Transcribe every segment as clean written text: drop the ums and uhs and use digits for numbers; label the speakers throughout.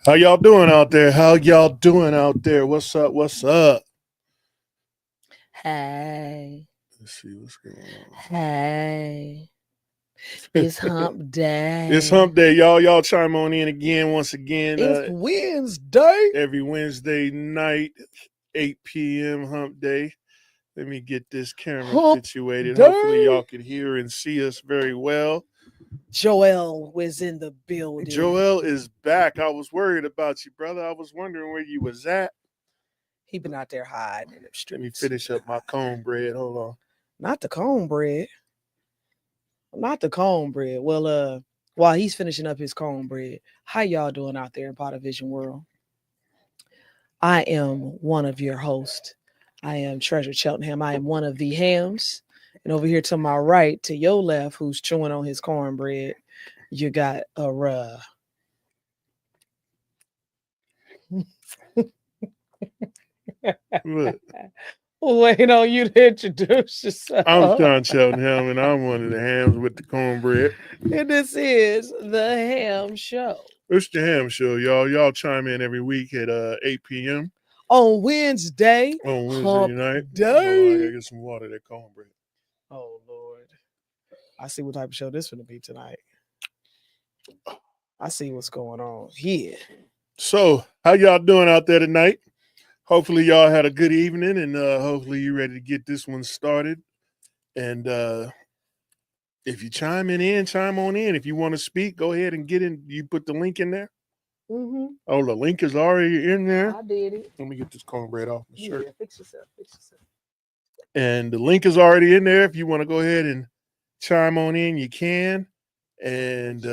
Speaker 1: How y'all doing out there? How y'all doing out there? What's up? What's up?
Speaker 2: Hey.
Speaker 1: Let's see what's going on.
Speaker 2: Hey. It's hump day.
Speaker 1: It's hump day, y'all. Y'all chime on in again, once again.
Speaker 2: It's Wednesday.
Speaker 1: Every Wednesday night, 8 p.m. hump day. Let me get this camera
Speaker 2: Hump
Speaker 1: situated.
Speaker 2: day.
Speaker 1: Hopefully y'all can hear and see us very well.
Speaker 2: Joel was in the building.
Speaker 1: Joel is back. I was worried about you, brother. I was wondering where you was at.
Speaker 2: He been out there hiding in the streets.
Speaker 1: Let me finish up my cornbread. Hold on.
Speaker 2: Not the cornbread. Not the cornbread. Well, while he's finishing up his cornbread, how y'all doing out there in Potter Vision World? I am one of your hosts. I am Treasure Cheltenham. I am one of the hams. And over here to my right, to your left, who's chewing on his cornbread, you got a wait on you to introduce yourself.
Speaker 1: I'm Sean Cheltenham, and I'm one of the hams with the cornbread.
Speaker 2: And this is the Ham Show.
Speaker 1: It's the Ham Show, y'all. Y'all chime in every week at 8 p.m.
Speaker 2: On Wednesday.
Speaker 1: On Wednesday night.
Speaker 2: Day.
Speaker 1: Oh, I gotta get some water, that cornbread.
Speaker 2: Oh, Lord. I see what type of show this is going to be tonight. I see what's going on here.
Speaker 1: So, how y'all doing out there tonight? Hopefully y'all had a good evening, and hopefully you're ready to get this one started. And if you chime on in. If you want to speak, go ahead and get in. You put the link in there?
Speaker 2: Mm-hmm.
Speaker 1: Oh, the link is already in there.
Speaker 2: I did it.
Speaker 1: Let me get this cornbread off my shirt.
Speaker 2: Yeah, fix yourself.
Speaker 1: And the link is already in there. If you want to go ahead and chime on in, you can. And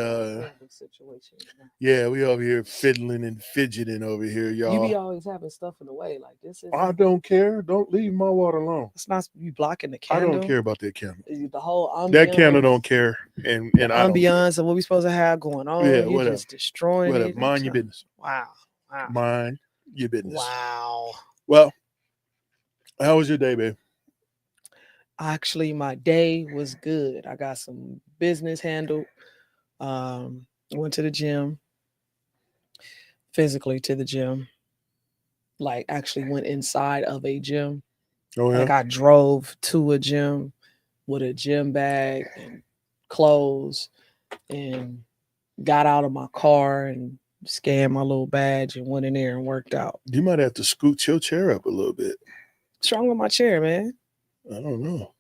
Speaker 1: yeah, we over here fiddling and fidgeting over here, y'all.
Speaker 2: You be always having stuff in the way like this.
Speaker 1: I don't care. Don't leave my water alone.
Speaker 2: It's not you blocking the candle.
Speaker 1: I don't care about that candle.
Speaker 2: The whole ambiance.
Speaker 1: That candle don't care. And I
Speaker 2: ambiance and what we supposed to have going on.
Speaker 1: Yeah,
Speaker 2: You're just destroying it.
Speaker 1: Mind your business.
Speaker 2: Wow.
Speaker 1: Mind your business.
Speaker 2: Wow.
Speaker 1: Well, how was your day, babe?
Speaker 2: Actually, my day was good. I got some business handled. Went to the gym, physically to the gym, like actually went inside of a gym.
Speaker 1: Oh, yeah?
Speaker 2: Like I drove to a gym with a gym bag and clothes and got out of my car and scanned my little badge and went in there and worked out.
Speaker 1: You might have to scoot your chair up a little bit.
Speaker 2: What's wrong with my chair, man?
Speaker 1: I don't know.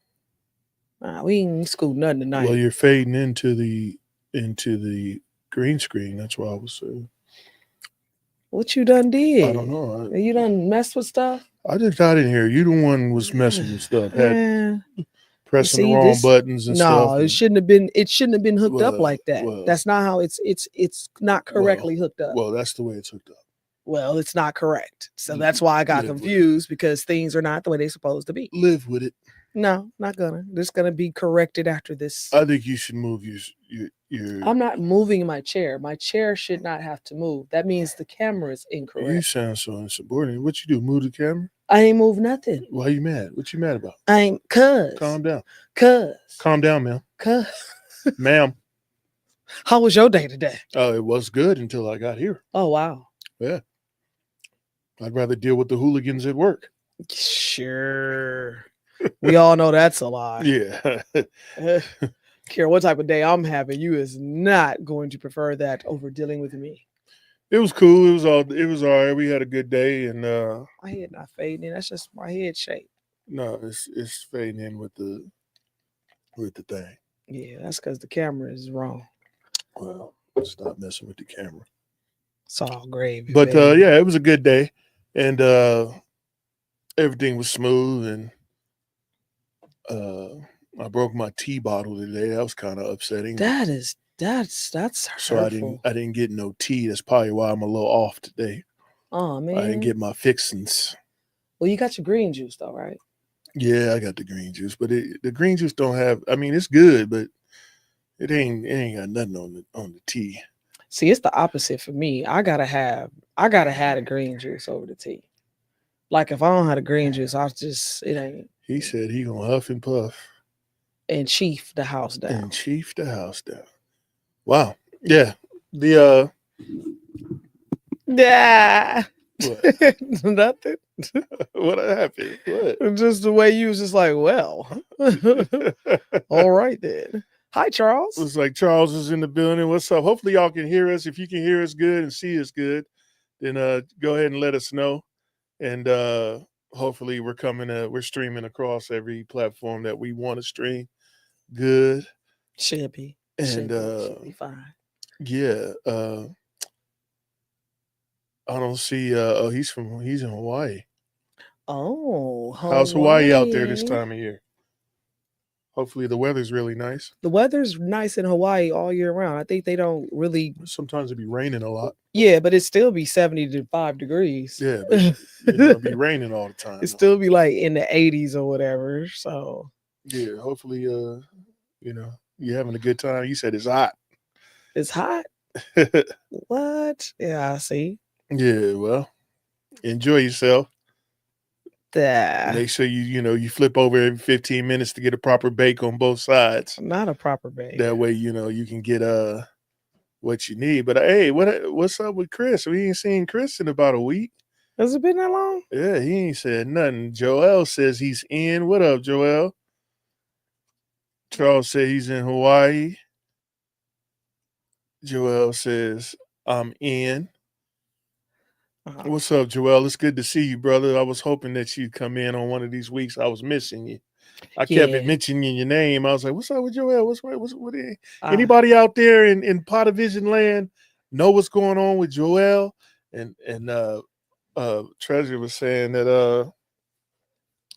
Speaker 2: We ain't scoot nothing tonight.
Speaker 1: Well, you're fading into the green screen. That's why I was saying.
Speaker 2: What you done did?
Speaker 1: I don't know.
Speaker 2: You done messed with stuff?
Speaker 1: I just got in here. You the one was messing with stuff. Had pressing the wrong buttons and stuff.
Speaker 2: No, it shouldn't have been. It shouldn't have been hooked up like that. That's not how it's not correctly hooked up.
Speaker 1: Well, that's the way it's hooked up.
Speaker 2: Well, it's not correct. So that's why I got confused because things are not the way they're supposed to be.
Speaker 1: Live with it.
Speaker 2: No, not gonna. It's gonna be corrected after this.
Speaker 1: I think you should move your.
Speaker 2: I'm not moving my chair. My chair should not have to move. That means the camera is incorrect.
Speaker 1: You sound so insubordinate. What you do? Move the camera?
Speaker 2: I ain't move nothing.
Speaker 1: Why you mad? What you mad about?
Speaker 2: I ain't cuz.
Speaker 1: Calm down.
Speaker 2: Calm
Speaker 1: down, ma'am. Ma'am.
Speaker 2: How was your day today?
Speaker 1: Oh, it was good until I got here.
Speaker 2: Oh, wow.
Speaker 1: Yeah. I'd rather deal with the hooligans at work.
Speaker 2: Sure. We all know that's a lie.
Speaker 1: Yeah.
Speaker 2: Care what type of day I'm having, you is not going to prefer that over dealing with me.
Speaker 1: It was cool. It was all right. We had a good day, and
Speaker 2: my head not fading in. That's just my head shape.
Speaker 1: No, it's fading in with the thing.
Speaker 2: Yeah, that's because the camera is wrong.
Speaker 1: Well, stop messing with the camera.
Speaker 2: It's all gravy.
Speaker 1: But yeah, it was a good day, and everything was smooth, and I broke my tea bottle today. That was kind of upsetting.
Speaker 2: That's hurtful.
Speaker 1: So I didn't get no tea. That's probably why I'm a little off today.
Speaker 2: Oh
Speaker 1: I didn't
Speaker 2: man.
Speaker 1: get my fixings.
Speaker 2: Well, you got your green juice though, right?
Speaker 1: Yeah, I got the green juice, but the green juice don't have. I mean, it's good, but it ain't got nothing on the tea.
Speaker 2: See, it's the opposite for me. I gotta have the green juice over the tea. Like if I don't have the green juice, it ain't
Speaker 1: He said he gonna huff and puff
Speaker 2: and chief the house
Speaker 1: and
Speaker 2: down.
Speaker 1: chief the house down. Wow. Yeah. The
Speaker 2: Yeah.
Speaker 1: what?
Speaker 2: Nothing.
Speaker 1: What happened? What?
Speaker 2: Just the way you was just like, well, all right then. Hi, Charles.
Speaker 1: Looks like Charles is in the building. What's up? Hopefully y'all can hear us. If you can hear us good and see us good, then go ahead and let us know. And hopefully we're streaming across every platform that we want to stream. Good.
Speaker 2: Should be.
Speaker 1: And
Speaker 2: Should be fine.
Speaker 1: yeah, I don't see he's in Hawaii.
Speaker 2: Oh,
Speaker 1: How's Hawaii out there this
Speaker 2: Hawaii.
Speaker 1: time of year? Hopefully the weather's really nice.
Speaker 2: The weather's nice in Hawaii all year round. I think they don't really.
Speaker 1: Sometimes it be raining a lot.
Speaker 2: Yeah, but it still be 75 degrees.
Speaker 1: Yeah, but it be raining all the time.
Speaker 2: It still be like in the 80s or whatever. So
Speaker 1: yeah, hopefully you're having a good time. You said it's hot.
Speaker 2: it's hot. What? Yeah, I see.
Speaker 1: Yeah, well, enjoy yourself.
Speaker 2: That
Speaker 1: Make sure you flip over every 15 minutes to get a proper bake on both sides.
Speaker 2: not a proper bake.
Speaker 1: That way, you can get what you need. But hey, what's up with Chris? We ain't seen Chris in about a week.
Speaker 2: Has it been that long?
Speaker 1: Yeah, he ain't said nothing. Joel says he's in. What up, Joel? Charles said he's in Hawaii. Joel says I'm in. What's up, Joel? It's good to see you, brother. I was hoping that you'd come in on one of these weeks. I was missing you. I kept mentioning your name. I was like, "What's up with Joel? What anybody out there in Potter Vision land know what's going on with Joel?" And Treasure was saying that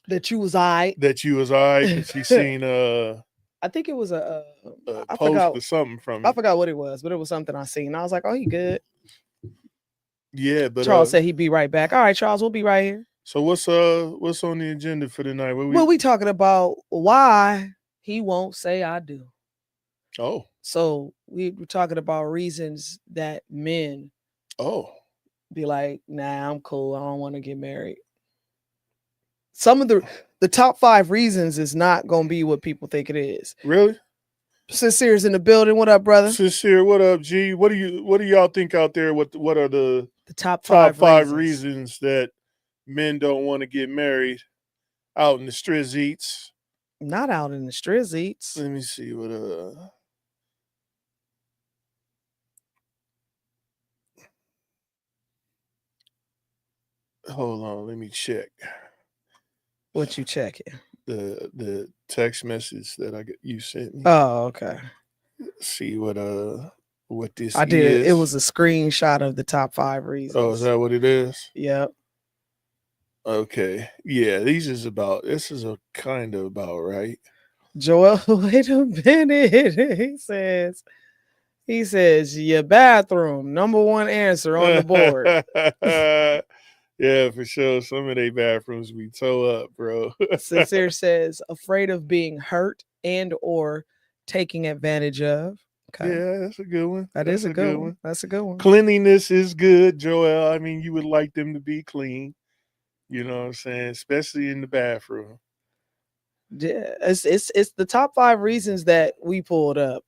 Speaker 2: that you was I.
Speaker 1: That you was I because she seen
Speaker 2: I think it was a I
Speaker 1: post
Speaker 2: forgot
Speaker 1: or something from you.
Speaker 2: I forgot what it was, but it was something I seen. I was like, "Oh, he good."
Speaker 1: Yeah, but
Speaker 2: Charles said he'd be right back. All right, Charles, we'll be right here.
Speaker 1: So what's on the agenda for tonight?
Speaker 2: We talking about why he won't say I do.
Speaker 1: Oh.
Speaker 2: So we were talking about reasons that men be like, nah, I'm cool. I don't want to get married. Some of the top 5 reasons is not gonna be what people think it is.
Speaker 1: Really?
Speaker 2: Sincere's in the building. What up, brother?
Speaker 1: Sincere, what up, G? What do y'all think out there? What are the
Speaker 2: top 5
Speaker 1: reasons that men don't want to get married out in the strizzies?
Speaker 2: Not out in the strizzies.
Speaker 1: Let me see what hold on, let me check.
Speaker 2: What you checking?
Speaker 1: The text message that you sent me.
Speaker 2: Oh, okay.
Speaker 1: See what this
Speaker 2: I did is. It was a screenshot of the top 5 reasons.
Speaker 1: Oh, is that what it is?
Speaker 2: Yep.
Speaker 1: Okay. Yeah, this is a kind of about right.
Speaker 2: Joel, wait a minute. He says your bathroom, number 1 answer on the board.
Speaker 1: Yeah, for sure. Some of their bathrooms be toe up, bro.
Speaker 2: Sincere says afraid of being hurt and or taking advantage of.
Speaker 1: Okay. Yeah, that's a good one.
Speaker 2: That's a good one. That's a good one.
Speaker 1: Cleanliness is good, Joel. I mean, you would like them to be clean. You know what I'm saying? Especially in the bathroom.
Speaker 2: Yeah, it's the top 5 reasons that we pulled up.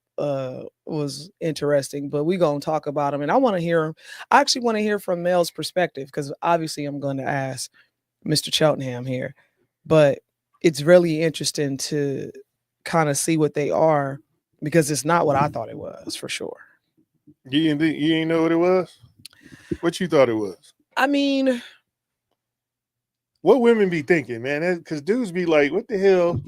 Speaker 2: Was interesting, but we're gonna talk about them, and I want to hear them. I actually want to hear from Mel's perspective because obviously I'm going to ask Mr. Cheltenham here, but it's really interesting to kind of see what they are because it's not what I thought it was for sure.
Speaker 1: You ain't know what it was? What you thought it was?
Speaker 2: I mean,
Speaker 1: what women be thinking, man? Because dudes be like, what the hell?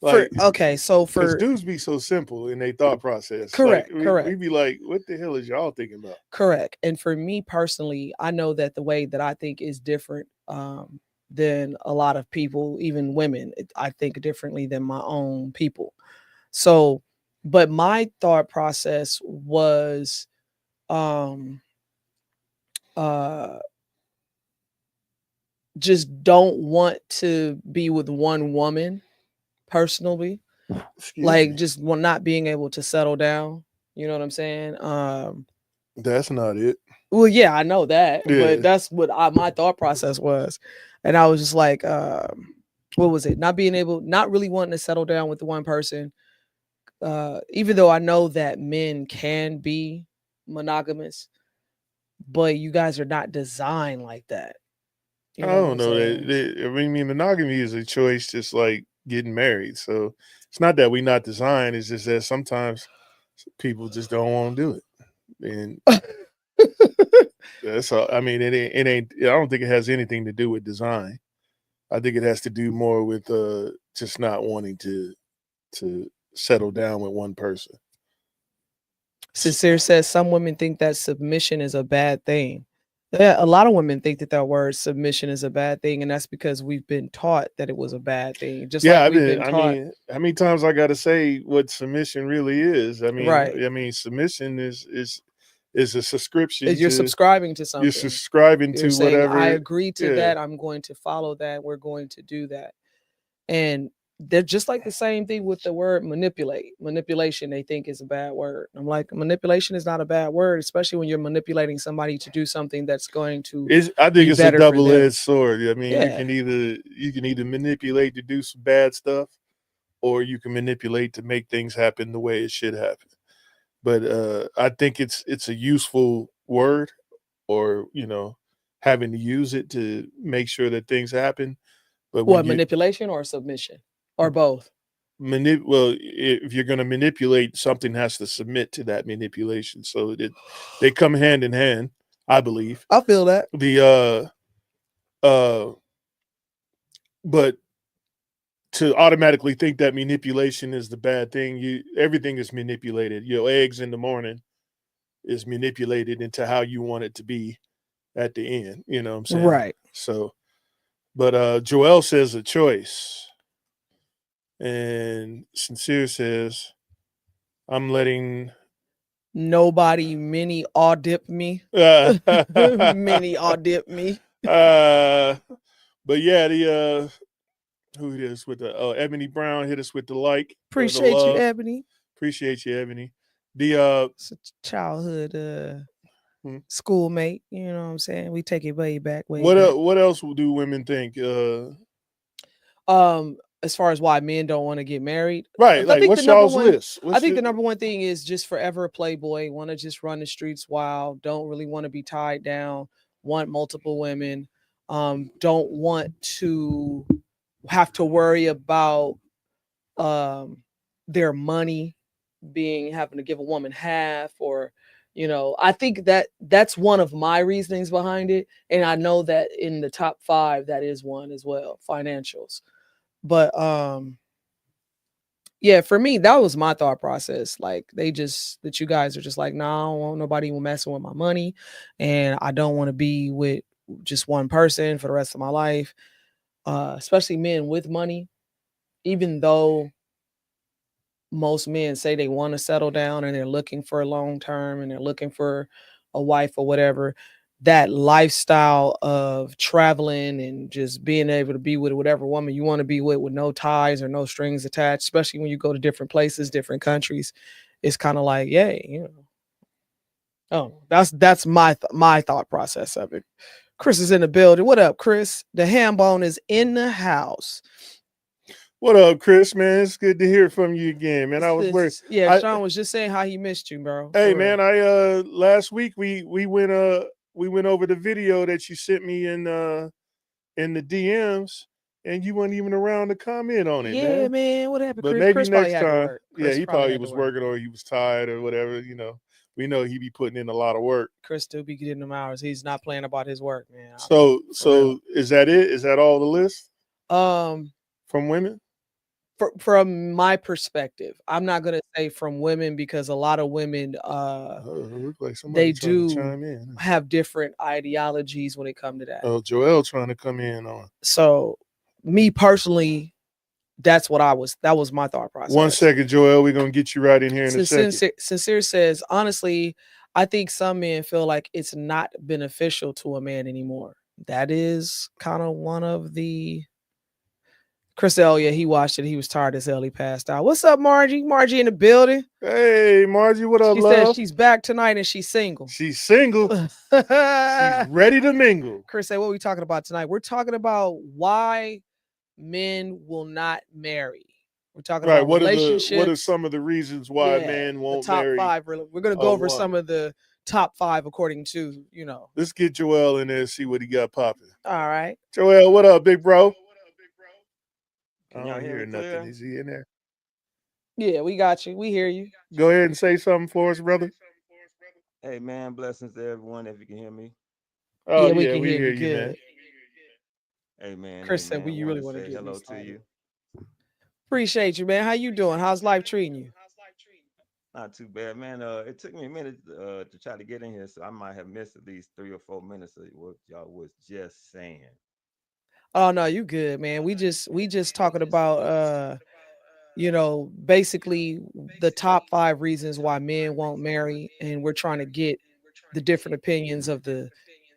Speaker 2: Like, because
Speaker 1: dudes be so simple in their thought process.
Speaker 2: Correct,
Speaker 1: like,
Speaker 2: correct.
Speaker 1: We be like, what the hell is y'all thinking about?
Speaker 2: Correct. And for me personally, I know that the way that I think is different than a lot of people, even women. I think differently than my own people. So, but my thought process was just don't want to be with one woman personally.
Speaker 1: Excuse
Speaker 2: Like
Speaker 1: me.
Speaker 2: just not being able to settle down. You know what I'm saying?
Speaker 1: That's not it.
Speaker 2: Well, yeah, I know that,
Speaker 1: Yeah.
Speaker 2: but that's what my thought process was. And I was just like, what was it? Not being able, not really wanting to settle down with the one person. Even though I know that men can be monogamous, but you guys are not designed like that.
Speaker 1: I
Speaker 2: You know what
Speaker 1: don't
Speaker 2: I'm
Speaker 1: know
Speaker 2: saying?
Speaker 1: that. I mean, monogamy is a choice, just like getting married. So it's not that we're not designed. It's just that sometimes people just don't want to do it, and that's all. I mean, it ain't. I don't think it has anything to do with design. I think it has to do more with just not wanting to settle down with one person.
Speaker 2: Sincere says some women think that submission is a bad thing. Yeah, a lot of women think that word submission is a bad thing, and that's because we've been taught that it was a bad thing. Just
Speaker 1: Yeah,
Speaker 2: like
Speaker 1: I've
Speaker 2: we've
Speaker 1: been.
Speaker 2: been
Speaker 1: I
Speaker 2: taught,
Speaker 1: mean, how many times I got to say what submission really is?
Speaker 2: right?
Speaker 1: I mean, submission is a subscription
Speaker 2: You're
Speaker 1: to
Speaker 2: subscribing to
Speaker 1: you're
Speaker 2: something.
Speaker 1: subscribing
Speaker 2: You're
Speaker 1: to
Speaker 2: saying, I
Speaker 1: whatever.
Speaker 2: agree to
Speaker 1: Yeah,
Speaker 2: that. I'm going to follow that. We're going to do that. And they're just like the same thing with the word manipulate. Manipulation, they think is a bad word. I'm like, manipulation is not a bad word, especially when you're manipulating somebody to do something that's going to
Speaker 1: I think
Speaker 2: be
Speaker 1: it's a
Speaker 2: better for
Speaker 1: double
Speaker 2: them.
Speaker 1: edged sword. I mean,
Speaker 2: Yeah.
Speaker 1: you can either manipulate to do some bad stuff, or you can manipulate to make things happen the way it should happen. But I think it's a useful word, or having to use it to make sure that things happen. But when
Speaker 2: What,
Speaker 1: you
Speaker 2: manipulation or submission? Or both?
Speaker 1: well, if you're going to manipulate, something has to submit to that manipulation. So they come hand in hand, I believe.
Speaker 2: I feel that.
Speaker 1: The but to automatically think that manipulation is the bad thing, everything is manipulated. Your eggs in the morning is manipulated into how you want it to be at the end. You know what I'm saying?
Speaker 2: Right.
Speaker 1: So, but Joel says a choice, and Sincere says, I'm letting
Speaker 2: Nobody mini audip me. Mini audip me.
Speaker 1: But yeah, the who it is with the Ebony Brown hit us with the like, the
Speaker 2: Appreciate you,
Speaker 1: love.
Speaker 2: Ebony.
Speaker 1: Appreciate you, Ebony. The
Speaker 2: It's a childhood
Speaker 1: hmm.
Speaker 2: schoolmate. You know what I'm saying? We take it way back, way back.
Speaker 1: What else do women think?
Speaker 2: As far as why men don't want to get married,
Speaker 1: Right,
Speaker 2: I
Speaker 1: like
Speaker 2: think the
Speaker 1: what's
Speaker 2: number
Speaker 1: y'all's
Speaker 2: one.
Speaker 1: list?
Speaker 2: I think the number one thing is just forever a playboy. Want to just run the streets wild. Don't really want to be tied down. Want multiple women. Don't want to have to worry about their money being having to give a woman half, or I think that's one of my reasonings behind it, and I know that in the top 5 that is one as well, financials. But yeah, for me that was my thought process. Like that you guys are just like, nah, I don't want nobody messing with my money, and I don't want to be with just one person for the rest of my life, especially men with money. Even though most men say they want to settle down and they're looking for a long term and they're looking for a wife or whatever, that lifestyle of traveling and just being able to be with whatever woman you want to be with no ties or no strings attached, especially when you go to different places, different countries, it's kind of like, yay, oh, that's my thought process of it. Chris is in the building. What up, Chris? The ham bone is in the house.
Speaker 1: What up, Chris? Man, it's good to hear from you again, man. I was worried.
Speaker 2: Yeah, Sean was just saying how he missed you, bro.
Speaker 1: Hey, man, I last week we went over the video that you sent me in the DMs, and you weren't even around to comment on it,
Speaker 2: Yeah,
Speaker 1: man.
Speaker 2: what happened,
Speaker 1: But
Speaker 2: Chris?
Speaker 1: maybe
Speaker 2: Chris probably
Speaker 1: next
Speaker 2: had to
Speaker 1: time.
Speaker 2: work.
Speaker 1: Yeah,
Speaker 2: Chris
Speaker 1: he
Speaker 2: probably
Speaker 1: probably
Speaker 2: had to
Speaker 1: was
Speaker 2: work.
Speaker 1: working, or he was tired or whatever. We know he be putting in a lot of work.
Speaker 2: Chris do be getting them hours. He's not playing about his work, man.
Speaker 1: So is that it? Is that all the list
Speaker 2: from
Speaker 1: women?
Speaker 2: From my perspective, I'm not gonna say from women, because a lot of women
Speaker 1: Looks like
Speaker 2: they
Speaker 1: somebody trying to
Speaker 2: do
Speaker 1: chime in.
Speaker 2: have different ideologies when it comes to that.
Speaker 1: Oh, Joel trying to come in on.
Speaker 2: So me personally, that was my thought process.
Speaker 1: 1 second, Joel. We're gonna get you right in here in a second.
Speaker 2: Sincere says, honestly, I think some men feel like it's not beneficial to a man anymore. That is kind of one of the Chris Elliott, he watched it. He was tired as hell. He passed out. What's up, Margie? Margie in the building.
Speaker 1: Hey, Margie, what up,
Speaker 2: She says
Speaker 1: love?
Speaker 2: she's back tonight and she's single.
Speaker 1: She's single. She's ready to mingle.
Speaker 2: Chris said, what are we talking about tonight? We're talking about why men will not marry. We're talking
Speaker 1: Right.
Speaker 2: about
Speaker 1: What are
Speaker 2: relationships.
Speaker 1: some of the reasons why a
Speaker 2: Yeah,
Speaker 1: man
Speaker 2: the
Speaker 1: won't
Speaker 2: top
Speaker 1: marry
Speaker 2: 5. We're going to go
Speaker 1: a
Speaker 2: over some
Speaker 1: woman?
Speaker 2: of the top 5 according to,
Speaker 1: Let's get Joel in there and see what he got popping.
Speaker 2: All right.
Speaker 1: Joel, what up, big bro? I
Speaker 3: Can y'all
Speaker 1: don't
Speaker 3: hear
Speaker 1: hear
Speaker 3: me
Speaker 1: nothing.
Speaker 3: clear?
Speaker 1: Is he in there?
Speaker 2: Yeah, we got you. We hear you.
Speaker 1: Go ahead and say something for us, brother.
Speaker 3: Hey man, blessings to everyone if you can hear me.
Speaker 1: Oh
Speaker 2: Yeah, we
Speaker 1: yeah,
Speaker 2: can
Speaker 1: we
Speaker 2: hear
Speaker 1: hear
Speaker 2: you
Speaker 1: you, man.
Speaker 2: good.
Speaker 3: Hey
Speaker 2: Chris
Speaker 3: man,
Speaker 2: said, we
Speaker 3: want
Speaker 2: really
Speaker 3: to
Speaker 2: want to
Speaker 3: say
Speaker 2: get me
Speaker 3: hello to
Speaker 2: started.
Speaker 3: you.
Speaker 2: Appreciate you, man. How you doing? How's life treating you?
Speaker 3: Not too bad, man. It took me a minute to try to get in here, so I might have missed at least 3 or 4 minutes of what y'all was just saying.
Speaker 2: Oh no, you good, man. We just talking about basically the top 5 reasons why men won't marry, and we're trying to get the different opinions of the,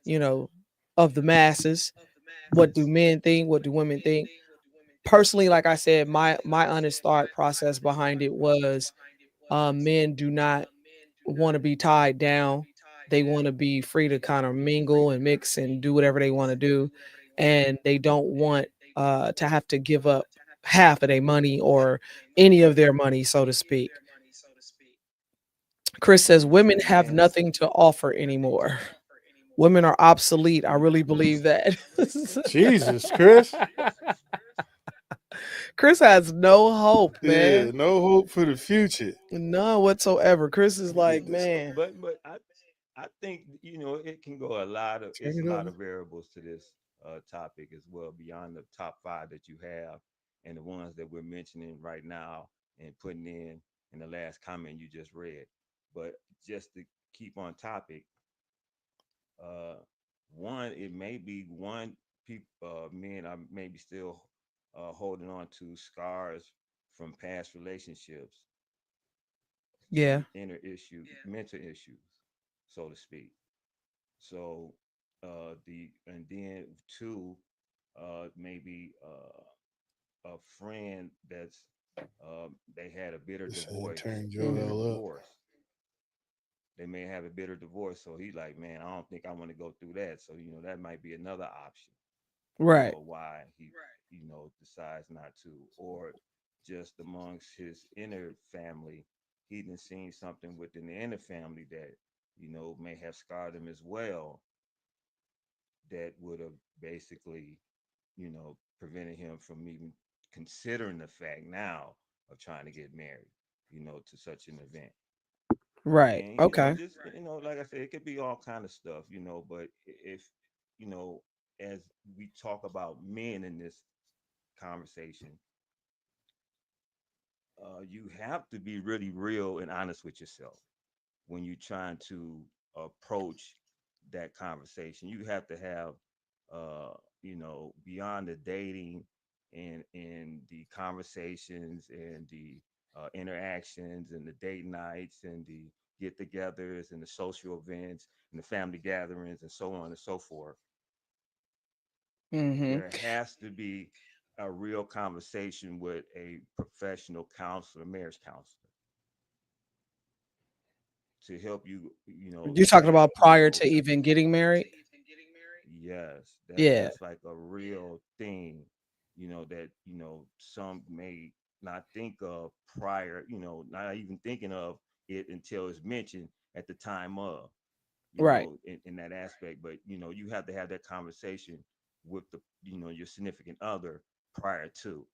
Speaker 2: you know, of the masses. What do men think? What do women think? Personally, like I said, my honest thought process behind it was men do not want to be tied down. They want to be free to kind of mingle and mix and do whatever they want to do. And they don't want to have to give up half of their money or any of their money, so to speak. Chris says women
Speaker 3: And
Speaker 2: have
Speaker 3: then
Speaker 2: nothing to offer anymore. Women are obsolete. I really believe that.
Speaker 1: Jesus, Chris.
Speaker 2: Chris has no hope,
Speaker 1: Yeah,
Speaker 2: man.
Speaker 1: no hope for the future.
Speaker 2: None whatsoever. Chris is like,
Speaker 3: but
Speaker 2: man,
Speaker 3: I think it can go a lot of
Speaker 2: turn
Speaker 3: it's a
Speaker 2: it
Speaker 3: lot
Speaker 2: over.
Speaker 3: of variables to this topic as well beyond the top 5 that you have and the ones that we're mentioning right now and putting in the last comment you just read. But just to keep on topic, uh, one it may be one people men are maybe still holding on to scars from past relationships,
Speaker 2: Yeah.
Speaker 3: some inner issue, mental issues, so to speak. So the and then two, maybe a friend that's they had a bitter
Speaker 1: Just saying,
Speaker 3: divorce,
Speaker 1: turn
Speaker 2: Hmm.
Speaker 3: bitter
Speaker 1: Joel up.
Speaker 3: divorce. They may have a bitter divorce, so he's like, man, I don't think I want to go through that. So that might be another option
Speaker 2: Right.
Speaker 3: for why he decides not to, or just amongst his inner family, he done seen something within the inner family that may have scarred him as well, that would have basically prevented him from even considering the fact now of trying to get married to such an event.
Speaker 2: Right.
Speaker 3: And
Speaker 2: Okay.
Speaker 3: just like I said, it could be all kind of stuff, but if you know as we talk about men in this conversation, you have to be really real and honest with yourself when you're trying to approach that conversation. You have to have, beyond the dating and the conversations and the interactions and the date nights and the get-togethers and the social events and the family gatherings and so on and so forth.
Speaker 2: Hmm.
Speaker 3: There has to be a real conversation with a professional counselor, marriage counselor, to help you,
Speaker 2: You're talking
Speaker 3: set,
Speaker 2: about prior to even getting married?
Speaker 3: yes,
Speaker 2: Yeah.
Speaker 3: that's like a real thing, that, some may not think of prior, not even thinking of it until it's mentioned at the time of,
Speaker 2: Right.
Speaker 3: in that aspect. But, you have to have that conversation with your significant other prior to.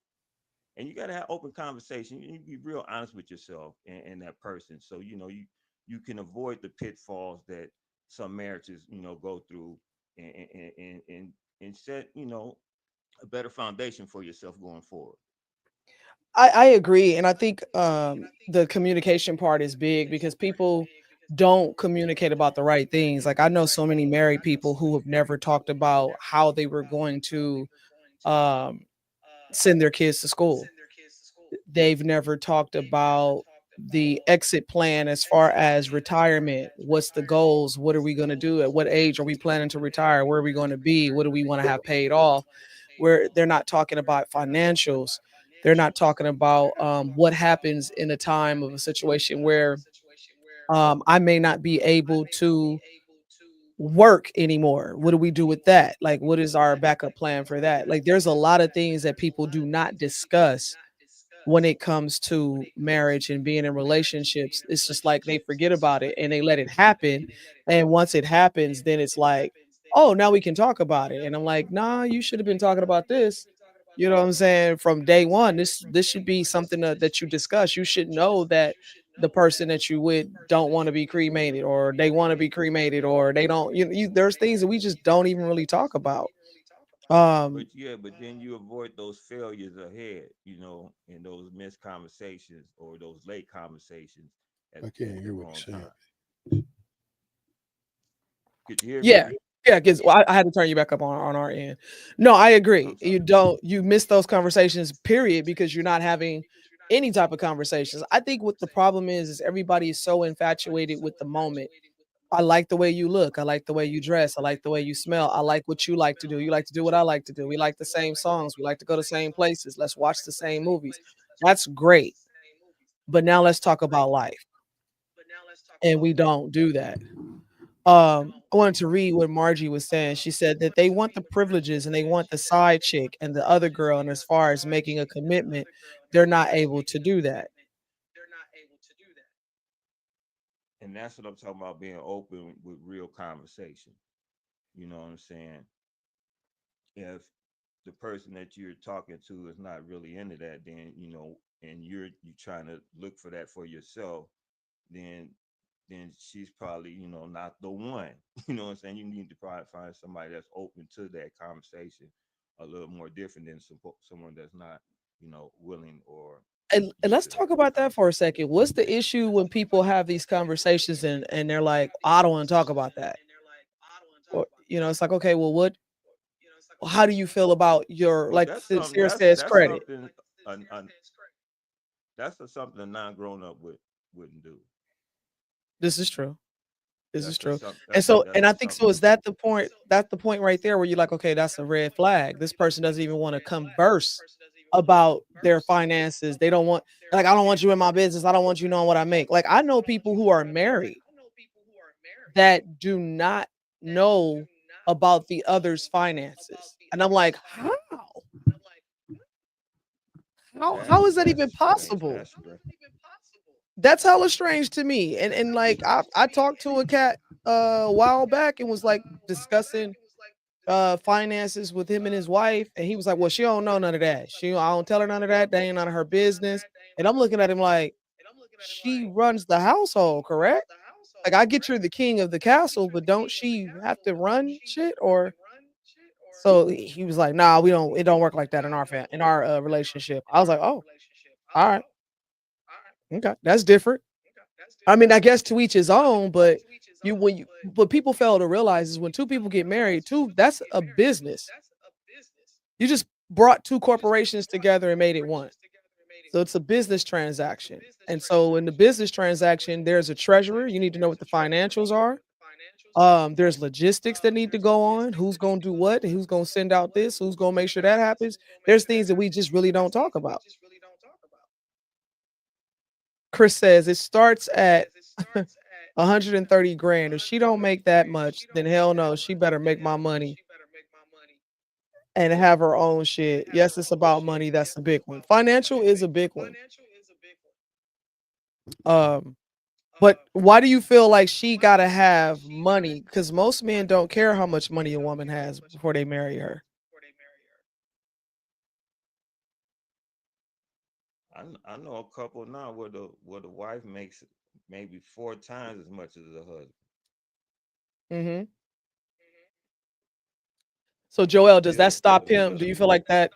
Speaker 3: And you got to have open conversation. You need to be real honest with yourself and that person, so you can avoid the pitfalls that some marriages go through, and set a better foundation for yourself going forward.
Speaker 2: I agree. And I think the communication part is big because people don't communicate about the right things. Like I know so many married people who have never talked about how they were going to um, send their kids to school. They've never talked about the exit plan as far as retirement. What's the goals? What are we going to do? At what age are we planning to retire? Where are we going to be? What do we want to have paid off? Where they're not talking about financials. They're not talking about what happens in a time of a situation where I may not be able to work anymore. What do we do with that? Like, what is our backup plan for that? Like, there's a lot of things that people do not discuss when it comes to marriage and being in relationships. It's just like they forget about it and they let it happen. And once it happens, then it's like, oh, now we can talk about it. And I'm like, nah, you should have been talking about this. You know what I'm saying? From day one, this should be something that you discuss. You should know that the person that you with don't want to be cremated, or they want to be cremated, or they don't. There's things that we just don't even really talk about. Um,
Speaker 3: But yeah, but then you avoid those failures ahead, and those missed conversations or those late conversations
Speaker 1: I
Speaker 3: at
Speaker 1: can't
Speaker 3: the
Speaker 1: hear what
Speaker 3: wrong
Speaker 1: you're saying.
Speaker 3: time. Could you hear me?
Speaker 2: Yeah. Yeah, because I had to turn you back up on our end. No, I agree.
Speaker 3: I'm sorry.
Speaker 2: You miss those conversations, period, because you're not having any type of conversations. I think what the problem is everybody is so infatuated with the moment. I like the way you look. I like the way you dress. I like the way you smell. I like what you like to do. You like to do what I like to do. We like the same songs. We like to go to the same places. Let's watch the same movies. That's great. But now let's talk about life. And we don't do that. I wanted to read what Margie was saying. She said that they want the privileges and they want the side chick and the other girl, and as far as making a commitment, they're not able to do that.
Speaker 3: And that's what I'm talking about, being open with real conversation. You know what I'm saying? If the person that you're talking to is not really into that, then and you're trying to look for that for yourself, then she's probably not the one. You know what I'm saying? You need to probably find somebody that's open to that conversation a little more different than someone that's not willing or
Speaker 2: And
Speaker 3: used
Speaker 2: let's
Speaker 3: to
Speaker 2: talk
Speaker 3: having that
Speaker 2: about that for a
Speaker 3: conversation.
Speaker 2: second. What's the issue when people have these conversations and they're like, I don't want to talk about that? Or it's like, okay, well, how do you feel about your,
Speaker 3: Well,
Speaker 2: like
Speaker 3: that's something.
Speaker 2: Sincere
Speaker 3: That's
Speaker 2: says,
Speaker 3: that's
Speaker 2: credit?
Speaker 3: something. Something a non-grown up wouldn't do.
Speaker 2: This is true. This is
Speaker 3: That's a
Speaker 2: true.
Speaker 3: something.
Speaker 2: And so,
Speaker 3: That's
Speaker 2: and
Speaker 3: a
Speaker 2: I think
Speaker 3: something.
Speaker 2: so. Is that the point? That's the point right there where you're like, okay, that's a red flag. This person doesn't even want to converse about their finances. They don't want, like, I don't want you in my business. I don't want you knowing what I make. Like, I know people who are married that do not know about the other's finances. And I'm like, how is that
Speaker 3: That's
Speaker 2: even
Speaker 3: strange.
Speaker 2: possible?
Speaker 3: That's strange.
Speaker 2: That's hella strange to me. And like I talked to a cat a while back and was like discussing finances with him and his wife, and he was like, well, she don't know none of that. I don't tell her none of that. That ain't none of her business. And I'm looking at him like, she runs the household, correct? Like, I get you're the king of the castle, but don't she have to run shit? Or so he was like, nah, we don't, it don't work like that in our relationship. I was like, oh, all right, okay, that's different. I mean, I guess to each his own, but what people fail to realize is when two people get married, that's a business. You just brought two corporations together and made it one. So it's a business transaction. And so in the business transaction, there's a treasurer. You need to know what the financials are. There's logistics that need to go on. Who's gonna do what? Who's gonna send out this? Who's gonna make sure that happens? There's things that we just really don't talk about. Chris says it starts at 130 grand. If she don't make that much, then hell no, she better make my money and have her own shit. Yes, it's about money. That's a big one. Financial is a big one. Um, but why do you feel like she gotta have money? Because most men don't care how much money a woman has before they marry her.
Speaker 3: I know a couple now where the wife makes maybe 4 times as much as the husband.
Speaker 2: Hmm. So Joel, does that
Speaker 3: Still,
Speaker 2: stop
Speaker 3: but
Speaker 2: him? Do you feel like that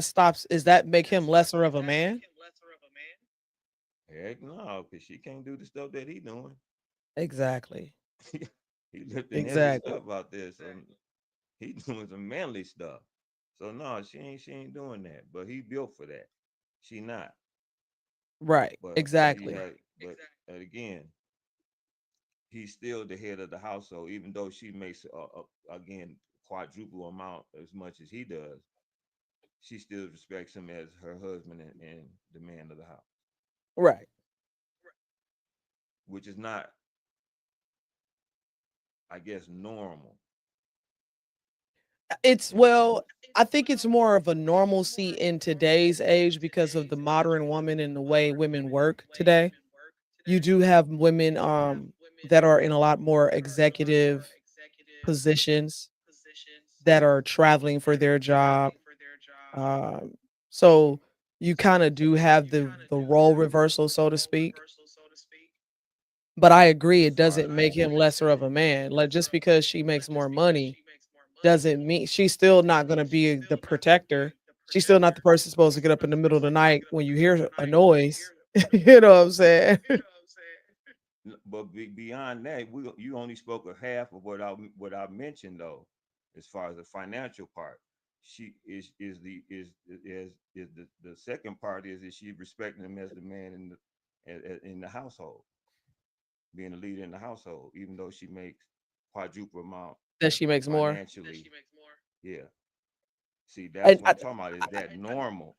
Speaker 2: stops? Is that make him lesser of a man?
Speaker 3: heck no, because she can't do the stuff that he doing.
Speaker 2: Exactly.
Speaker 3: He lifting heavy
Speaker 2: Exactly.
Speaker 3: stuff out there, so he doing some manly stuff. So no, she ain't doing that. But he built for that. She not.
Speaker 2: Right.
Speaker 3: But he
Speaker 2: Exactly.
Speaker 3: had, but again, he's still the head of the household, even though she makes again quadruple amount as much as he does. She still respects him as her husband and the man of the house,
Speaker 2: Right.
Speaker 3: which is not, I guess, normal.
Speaker 2: It's well, I think it's more of a normalcy in today's age because of the modern woman and the way women work today. You do have women that are in a lot more executive positions that are traveling for their job. Um, so you kind of do have the role reversal, so to speak. But I agree,
Speaker 3: As
Speaker 2: it
Speaker 3: far
Speaker 2: doesn't
Speaker 3: as
Speaker 2: make him lesser of a man. Like just because she makes more money doesn't mean she's still not gonna be the protector. She's still not the person supposed to get up in the middle of the night when you hear a noise. You know what I'm saying?
Speaker 3: But beyond that, you only spoke of half of what I mentioned though, as far as the financial part. She is the second part is she respecting him as the man in the household, being a leader in the household, even though she makes quadruple amount
Speaker 2: That she makes more.
Speaker 3: financially. Yeah. See,
Speaker 2: And
Speaker 3: that's what I'm talking about. Is that normal?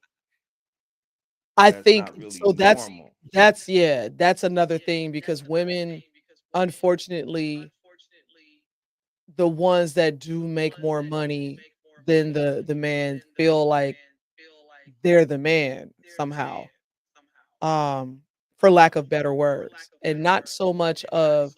Speaker 2: I
Speaker 3: That's
Speaker 2: think
Speaker 3: not really
Speaker 2: so
Speaker 3: normal.
Speaker 2: that's yeah, that's another thing because women, unfortunately, the ones that do make more money than the man feel like they're the man somehow, um, for lack of better words, and not so much of,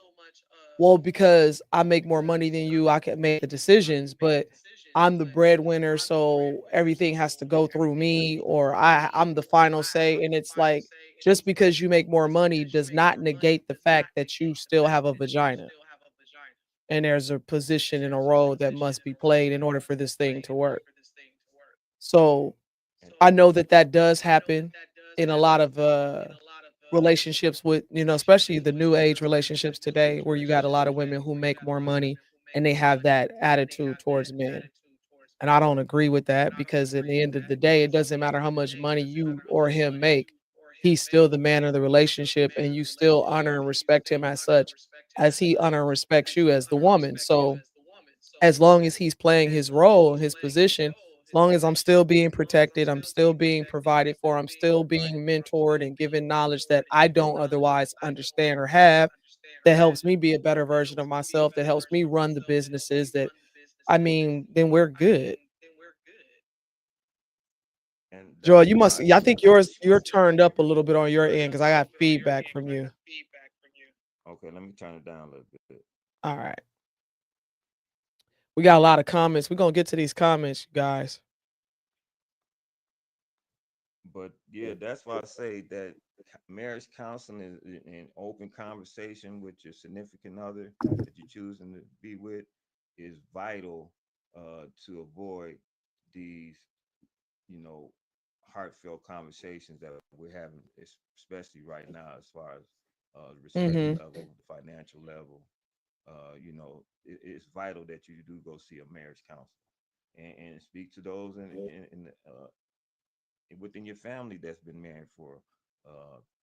Speaker 2: well, because I make more money than you, I can make the decisions, but I'm the breadwinner, so everything has to go through me, or I'm the final say. And it's like, just because you make more money does not negate the fact that you still have a vagina. And there's a position and a role that must be played in order for this thing to work. So
Speaker 3: And
Speaker 2: I know that that does happen in a lot of relationships with, especially the new age relationships today, where you got a lot of women who make more money and they have that attitude towards men. And I don't agree with that because at the end of the day, it doesn't matter how much money you or him make. He's still the man of the relationship and you still honor and respect him as such as he honor and respects you as the woman. So as long as he's playing his role, his position, as long as I'm still being protected, I'm still being provided for, I'm still being mentored and given knowledge that I don't otherwise understand or have, that helps me be a better version of myself, that helps me run the businesses that then we're good. Joy,
Speaker 3: that's
Speaker 2: you
Speaker 3: what
Speaker 2: must
Speaker 3: I
Speaker 2: yeah, I
Speaker 3: see.
Speaker 2: think you're turned up a little bit on your end because I got feedback from you.
Speaker 3: Okay, let me turn it down a little bit.
Speaker 2: All right. We got a lot of comments. We're gonna get to these comments, you guys.
Speaker 3: But yeah, that's why I say that marriage counseling is an open conversation with your significant other that you're choosing to be with is vital to avoid these, you know, heartfelt conversations that we're having, especially right now, as far as the respect
Speaker 2: Mhm.
Speaker 3: level, the financial level. It's vital that you do go see a marriage counselor and speak to those within your family that's been married for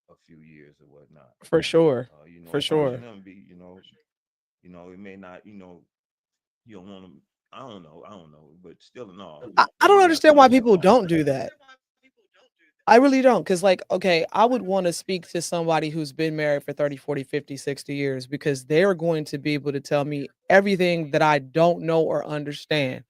Speaker 3: a few years or whatnot.
Speaker 2: For sure. For
Speaker 3: Counseling
Speaker 2: sure.
Speaker 3: them be, it may not, you don't want to. I don't know, but still in all,
Speaker 2: I don't
Speaker 3: you have to
Speaker 2: understand why
Speaker 3: look at
Speaker 2: people
Speaker 3: all
Speaker 2: don't do that. I really don't, cause like, okay, I would wanna speak to somebody who's been married for 30, 40, 50, 60 years because they're going to be able to tell me everything that I don't know or understand.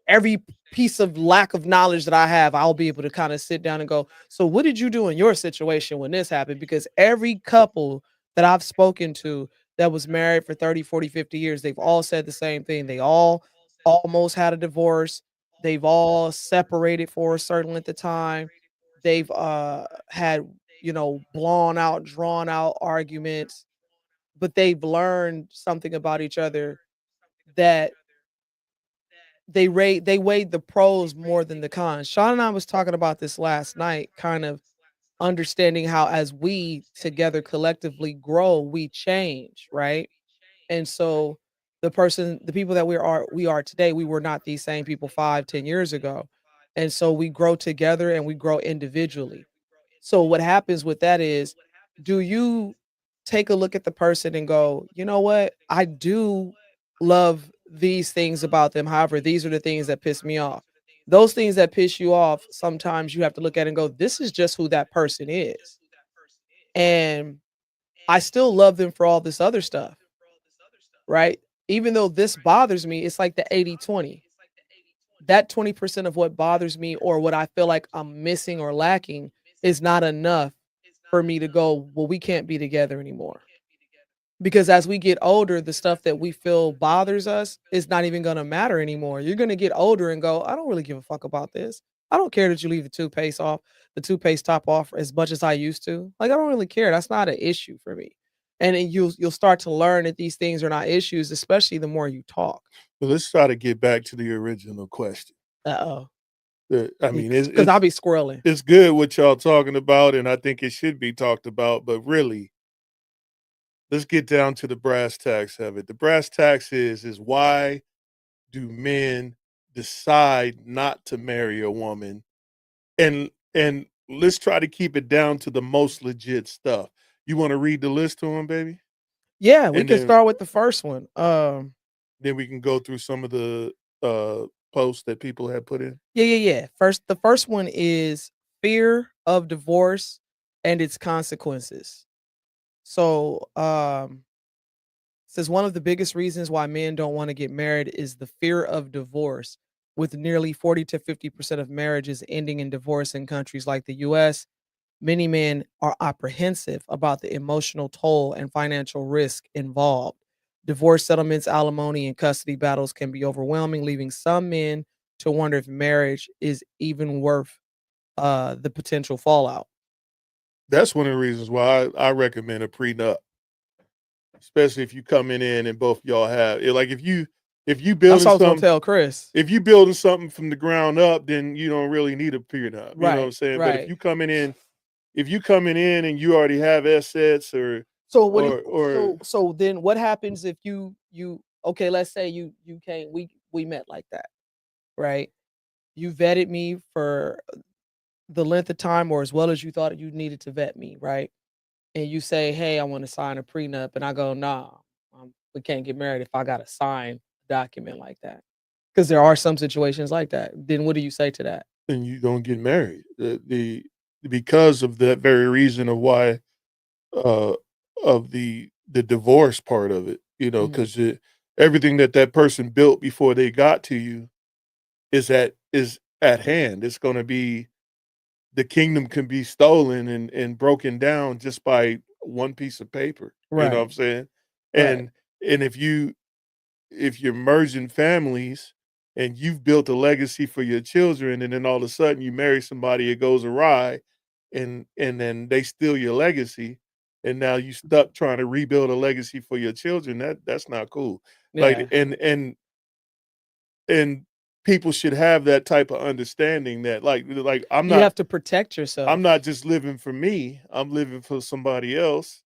Speaker 2: Every piece of lack of knowledge that I have, I'll be able to kind of sit down and go, so what did you do in your situation when this happened? Because every couple that I've spoken to that was married for 30, 40, 50 years, they've all said the same thing. They all almost had a divorce. They've all separated for a certain length of time. They've had, blown out, drawn out arguments, but they've learned something about each other that they weighed the pros more than the cons. Sean and I was talking about this last night, kind of understanding how as we together collectively grow, we change, right? And so the people that we are today, we were not these same people 5, 10 years ago. And so we grow together and we grow individually. So what happens with that is, do you take a look at the person and go, you know what? I do love these things about them. However, these are the things that piss me off. Those things that piss you off, sometimes you have to look at it and go, this is just who that person is. And I still love them for all this other stuff, right? Even though this bothers me, it's like the 80-20. That 20% of what bothers me or what I feel like I'm missing or lacking is not enough for me to go, well, we can't be together anymore. Because as we get older, the stuff that we feel bothers us is not even going to matter anymore. You're going to get older and go, I don't really give a fuck about this. I don't care that you leave the toothpaste top off as much as I used to. Like, I don't really care. That's not an issue for me. And then you'll start to learn that these things are not issues, especially the more you talk.
Speaker 1: But let's try to get back to the original question.
Speaker 2: Uh-oh.
Speaker 1: I mean,
Speaker 2: Because I'll be squirreling.
Speaker 1: it's good what y'all talking about, and I think it should be talked about. But really, let's get down to the brass tacks of it. The brass tacks is why do men decide not to marry a woman? And let's try to keep it down to the most legit stuff. You want to read the list to him, baby?
Speaker 2: Yeah, we
Speaker 1: And
Speaker 2: can
Speaker 1: then
Speaker 2: start with the first one.
Speaker 1: then we can go through some of the posts that people have put in.
Speaker 2: Yeah. The first one is fear of divorce and its consequences. So, says one of the biggest reasons why men don't want to get married is the fear of divorce, with nearly 40 to 50% of marriages ending in divorce in countries like the US. Many men are apprehensive about the emotional toll and financial risk involved. Divorce settlements, alimony, and custody battles can be overwhelming, leaving some men to wonder if marriage is even worth the potential fallout.
Speaker 1: That's one of the reasons why I recommend a prenup, especially if you coming in and both y'all have like if you
Speaker 2: That's
Speaker 1: building
Speaker 2: what I was gonna
Speaker 1: something
Speaker 2: tell Chris.
Speaker 1: if you building something from the ground up, then you don't really need a prenup. You know what I'm
Speaker 2: Right,
Speaker 1: saying? But
Speaker 2: right.
Speaker 1: if you coming in and you already have assets
Speaker 2: So what do you,
Speaker 1: or
Speaker 2: so then what happens if you okay, let's say you came, we met like that, right? You vetted me for the length of time or as well as you thought you needed to vet me, right? And you say, "Hey, I want to sign a prenup," and I go, "Nah, we can't get married if I got to sign a document like that." Because there are some situations like that. Then what do you say to that?
Speaker 1: and you don't get married. The because of that very reason of why uh of the divorce part of it,
Speaker 2: Mhm.
Speaker 1: because everything that person built before they got to you is at hand. It's going to be the kingdom can be stolen and broken down just by one piece of paper. You know what
Speaker 2: Right,
Speaker 1: I'm saying?
Speaker 2: right.
Speaker 1: And if you're merging families and you've built a legacy for your children, and then all of a sudden you marry somebody, it goes awry, and then they steal your legacy, and now you stuck trying to rebuild a legacy for your children. That's not cool. Like
Speaker 2: Yeah.
Speaker 1: and people should have that type of understanding that like
Speaker 2: You have to protect
Speaker 1: I'm
Speaker 2: yourself.
Speaker 1: not just living for me, I'm living for somebody else.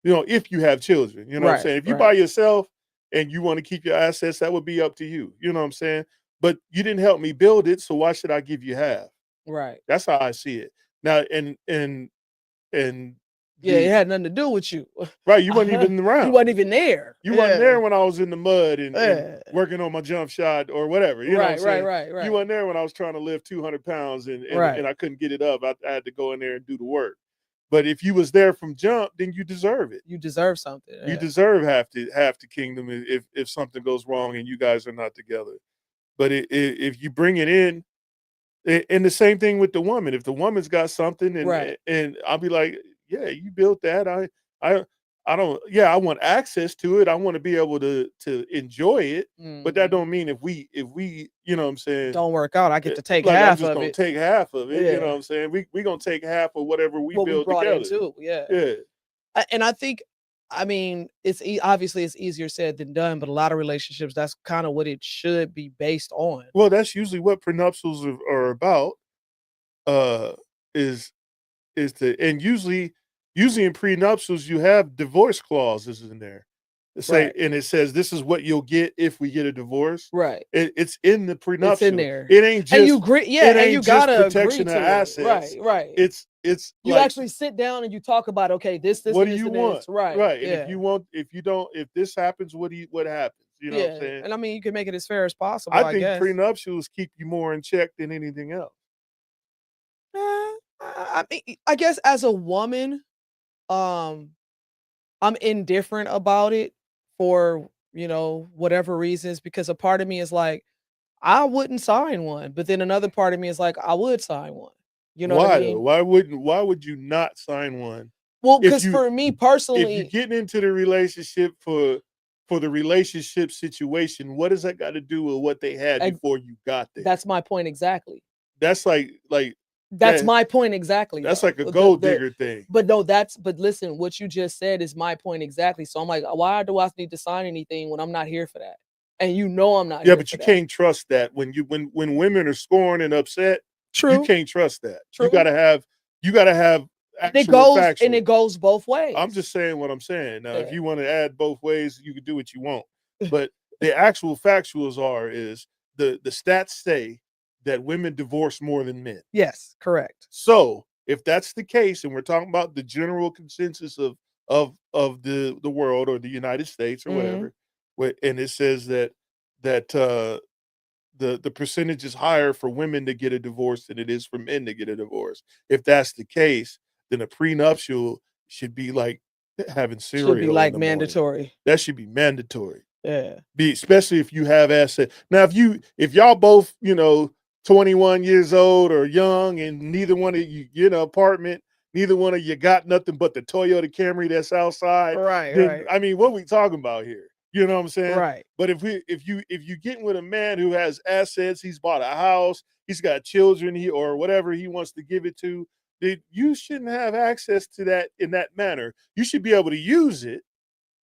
Speaker 1: If you have children, you know what I'm
Speaker 2: Right,
Speaker 1: saying? If you by
Speaker 2: right,
Speaker 1: yourself and you want to keep your assets, that would be up to you. You know what I'm saying? But you didn't help me build it, so why should I give you half?
Speaker 2: right.
Speaker 1: That's how I see it. Now and
Speaker 2: Yeah, it
Speaker 1: the
Speaker 2: had nothing to do with you.
Speaker 1: right, you weren't even
Speaker 2: You
Speaker 1: around.
Speaker 2: wasn't even there.
Speaker 1: You wasn't
Speaker 2: Yeah.
Speaker 1: there when I was in the mud and
Speaker 2: Yeah.
Speaker 1: working on my jump shot or whatever. You know what I'm
Speaker 2: Right, right,
Speaker 1: saying?
Speaker 2: right,
Speaker 1: You
Speaker 2: right.
Speaker 1: weren't there when I was trying to lift 200 pounds and
Speaker 2: Right.
Speaker 1: I couldn't get it up. I had to go in there and do the work. But if you was there from jump, then you deserve it.
Speaker 2: You deserve something.
Speaker 1: You
Speaker 2: Yeah.
Speaker 1: deserve half the kingdom if something goes wrong and you guys are not together. But if you bring it in, and the same thing with the woman. If the woman's got something,
Speaker 2: Right.
Speaker 1: and I'll be like, yeah, you built that. I I don't. Yeah, I want access to it. I want to be able to enjoy it. But that
Speaker 2: Mhm.
Speaker 1: don't mean if we you know what I'm saying.
Speaker 2: Don't work out. I get to take
Speaker 1: Like I'm
Speaker 2: half
Speaker 1: just
Speaker 2: of
Speaker 1: gonna
Speaker 2: it.
Speaker 1: take half of it. You know
Speaker 2: Yeah.
Speaker 1: what I'm saying. We gonna take half of whatever we
Speaker 2: What we
Speaker 1: build
Speaker 2: brought in
Speaker 1: together.
Speaker 2: too. Yeah.
Speaker 1: Yeah.
Speaker 2: And I think, I mean, obviously it's easier said than done, but a lot of relationships, that's kind of what it should be based on.
Speaker 1: Well, that's usually what prenuptials are about. Uh, is is to and usually in prenuptials you have divorce clauses in there. say, and it says this is what you'll get if we get a divorce.
Speaker 2: Right.
Speaker 1: It's in the prenuptial.
Speaker 2: It's in there.
Speaker 1: It ain't just
Speaker 2: And you agree, yeah,
Speaker 1: it
Speaker 2: and
Speaker 1: ain't
Speaker 2: you
Speaker 1: just
Speaker 2: gotta agree
Speaker 1: protection
Speaker 2: to
Speaker 1: of
Speaker 2: it.
Speaker 1: assets.
Speaker 2: Right.
Speaker 1: It's
Speaker 2: You
Speaker 1: like,
Speaker 2: actually sit down and you talk about, okay, this,
Speaker 1: what
Speaker 2: and
Speaker 1: do
Speaker 2: this,
Speaker 1: you
Speaker 2: and
Speaker 1: want?
Speaker 2: this. Right.
Speaker 1: Right. And
Speaker 2: Yeah.
Speaker 1: if this happens, what happens? You know what I'm saying?
Speaker 2: And I mean, you can make it as fair as possible,
Speaker 1: I
Speaker 2: I
Speaker 1: think
Speaker 2: guess.
Speaker 1: prenuptials keep you more in check than anything else.
Speaker 2: I mean, I guess as a woman, I'm indifferent about it for, whatever reasons, because a part of me is like, I wouldn't sign one, but then another part of me is like, I would sign one. You know what I
Speaker 1: Why
Speaker 2: mean?
Speaker 1: though? Why would you not sign one?
Speaker 2: Well,
Speaker 1: If
Speaker 2: because
Speaker 1: you
Speaker 2: for me
Speaker 1: if
Speaker 2: personally,
Speaker 1: you're getting into the relationship for the relationship situation, what does that got to do with what they had
Speaker 2: I-
Speaker 1: before you got there?
Speaker 2: that's my point exactly.
Speaker 1: That's like
Speaker 2: That's
Speaker 1: that,
Speaker 2: my point exactly.
Speaker 1: that's
Speaker 2: though.
Speaker 1: like a gold digger thing.
Speaker 2: But no, but listen, what you just said is my point exactly. So I'm like, why do I need to sign anything when I'm not here for that? And I'm not
Speaker 1: Yeah,
Speaker 2: here
Speaker 1: but
Speaker 2: for
Speaker 1: you
Speaker 2: that.
Speaker 1: can't trust that when women are scorned and upset.
Speaker 2: True.
Speaker 1: You can't trust that.
Speaker 2: True.
Speaker 1: You gotta have actual
Speaker 2: and it goes both ways.
Speaker 1: I'm just saying what I'm saying. Now, if
Speaker 2: Yeah.
Speaker 1: you want to add both ways, you can do what you want. But the actual factuals is the stats say that women divorce more than men.
Speaker 2: Yes, correct.
Speaker 1: So if that's the case, and we're talking about the general consensus of the world or the United States or whatever, and it says that the percentage is higher for women to get a divorce than it is for men to get a divorce. If that's the case, then a prenuptial should be like having cereal.
Speaker 2: Should be like
Speaker 1: in the morning.
Speaker 2: mandatory.
Speaker 1: That should be mandatory.
Speaker 2: Yeah.
Speaker 1: Especially if you have assets. Now, if y'all both 21 years old or young, and neither one of you get an apartment, neither one of you got nothing but the Toyota Camry that's outside.
Speaker 2: Right.
Speaker 1: Then,
Speaker 2: Right.
Speaker 1: I mean, what we talking about here? You know what I'm saying?
Speaker 2: Right.
Speaker 1: But if you getting with a man who has assets, he's bought a house, he's got children, or whatever he wants to give it to, then you shouldn't have access to that in that manner. You should be able to use it,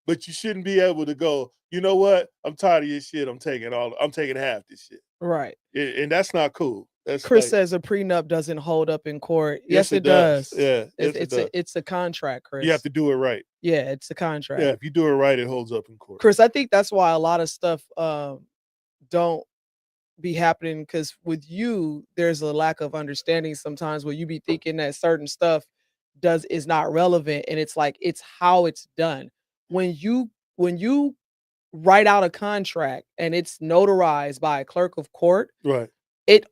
Speaker 1: but you shouldn't be able to go, you know what? I'm tired of your shit. I'm taking half this shit.
Speaker 2: Right.
Speaker 1: And that's not cool. That's
Speaker 2: Chris says a prenup doesn't hold up in court. Yes, it does.
Speaker 1: Yeah.
Speaker 2: It's a contract, Chris.
Speaker 1: You have to do it right.
Speaker 2: Yeah, it's a contract.
Speaker 1: Yeah, if you do it right, it holds up in court.
Speaker 2: Chris, I think that's why a lot of stuff don't be happening, because with you, there's a lack of understanding sometimes where you be thinking that certain stuff is not relevant, and it's like it's how it's done. When you write out a contract and it's notarized by a clerk of court,
Speaker 1: right?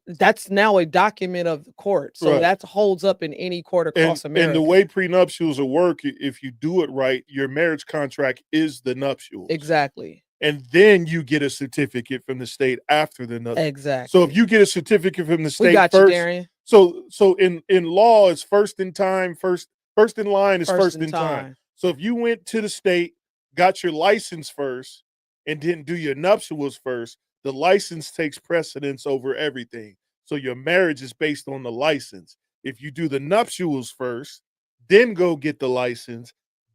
Speaker 2: That's now a document of the court, so that holds up in any court across America.
Speaker 1: And the way prenuptials will work, if you do it right, your marriage contract is the nuptials.
Speaker 2: Exactly.
Speaker 1: And then you get a certificate from the state after the nuptials.
Speaker 2: Exactly.
Speaker 1: So if you get a certificate from the state
Speaker 2: we got
Speaker 1: first,
Speaker 2: you, Darian.
Speaker 1: So in law, it's first in time, first in line is first in time. So if you went to the state, got your license first, and didn't do your nuptials first, the license takes precedence over everything. So your marriage is based on the license. If you do the nuptials first, then go get the license,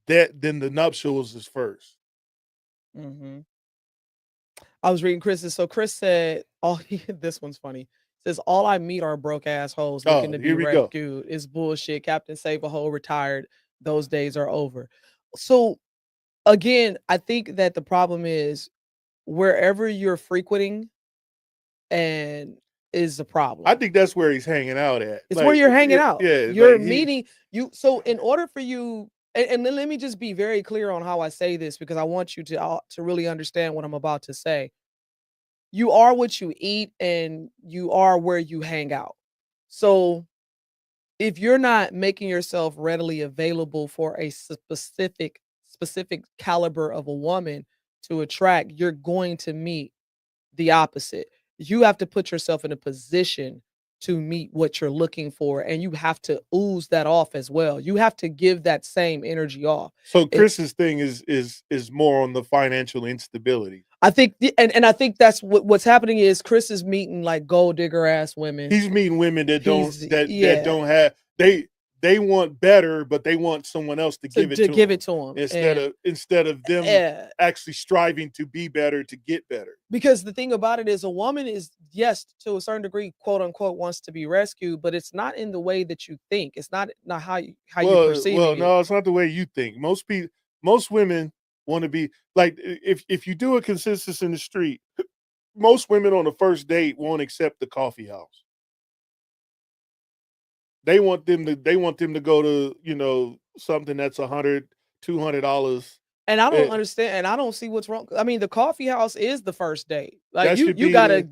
Speaker 1: then the nuptials is first.
Speaker 2: Mm-hmm. I was reading Chris's. So Chris said, this one's funny. Says, all I meet are broke assholes looking to be rescued. It's bullshit. Captain Save a Hole retired. Those days are over. So again, I think that the problem is wherever you're frequenting and is the problem.
Speaker 1: I think that's where he's hanging out at.
Speaker 2: It's where you're hanging out.
Speaker 1: Yeah.
Speaker 2: You're meeting you. So in order for you, and then let me just be very clear on how I say this, because I want you to really understand what I'm about to say. You are what you eat, and you are where you hang out. So if you're not making yourself readily available for a specific caliber of a woman to attract, you're going to meet the opposite. You have to put yourself in a position to meet what you're looking for, and you have to ooze that off as well. You have to give that same energy off.
Speaker 1: So Chris's thing is more on the financial instability.
Speaker 2: I think, and I think that's what's happening is Chris is meeting like gold digger ass women.
Speaker 1: He's meeting women that don't have they want better, but they want someone else to give it to them instead of them actually striving to be better, to get better.
Speaker 2: Because the thing about it is, a woman is, yes, to a certain degree, quote unquote, wants to be rescued, but it's not in the way that you think. It's not how you perceive it.
Speaker 1: No, it's not the way you think. Most women want to be like, if you do a consensus in the street, most women on the first date won't accept the coffee house. They want them to go to, something that's $100, $200.
Speaker 2: And I don't
Speaker 1: Eh,
Speaker 2: understand, and I don't see what's wrong. I mean, the coffee house is the first date. Like
Speaker 1: that should
Speaker 2: you
Speaker 1: be
Speaker 2: got
Speaker 1: the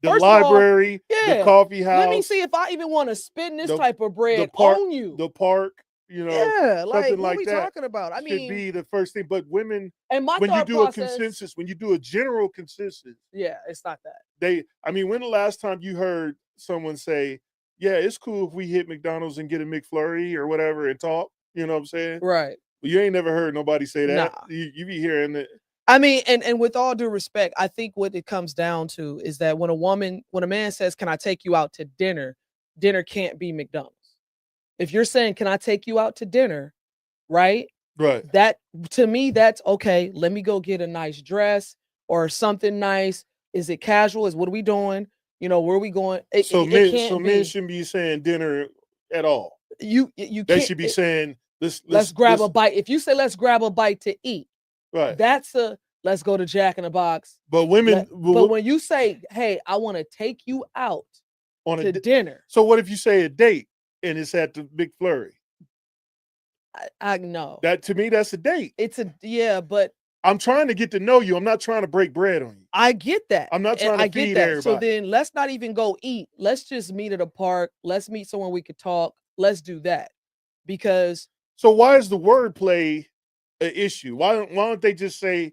Speaker 2: first of all,
Speaker 1: library, the
Speaker 2: yeah.
Speaker 1: coffee
Speaker 2: Let me
Speaker 1: house,
Speaker 2: see if I even want to spend this
Speaker 1: the
Speaker 2: type of
Speaker 1: the
Speaker 2: bread
Speaker 1: park,
Speaker 2: on you.
Speaker 1: the park,
Speaker 2: Yeah, like
Speaker 1: something
Speaker 2: what
Speaker 1: like
Speaker 2: we
Speaker 1: that
Speaker 2: talking about? I
Speaker 1: should
Speaker 2: mean,
Speaker 1: be the first thing. But women,
Speaker 2: and my
Speaker 1: when you
Speaker 2: thought
Speaker 1: do a
Speaker 2: process,
Speaker 1: consensus, when you do a general consensus,
Speaker 2: yeah, it's not that.
Speaker 1: when the last time you heard someone say, yeah, it's cool if we hit McDonald's and get a McFlurry or whatever and talk, you know what I'm saying?
Speaker 2: Right.
Speaker 1: Well, you ain't never heard nobody say that.
Speaker 2: Nah.
Speaker 1: You be hearing it.
Speaker 2: I mean, and with all due respect, I think what it comes down to is that when a man says, "Can I take you out to dinner?" Dinner can't be McDonald's. If you're saying, "Can I take you out to dinner?" Right?
Speaker 1: Right.
Speaker 2: That to me, that's okay. Let me go get a nice dress or something nice. Is it casual? What are we doing? Where are we going? It can't
Speaker 1: Men
Speaker 2: be.
Speaker 1: shouldn't be saying dinner at all.
Speaker 2: You
Speaker 1: They
Speaker 2: can't.
Speaker 1: should be saying
Speaker 2: Let's grab a bite. If you say let's grab a bite to eat,
Speaker 1: right.
Speaker 2: that's a let's go to Jack in the Box.
Speaker 1: But women,
Speaker 2: but when you say, "Hey, I want to take you out to dinner,"
Speaker 1: so what if you say a date and it's at the McFlurry?
Speaker 2: I know
Speaker 1: that to me that's a date.
Speaker 2: But
Speaker 1: I'm trying to get to know you. I'm not trying to break bread on you.
Speaker 2: I get that.
Speaker 1: I'm not trying to feed everybody.
Speaker 2: So then let's not even go eat. Let's just meet at a park. Let's meet somewhere we could talk. Let's do that. Because
Speaker 1: so why is the wordplay an issue? Why don't they just say,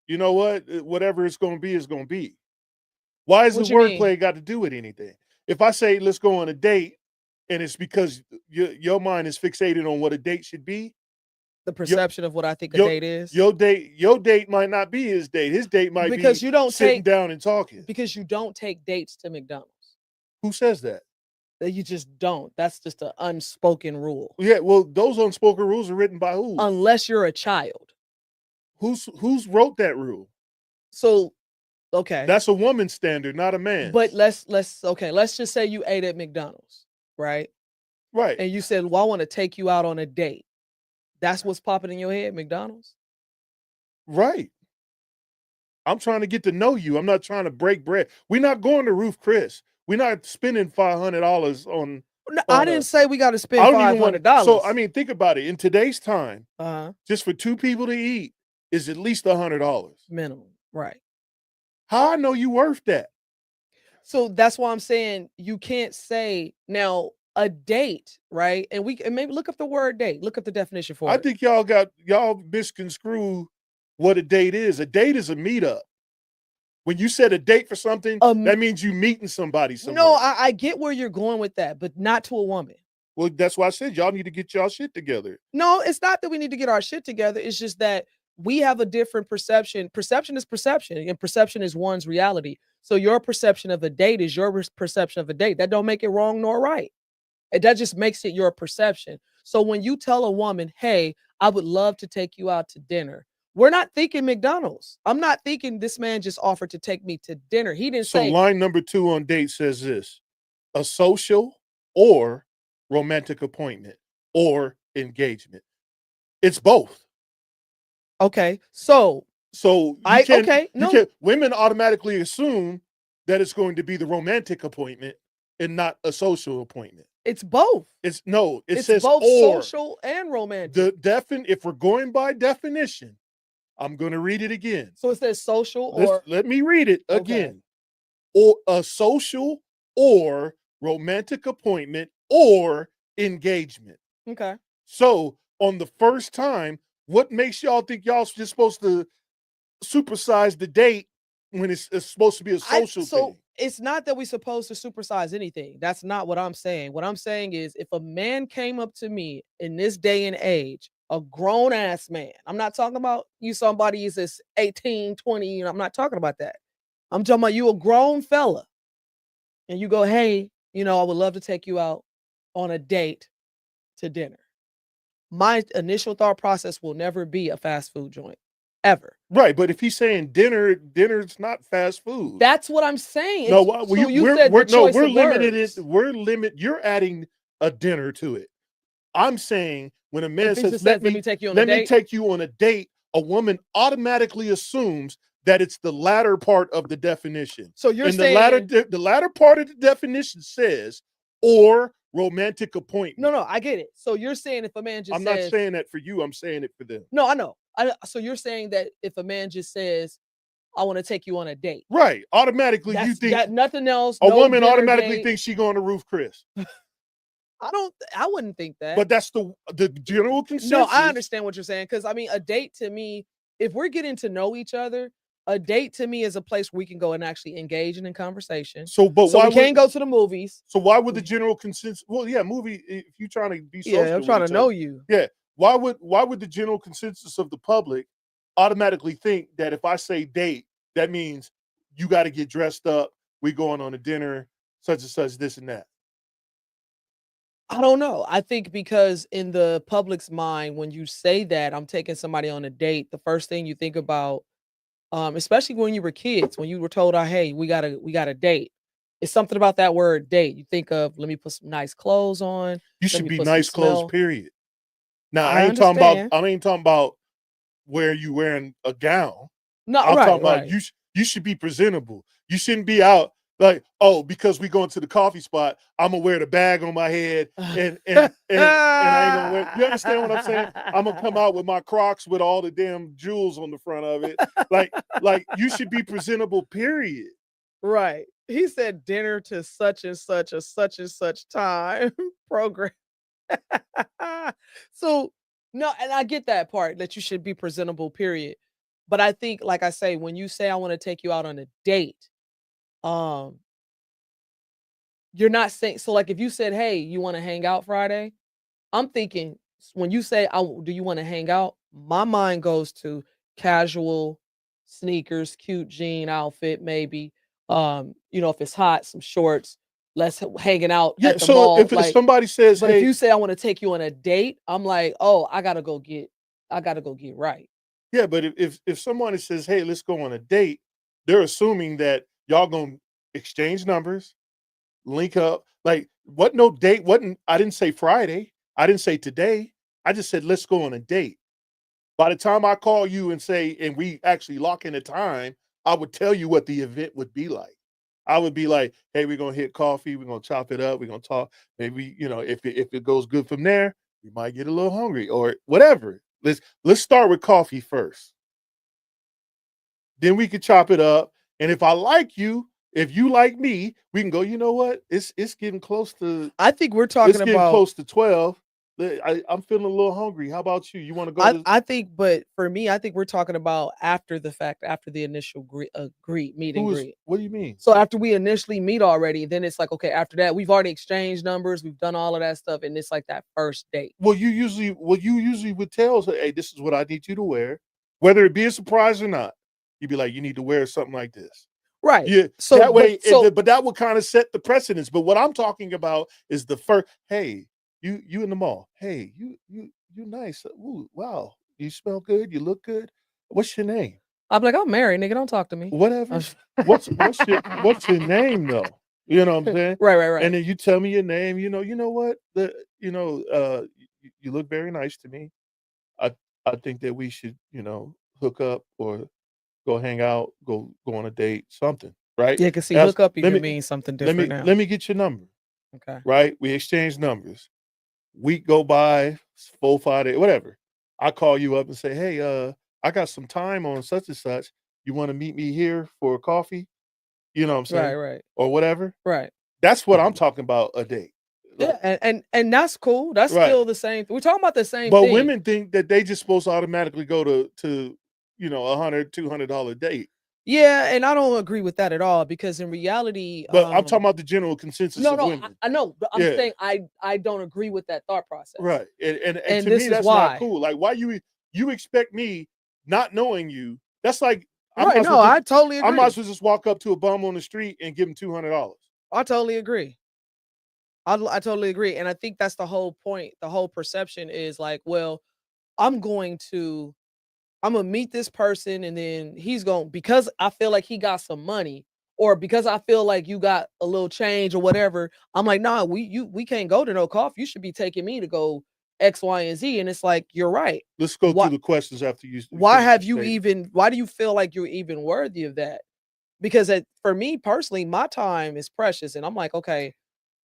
Speaker 1: you know what, whatever it's going to be is going to be? Why is the wordplay got to do with anything? If I say let's go on a date, and it's because your mind is fixated on what a date should be,
Speaker 2: the perception of what I think a date is.
Speaker 1: Your date might not be his date. His date might
Speaker 2: because
Speaker 1: be
Speaker 2: you don't
Speaker 1: sitting down and talking.
Speaker 2: Because you don't take dates to McDonald's.
Speaker 1: Who says that?
Speaker 2: That you just don't. That's just an unspoken rule.
Speaker 1: Yeah, well, those unspoken rules are written by who?
Speaker 2: Unless you're a child.
Speaker 1: Who's wrote that rule?
Speaker 2: So, okay.
Speaker 1: That's a woman's standard, not a man's.
Speaker 2: But let's just say you ate at McDonald's, right?
Speaker 1: Right.
Speaker 2: And you said, well, I want to take you out on a date. That's what's popping in your head, McDonald's?
Speaker 1: Right. I'm trying to get to know you. I'm not trying to break bread. We're not going to Ruth Chris. We're not spending $500 on.
Speaker 2: No, I didn't say we got to spend $500.
Speaker 1: So, think about it. In today's time, just for two people to eat is at least $100.
Speaker 2: Minimum. Right.
Speaker 1: How I know you worth that?
Speaker 2: So that's why I'm saying you can't say now a date, right? And maybe look up the word date. Look up the definition for it.
Speaker 1: I think y'all misconstrue what a date is. A date is a meetup. When you said a date for something, that means you meeting somebody somewhere.
Speaker 2: No, I get where you're going with that, but not to a woman.
Speaker 1: Well, that's why I said y'all need to get y'all shit together.
Speaker 2: No, it's not that we need to get our shit together. It's just that we have a different perception. Perception is perception, and perception is one's reality. So your perception of a date is your perception of a date. That don't make it wrong nor right. That just makes it your perception. So when you tell a woman, hey, I would love to take you out to dinner, we're not thinking McDonald's. I'm not thinking this man just offered to take me to dinner. He didn't say.
Speaker 1: So line number 2 on date says this: a social or romantic appointment or engagement. It's both.
Speaker 2: Okay. So
Speaker 1: women automatically assume that it's going to be the romantic appointment and not a social appointment.
Speaker 2: It's both.
Speaker 1: It
Speaker 2: it's
Speaker 1: says
Speaker 2: both
Speaker 1: or.
Speaker 2: Social and romantic.
Speaker 1: If we're going by definition, I'm going to read it again.
Speaker 2: So it says social
Speaker 1: let me read it again. Or a social or romantic appointment or engagement.
Speaker 2: Okay.
Speaker 1: So on the first time, what makes y'all think y'all just supposed to supersize the date when it's supposed to be a social thing?
Speaker 2: It's not that we're supposed to supersize anything. That's not what I'm saying. What I'm saying is if a man came up to me in this day and age, a grown ass man, I'm not talking about you somebody is 18, 20, I'm not talking about that. I'm talking about you a grown fella and you go, hey, I would love to take you out on a date to dinner. My initial thought process will never be a fast food joint. Ever.
Speaker 1: Right, but if he's saying dinner's not fast food.
Speaker 2: That's what I'm saying.
Speaker 1: No, you're adding a dinner to it. I'm saying when a man says, let me take you on a date a woman automatically assumes that it's the latter part of the definition.
Speaker 2: So you're
Speaker 1: And
Speaker 2: saying
Speaker 1: the latter part of the definition says, or romantic appointment.
Speaker 2: no, I get it. So you're saying if a man just
Speaker 1: I'm not
Speaker 2: says
Speaker 1: saying that for you. I'm saying it for them.
Speaker 2: no, I know. So you're saying that if a man just says, I want to take you on a date.
Speaker 1: Right. Automatically, you
Speaker 2: That's
Speaker 1: think
Speaker 2: got nothing else.
Speaker 1: a
Speaker 2: no
Speaker 1: woman
Speaker 2: dinner
Speaker 1: automatically
Speaker 2: date.
Speaker 1: thinks she going to roof Chris.
Speaker 2: I wouldn't think that.
Speaker 1: But that's the general consensus.
Speaker 2: No, I understand what you're saying. Because I mean, a date to me, if we're getting to know each other, a date to me is a place where we can go and actually engage in conversation.
Speaker 1: So, but
Speaker 2: So
Speaker 1: why
Speaker 2: we can't go to the movies.
Speaker 1: So why would the general consensus? Well, yeah, movie. If you're trying to be social,
Speaker 2: Yeah, I'm trying to know you.
Speaker 1: Yeah. Why would the general consensus of the public automatically think that if I say date, that means you got to get dressed up, we going on a dinner, such and such, this and that?
Speaker 2: I don't know. I think because in the public's mind, when you say that I'm taking somebody on a date, the first thing you think about, especially when you were kids, when you were told, "Oh, hey, we got a date." It's something about that word date. You think of, let me put some nice clothes on.
Speaker 1: You
Speaker 2: Let
Speaker 1: should
Speaker 2: me
Speaker 1: be
Speaker 2: put some
Speaker 1: nice clothes,
Speaker 2: smell.
Speaker 1: period. Now
Speaker 2: I
Speaker 1: I ain't talking
Speaker 2: understand.
Speaker 1: about where you wearing a gown.
Speaker 2: No,
Speaker 1: I'm talking about
Speaker 2: right.
Speaker 1: you should be presentable. You shouldn't be out like, oh, because we going to the coffee spot, I'm gonna wear the bag on my head and I ain't gonna wear. You understand what I'm saying? I'm gonna come out with my Crocs with all the damn jewels on the front of it. Like you should be presentable, period.
Speaker 2: Right. He said dinner to such and such time program. So no, and I get that part that you should be presentable, period. But I think, like I say, when you say I want to take you out on a date, um, you're not saying so like if you said, hey, you want to hang out Friday? I'm thinking when you say, do you want to hang out? My mind goes to casual sneakers, cute jean outfit, maybe. If it's hot, some shorts, hanging out
Speaker 1: Yeah.
Speaker 2: at the
Speaker 1: So
Speaker 2: mall.
Speaker 1: if somebody says,
Speaker 2: But if
Speaker 1: hey,
Speaker 2: you say I want to take you on a date, I'm like, oh, I gotta go get right.
Speaker 1: yeah, but if somebody says, hey, let's go on a date, they're assuming that y'all gonna exchange numbers, link up. Like, what no date? Wasn't I didn't say Friday. I didn't say today. I just said let's go on a date. By the time I call you and say, and we actually lock in a time, I would tell you what the event would be like. I would be like, hey, we're gonna hit coffee, we're gonna chop it up, we're gonna talk. Maybe, if it goes good from there, we might get a little hungry or whatever. Let's start with coffee first. Then we could chop it up. And if I like you, if you like me, we can go, you know what? It's getting close to
Speaker 2: I think we're
Speaker 1: it's
Speaker 2: talking
Speaker 1: getting
Speaker 2: about
Speaker 1: close to 12. I'm feeling a little hungry. How about you? You want to go to
Speaker 2: I think, but for me, I think we're talking about after the fact, after the initial meet and greet.
Speaker 1: what do you mean?
Speaker 2: So after we initially meet already, then it's like, okay, after that, we've already exchanged numbers, we've done all of that stuff, and it's like that first date.
Speaker 1: Well, you usually would tell, hey, this is what I need you to wear, whether it be a surprise or not. You'd be like, you need to wear something like this.
Speaker 2: Right.
Speaker 1: Yeah.
Speaker 2: So
Speaker 1: That way,
Speaker 2: so
Speaker 1: but that would kind of set the precedence. But what I'm talking about is the first. Hey, you in the mall. Hey, you nice. Ooh, wow. You smell good. You look good. What's your name?
Speaker 2: I'm like, I'm married, nigga. Don't talk to me.
Speaker 1: Whatever. What's your name though? You know what I'm saying?
Speaker 2: Right.
Speaker 1: And then you tell me your name. You know what? You look very nice to me. I I think that we should, hook up or go hang out, go on a date, something, right?
Speaker 2: Yeah, cause see,
Speaker 1: That's
Speaker 2: hook up
Speaker 1: let
Speaker 2: even
Speaker 1: me
Speaker 2: means something
Speaker 1: let
Speaker 2: different
Speaker 1: me
Speaker 2: now.
Speaker 1: let me get your number,
Speaker 2: Okay.
Speaker 1: right? We exchange numbers. Week go by, 4, 5 days, whatever. I call you up and say, hey, I got some time on such and such. You want to meet me here for a coffee? You know what I'm saying?
Speaker 2: Right.
Speaker 1: Or whatever.
Speaker 2: Right.
Speaker 1: That's what I'm talking about, a date.
Speaker 2: Yeah, and that's cool. That's
Speaker 1: Right.
Speaker 2: still the same. We're talking about the same
Speaker 1: But
Speaker 2: thing.
Speaker 1: women think that they just supposed to automatically go to $100, $200 date.
Speaker 2: Yeah, and I don't agree with that at all because in reality,
Speaker 1: But I'm talking about the general consensus of
Speaker 2: no,
Speaker 1: women.
Speaker 2: I know, but I'm
Speaker 1: Yeah.
Speaker 2: saying I don't agree with that thought process.
Speaker 1: Right. And
Speaker 2: And
Speaker 1: to
Speaker 2: this
Speaker 1: me,
Speaker 2: is
Speaker 1: that's not
Speaker 2: why.
Speaker 1: cool. Like, why you expect me not knowing you? That's like
Speaker 2: Right. No, I totally
Speaker 1: I
Speaker 2: agree.
Speaker 1: might as well just walk up to a bum on the street and give him $200.
Speaker 2: I totally agree. I totally agree. And I think that's the whole point. The whole perception is like, well, I'm gonna meet this person and then he's going because I feel like he got some money or because I feel like you got a little change or whatever. I'm like, nah, we can't go to no coffee. You should be taking me to go X, Y, and Z. And it's like, you're right.
Speaker 1: Let's go
Speaker 2: Why-
Speaker 1: through the questions after you.
Speaker 2: Why
Speaker 1: finish
Speaker 2: have
Speaker 1: your
Speaker 2: you
Speaker 1: statement.
Speaker 2: why do you feel like you're even worthy of that? Because for me personally, my time is precious. And I'm like, okay,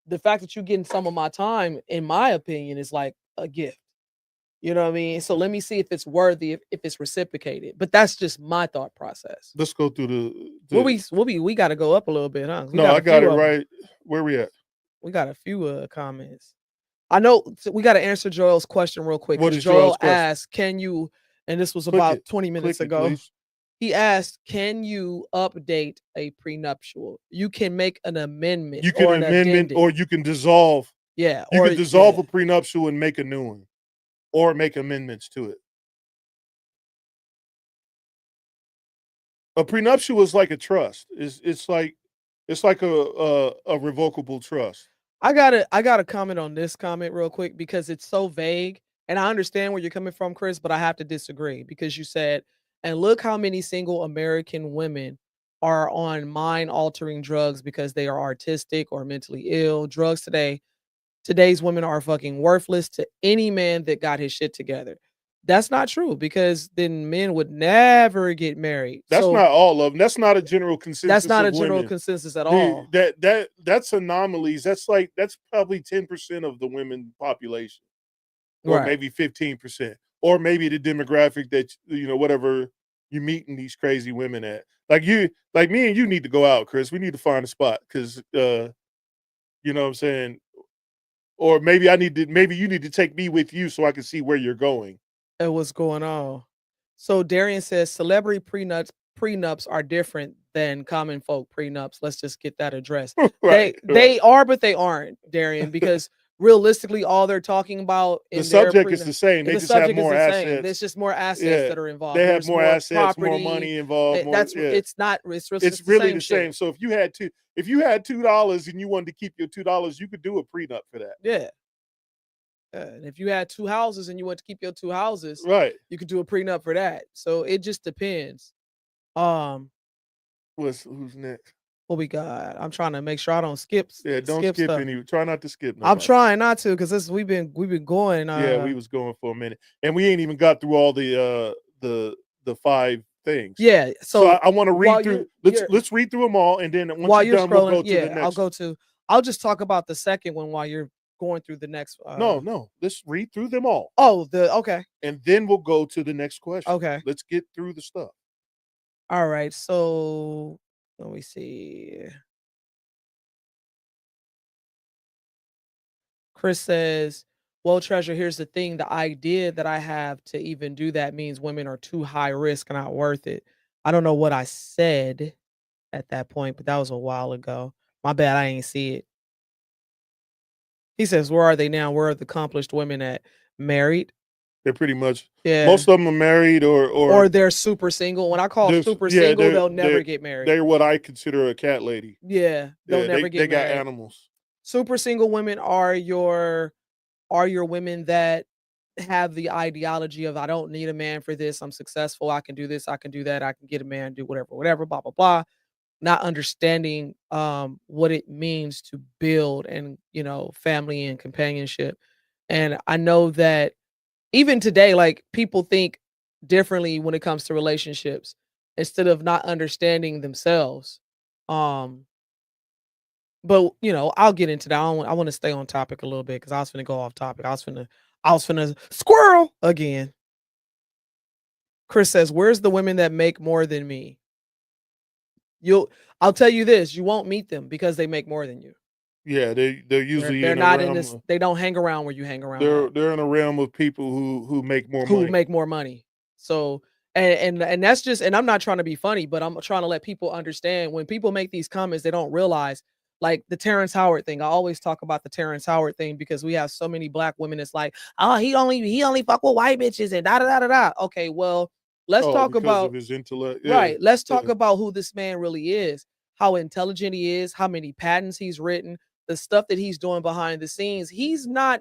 Speaker 2: the fact that you're getting some of my time, in my opinion, is like a gift. You know what I mean? So let me see if it's worthy, if it's reciprocated. But that's just my thought process.
Speaker 1: Let's go through the.
Speaker 2: We got to go up a little bit, huh? We
Speaker 1: No,
Speaker 2: got
Speaker 1: I
Speaker 2: a
Speaker 1: got
Speaker 2: few
Speaker 1: it
Speaker 2: of 'em.
Speaker 1: right. Where we at?
Speaker 2: We got a few comments. I know we got to answer Joel's question real quick.
Speaker 1: What
Speaker 2: Because
Speaker 1: is Joel's
Speaker 2: Joel
Speaker 1: question?
Speaker 2: asked, "Can you?" And this was
Speaker 1: Click
Speaker 2: about
Speaker 1: it.
Speaker 2: 20 minutes
Speaker 1: Click it,
Speaker 2: ago.
Speaker 1: please.
Speaker 2: He asked, "Can you update a prenuptial? You can make an amendment
Speaker 1: You can
Speaker 2: or an
Speaker 1: amendment,
Speaker 2: addendum.
Speaker 1: or you can dissolve.
Speaker 2: Yeah,
Speaker 1: You
Speaker 2: or
Speaker 1: can dissolve
Speaker 2: yeah.
Speaker 1: a prenuptial and make a new one, or make amendments to it. A prenuptial is like a trust. It's like a revocable trust.
Speaker 2: I gotta comment on this comment real quick because it's so vague, and I understand where you're coming from, Chris, but I have to disagree because you said, and look how many single American women are on mind-altering drugs because they are artistic or mentally ill. Drugs today's women are fucking worthless to any man that got his shit together. That's not true because then men would never get married.
Speaker 1: That's
Speaker 2: So
Speaker 1: not all of them. That's not a general
Speaker 2: that's
Speaker 1: consensus
Speaker 2: not
Speaker 1: of
Speaker 2: a general
Speaker 1: women.
Speaker 2: consensus at all.
Speaker 1: That's anomalies. That's probably 10% of the women population, or
Speaker 2: Right.
Speaker 1: maybe 15%, or maybe the demographic that whatever you meeting these crazy women at. Like me and you need to go out, Chris. We need to find a spot because you know what I'm saying. Or maybe maybe you need to take me with you so I can see where you're going.
Speaker 2: And what's going on? So Darian says celebrity prenups are different than common folk prenups. Let's just get that addressed.
Speaker 1: Right.
Speaker 2: They are, but they aren't, Darian, because realistically, all they're talking about
Speaker 1: The
Speaker 2: in their
Speaker 1: subject is
Speaker 2: prenup,
Speaker 1: the same. They
Speaker 2: the
Speaker 1: just have
Speaker 2: subject is
Speaker 1: more
Speaker 2: the same.
Speaker 1: assets.
Speaker 2: There's just more assets
Speaker 1: Yeah.
Speaker 2: that are involved.
Speaker 1: They have
Speaker 2: There's
Speaker 1: more
Speaker 2: more
Speaker 1: assets, more
Speaker 2: property.
Speaker 1: money involved, more.
Speaker 2: That's
Speaker 1: Yeah.
Speaker 2: it's not. It's
Speaker 1: It's
Speaker 2: the
Speaker 1: really
Speaker 2: same
Speaker 1: the
Speaker 2: shit.
Speaker 1: same. So if you had $2 and you wanted to keep your $2, you could do a prenup for that.
Speaker 2: Yeah. And if you had two houses and you want to keep your two houses,
Speaker 1: Right.
Speaker 2: you could do a prenup for that. So it just depends. Um,
Speaker 1: Who's next?
Speaker 2: What we got? I'm trying to make sure I don't skip
Speaker 1: Yeah, don't skip
Speaker 2: stuff.
Speaker 1: any. Try not to skip
Speaker 2: I'm
Speaker 1: nobody.
Speaker 2: trying not to because we've been going.
Speaker 1: Yeah, we was going for a minute, and we ain't even got through all the 5 things.
Speaker 2: Yeah,
Speaker 1: So I want to read through.
Speaker 2: you're
Speaker 1: Let's read through them all, and then once
Speaker 2: while
Speaker 1: you're
Speaker 2: you're
Speaker 1: done, we'll
Speaker 2: scrolling,
Speaker 1: go to the
Speaker 2: yeah,
Speaker 1: next.
Speaker 2: I'll just talk about the second one while you're going through the next.
Speaker 1: No, let's read through them all,
Speaker 2: Oh, okay,
Speaker 1: and then we'll go to the next question.
Speaker 2: okay,
Speaker 1: Let's get through the stuff.
Speaker 2: all right. So let me see. Chris says, "Well, Treasure, here's the thing. The idea that I have to even do that means women are too high risk and not worth it." I don't know what I said at that point, but that was a while ago. My bad, I ain't see it. He says, "Where are they now? Where are the accomplished women at? Married?
Speaker 1: They're pretty much.
Speaker 2: Yeah.
Speaker 1: Most of them are married
Speaker 2: Or they're super single. When I call super single, they'll never get married.
Speaker 1: They're what I consider a cat lady.
Speaker 2: Yeah, they'll never get
Speaker 1: they got
Speaker 2: married.
Speaker 1: animals.
Speaker 2: Super single women are your women that have the ideology of I don't need a man for this. I'm successful. I can do this. I can do that. I can get a man, do whatever, blah, blah, blah. Not understanding what it means to build and, family and companionship. And I know that even today, like people think differently when it comes to relationships instead of not understanding themselves. Um, but I'll get into that. I want to stay on topic a little bit because I was finna go off topic. I was finna squirrel again. Chris says, "Where's the women that make more than me?" I'll tell you this: you won't meet them because they make more than you.
Speaker 1: Yeah, they're usually
Speaker 2: They're
Speaker 1: in a
Speaker 2: not in
Speaker 1: realm.
Speaker 2: this. They don't hang around where you hang around.
Speaker 1: They're in a realm of people who make more
Speaker 2: Who
Speaker 1: money.
Speaker 2: make more money. So and that's just, and I'm not trying to be funny, but I'm trying to let people understand when people make these comments, they don't realize like the Terrence Howard thing. I always talk about the Terrence Howard thing because we have so many black women. It's like, oh, he only fuck with white bitches and da da da da. Okay, well, let's talk
Speaker 1: because
Speaker 2: about
Speaker 1: of his intellect. Yeah.
Speaker 2: right. Let's talk about who this man really is, how intelligent he is, how many patents he's written, the stuff that he's doing behind the scenes. He's not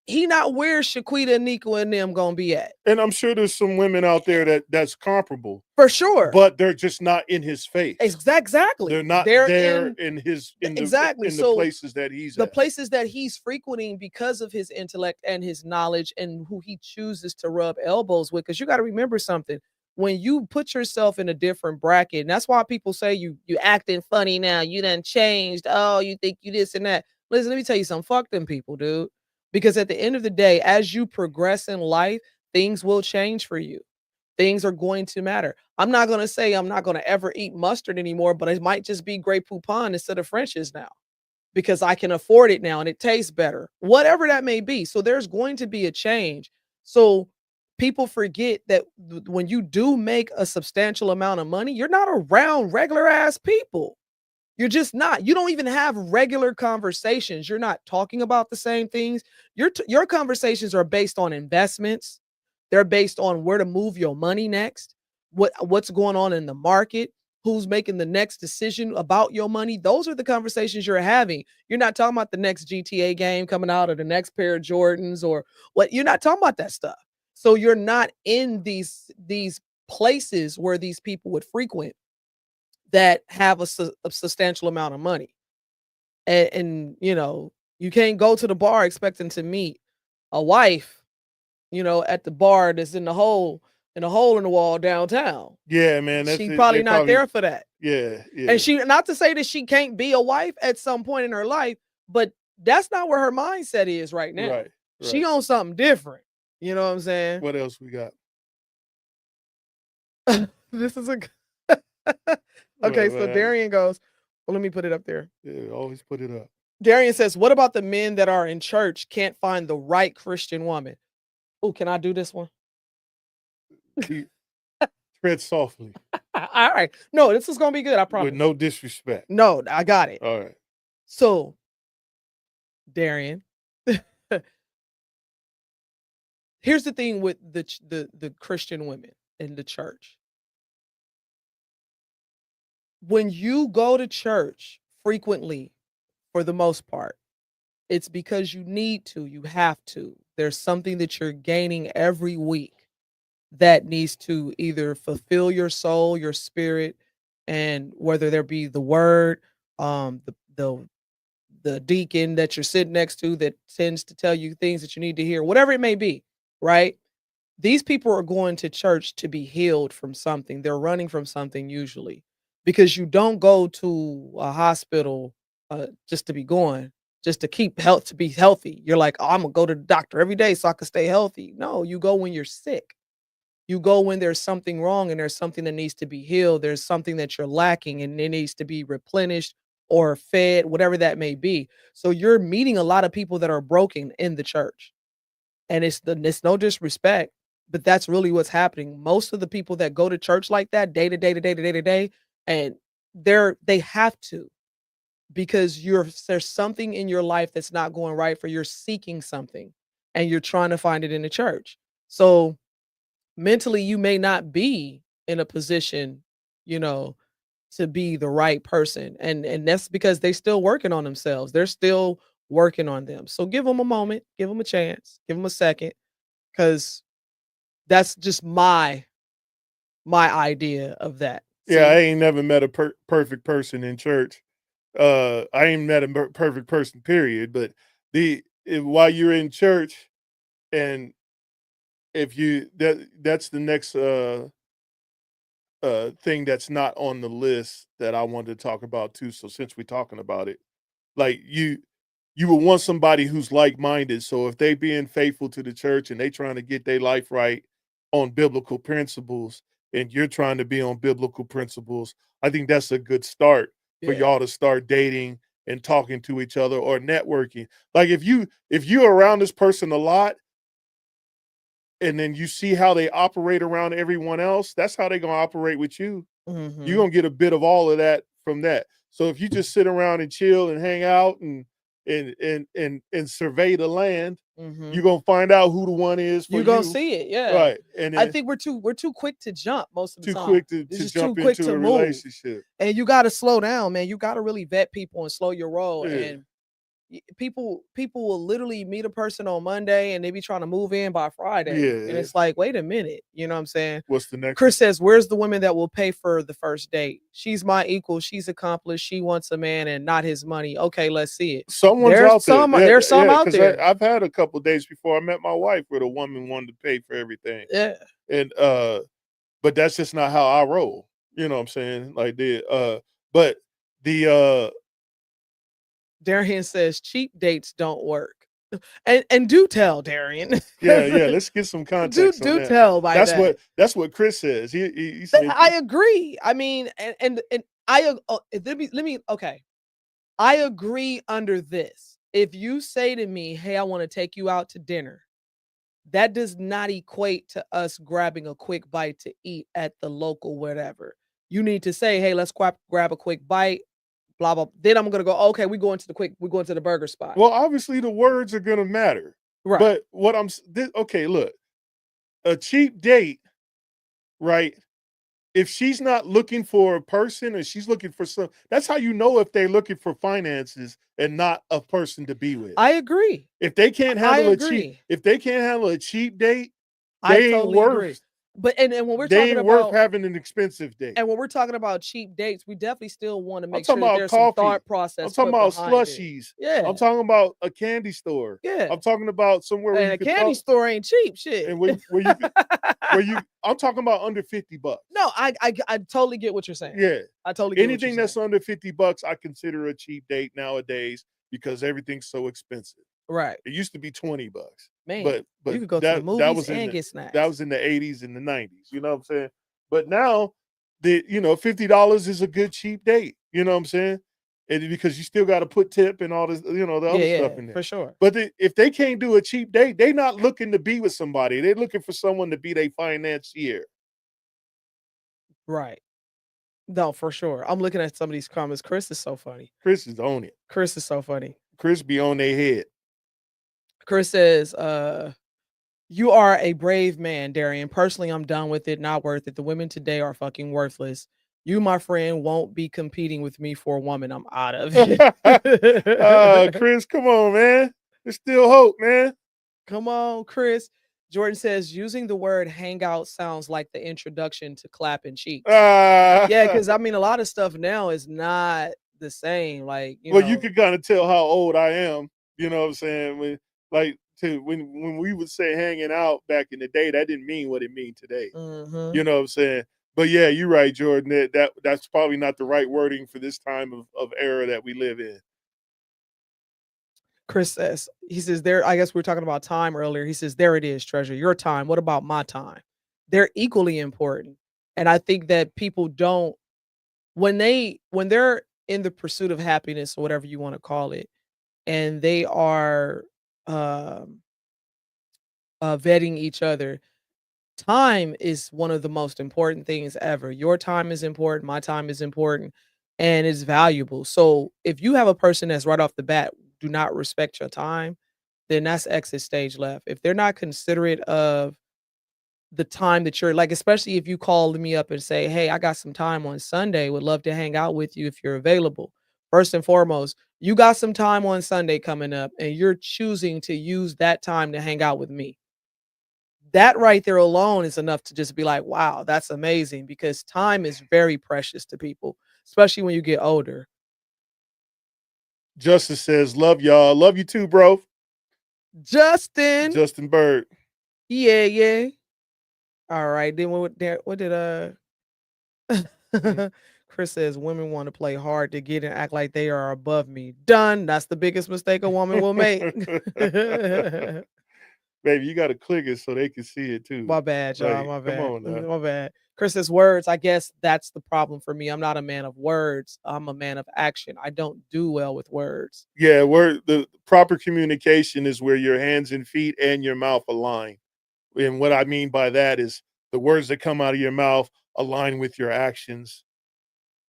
Speaker 2: he not where Shaquita, Nico, and them gonna be at.
Speaker 1: And I'm sure there's some women out there that's comparable,
Speaker 2: For sure.
Speaker 1: but they're just not in his face.
Speaker 2: Exactly.
Speaker 1: They're not there in
Speaker 2: exactly.
Speaker 1: the places that he's
Speaker 2: the
Speaker 1: at.
Speaker 2: places that he's frequenting because of his intellect and his knowledge and who he chooses to rub elbows with. Because you got to remember something. When you put yourself in a different bracket, and that's why people say you acting funny now, you done changed. Oh, you think you this and that. Listen, let me tell you something. Fuck them people, dude. Because at the end of the day, as you progress in life, things will change for you. Things are going to matter. I'm not going to say I'm not going to ever eat mustard anymore, but it might just be Grey Poupon instead of French's now because I can afford it now and it tastes better, whatever that may be. So there's going to be a change. So people forget that when you do make a substantial amount of money, you're not around regular ass people. You're just not. You don't even have regular conversations. You're not talking about the same things. Your conversations are based on investments. They're based on where to move your money next, what's going on in the market, who's making the next decision about your money. Those are the conversations you're having. You're not talking about the next GTA game coming out or the next pair of Jordans or what. You're not talking about that stuff. So you're not in these places where these people would frequent that have a substantial amount of money. And you know, you can't go to the bar expecting to meet a wife, you know, at the bar that's in the hole in the wall downtown.
Speaker 1: Yeah, man.
Speaker 2: She probably not there for that.
Speaker 1: Yeah, yeah.
Speaker 2: And she, not to say that she can't be a wife at some point in her life, but that's not where her mindset is right now.
Speaker 1: Right.
Speaker 2: She on something different. You know what I'm saying?
Speaker 1: What else we got?
Speaker 2: This is a okay. So Darian goes, well, let me put it up there.
Speaker 1: Yeah, always put it up.
Speaker 2: Darian says, what about the men that are in church can't find the right Christian woman? Oh, can I do this one?
Speaker 1: Tread softly.
Speaker 2: All right. No, this is going to be good. I promise.
Speaker 1: With no disrespect.
Speaker 2: No, I got it.
Speaker 1: All right.
Speaker 2: So, Darian, here's the thing with the Christian women in the church. When you go to church frequently, for the most part, it's because you need to, you have to. There's something that you're gaining every week that needs to either fulfill your soul, your spirit, and whether there be the word, the deacon that you're sitting next to that tends to tell you things that you need to hear, whatever it may be, right? These people are going to church to be healed from something. They're running from something usually because you don't go to a hospital just to be going, just to keep health, to be healthy. You're like, oh, I'm gonna go to the doctor every day so I can stay healthy. No, you go when you're sick. You go when there's something wrong and there's something that needs to be healed. There's something that you're lacking and it needs to be replenished or fed, whatever that may be. So you're meeting a lot of people that are broken in the church. And it's no disrespect, but that's really what's happening. Most of the people that go to church like that day to day to day to day to day, and they have to, because there's something in your life that's not going right, for you're seeking something and you're trying to find it in the church. So mentally you may not be in a position, you know, to be the right person, and that's because they're still working on themselves. They're still working on them. So give them a moment, give them a chance, give them a second, because that's just my idea of that.
Speaker 1: Yeah, I ain't never met a perfect person in church. I ain't met a perfect person, period. But while you're in church, and if you that's the next thing that's not on the list that I wanted to talk about too. So since we're talking about it, like you would want somebody who's like-minded. So if they being faithful to the church and they trying to get their life right on biblical principles, and you're trying to be on biblical principles, I think that's a good start for y'all to start dating and talking to each other or networking. Like if you're around this person a lot, and then you see how they operate around everyone else, that's how they're going to operate with you.
Speaker 2: Mm-hmm.
Speaker 1: You're going to get a bit of all of that from that. So if you just sit around and chill and hang out and survey the land,
Speaker 2: Mm-hmm.
Speaker 1: you're going to find out who the one is for you.
Speaker 2: You're going to see it, yeah.
Speaker 1: Right. And
Speaker 2: I think we're too quick to jump most of the time.
Speaker 1: Too quick to jump into a relationship.
Speaker 2: And you got to slow down, man. You got to really vet people and slow your roll.
Speaker 1: Yeah.
Speaker 2: And People will literally meet a person on Monday and they be trying to move in by Friday.
Speaker 1: Yeah.
Speaker 2: And it's like, wait a minute. You know what I'm saying?
Speaker 1: What's the next
Speaker 2: Chris says, where's the woman that will pay for the first date? She's my equal. She's accomplished. She wants a man and not his money. Okay, let's see it.
Speaker 1: Someone's out there.
Speaker 2: There's some out there.
Speaker 1: I've had a couple days before I met my wife where the woman wanted to pay for everything.
Speaker 2: Yeah.
Speaker 1: And but that's just not how I roll. You know what I'm saying? Like but the
Speaker 2: Darian says cheap dates don't work. And do tell, Darian.
Speaker 1: yeah, let's get some context.
Speaker 2: do tell by that.
Speaker 1: That's what Chris says. He said,
Speaker 2: I agree. I mean, and I let me okay. I agree under this. If you say to me, hey, I want to take you out to dinner, that does not equate to us grabbing a quick bite to eat at the local whatever. You need to say, hey, let's grab a quick bite, blah, blah. Then I'm going to go, okay, we're going to the burger spot.
Speaker 1: Well, obviously the words are going to matter.
Speaker 2: Right.
Speaker 1: But what okay, look, a cheap date, right? If she's not looking for a person or she's looking for that's how you know if they're looking for finances and not a person to be with.
Speaker 2: I agree.
Speaker 1: If they can't handle a cheap date,
Speaker 2: I totally agree. But and when we're talking about
Speaker 1: worth having an expensive date.
Speaker 2: And when we're talking about cheap dates, we definitely still want to make sure that there's some thought process.
Speaker 1: I'm talking about slushies.
Speaker 2: Yeah.
Speaker 1: I'm talking about a candy store.
Speaker 2: Yeah.
Speaker 1: I'm talking about somewhere where
Speaker 2: a candy store ain't cheap shit.
Speaker 1: And I'm talking about under $50.
Speaker 2: No, I totally get what you're saying.
Speaker 1: Yeah.
Speaker 2: I totally get
Speaker 1: anything that's under $50 I consider a cheap date nowadays because everything's so expensive.
Speaker 2: Right.
Speaker 1: It used to be $20.
Speaker 2: Man,
Speaker 1: but
Speaker 2: you could go to the movies and get snacks.
Speaker 1: That was in the 80s and the 90s. You know what I'm saying? But now $50 is a good cheap date. You know what I'm saying? And because you still got to put tip and all this, the other stuff in there.
Speaker 2: For sure.
Speaker 1: But if they can't do a cheap date, they're not looking to be with somebody. They're looking for someone to be their financier.
Speaker 2: Right. No, for sure. I'm looking at some of these comments. Chris is so funny.
Speaker 1: Chris is on it.
Speaker 2: Chris is so funny.
Speaker 1: Chris be on their head.
Speaker 2: Chris says, you are a brave man, Darian. Personally, I'm done with it. Not worth it. The women today are fucking worthless. You, my friend, won't be competing with me for a woman. I'm out of it.
Speaker 1: Chris, come on, man. There's still hope, man.
Speaker 2: Come on, Chris. Jordan says, using the word hangout sounds like the introduction to clapping cheeks. Yeah, because I mean, a lot of stuff now is not the same. Like,
Speaker 1: you can kind of tell how old I am. You know what I'm saying? When we would say hanging out back in the day, that didn't mean what it means today.
Speaker 2: Mm-hmm.
Speaker 1: You know what I'm saying? But yeah, you're right, Jordan. That's probably not the right wording for this time of era that we live in.
Speaker 2: Chris says, I guess we were talking about time earlier. He says, there it is, treasure. Your time. What about my time? They're equally important. And I think that people don't, when they're in the pursuit of happiness or whatever you want to call it, and they are vetting each other, time is one of the most important things ever. Your time is important. My time is important, and it's valuable. So if you have a person that's right off the bat do not respect your time, then that's exit stage left. If they're not considerate of the time that you're like, especially if you call me up and say, hey, I got some time on Sunday, would love to hang out with you if you're available. First and foremost, you got some time on Sunday coming up and you're choosing to use that time to hang out with me. That right there alone is enough to just be like, wow, that's amazing, because time is very precious to people, especially when you get older.
Speaker 1: Justice says, love y'all. Love you too, bro.
Speaker 2: Justin
Speaker 1: Bird.
Speaker 2: Yeah. All right. Then what did Chris says, women want to play hard to get and act like they are above me. Done. That's the biggest mistake a woman will make.
Speaker 1: Baby, you got to click it so they can see it too.
Speaker 2: My bad, y'all. My bad.
Speaker 1: Come on now.
Speaker 2: My bad. Chris says, words. I guess that's the problem for me. I'm not a man of words. I'm a man of action. I don't do well with words.
Speaker 1: Yeah, the proper communication is where your hands and feet and your mouth align. And what I mean by that is the words that come out of your mouth align with your actions,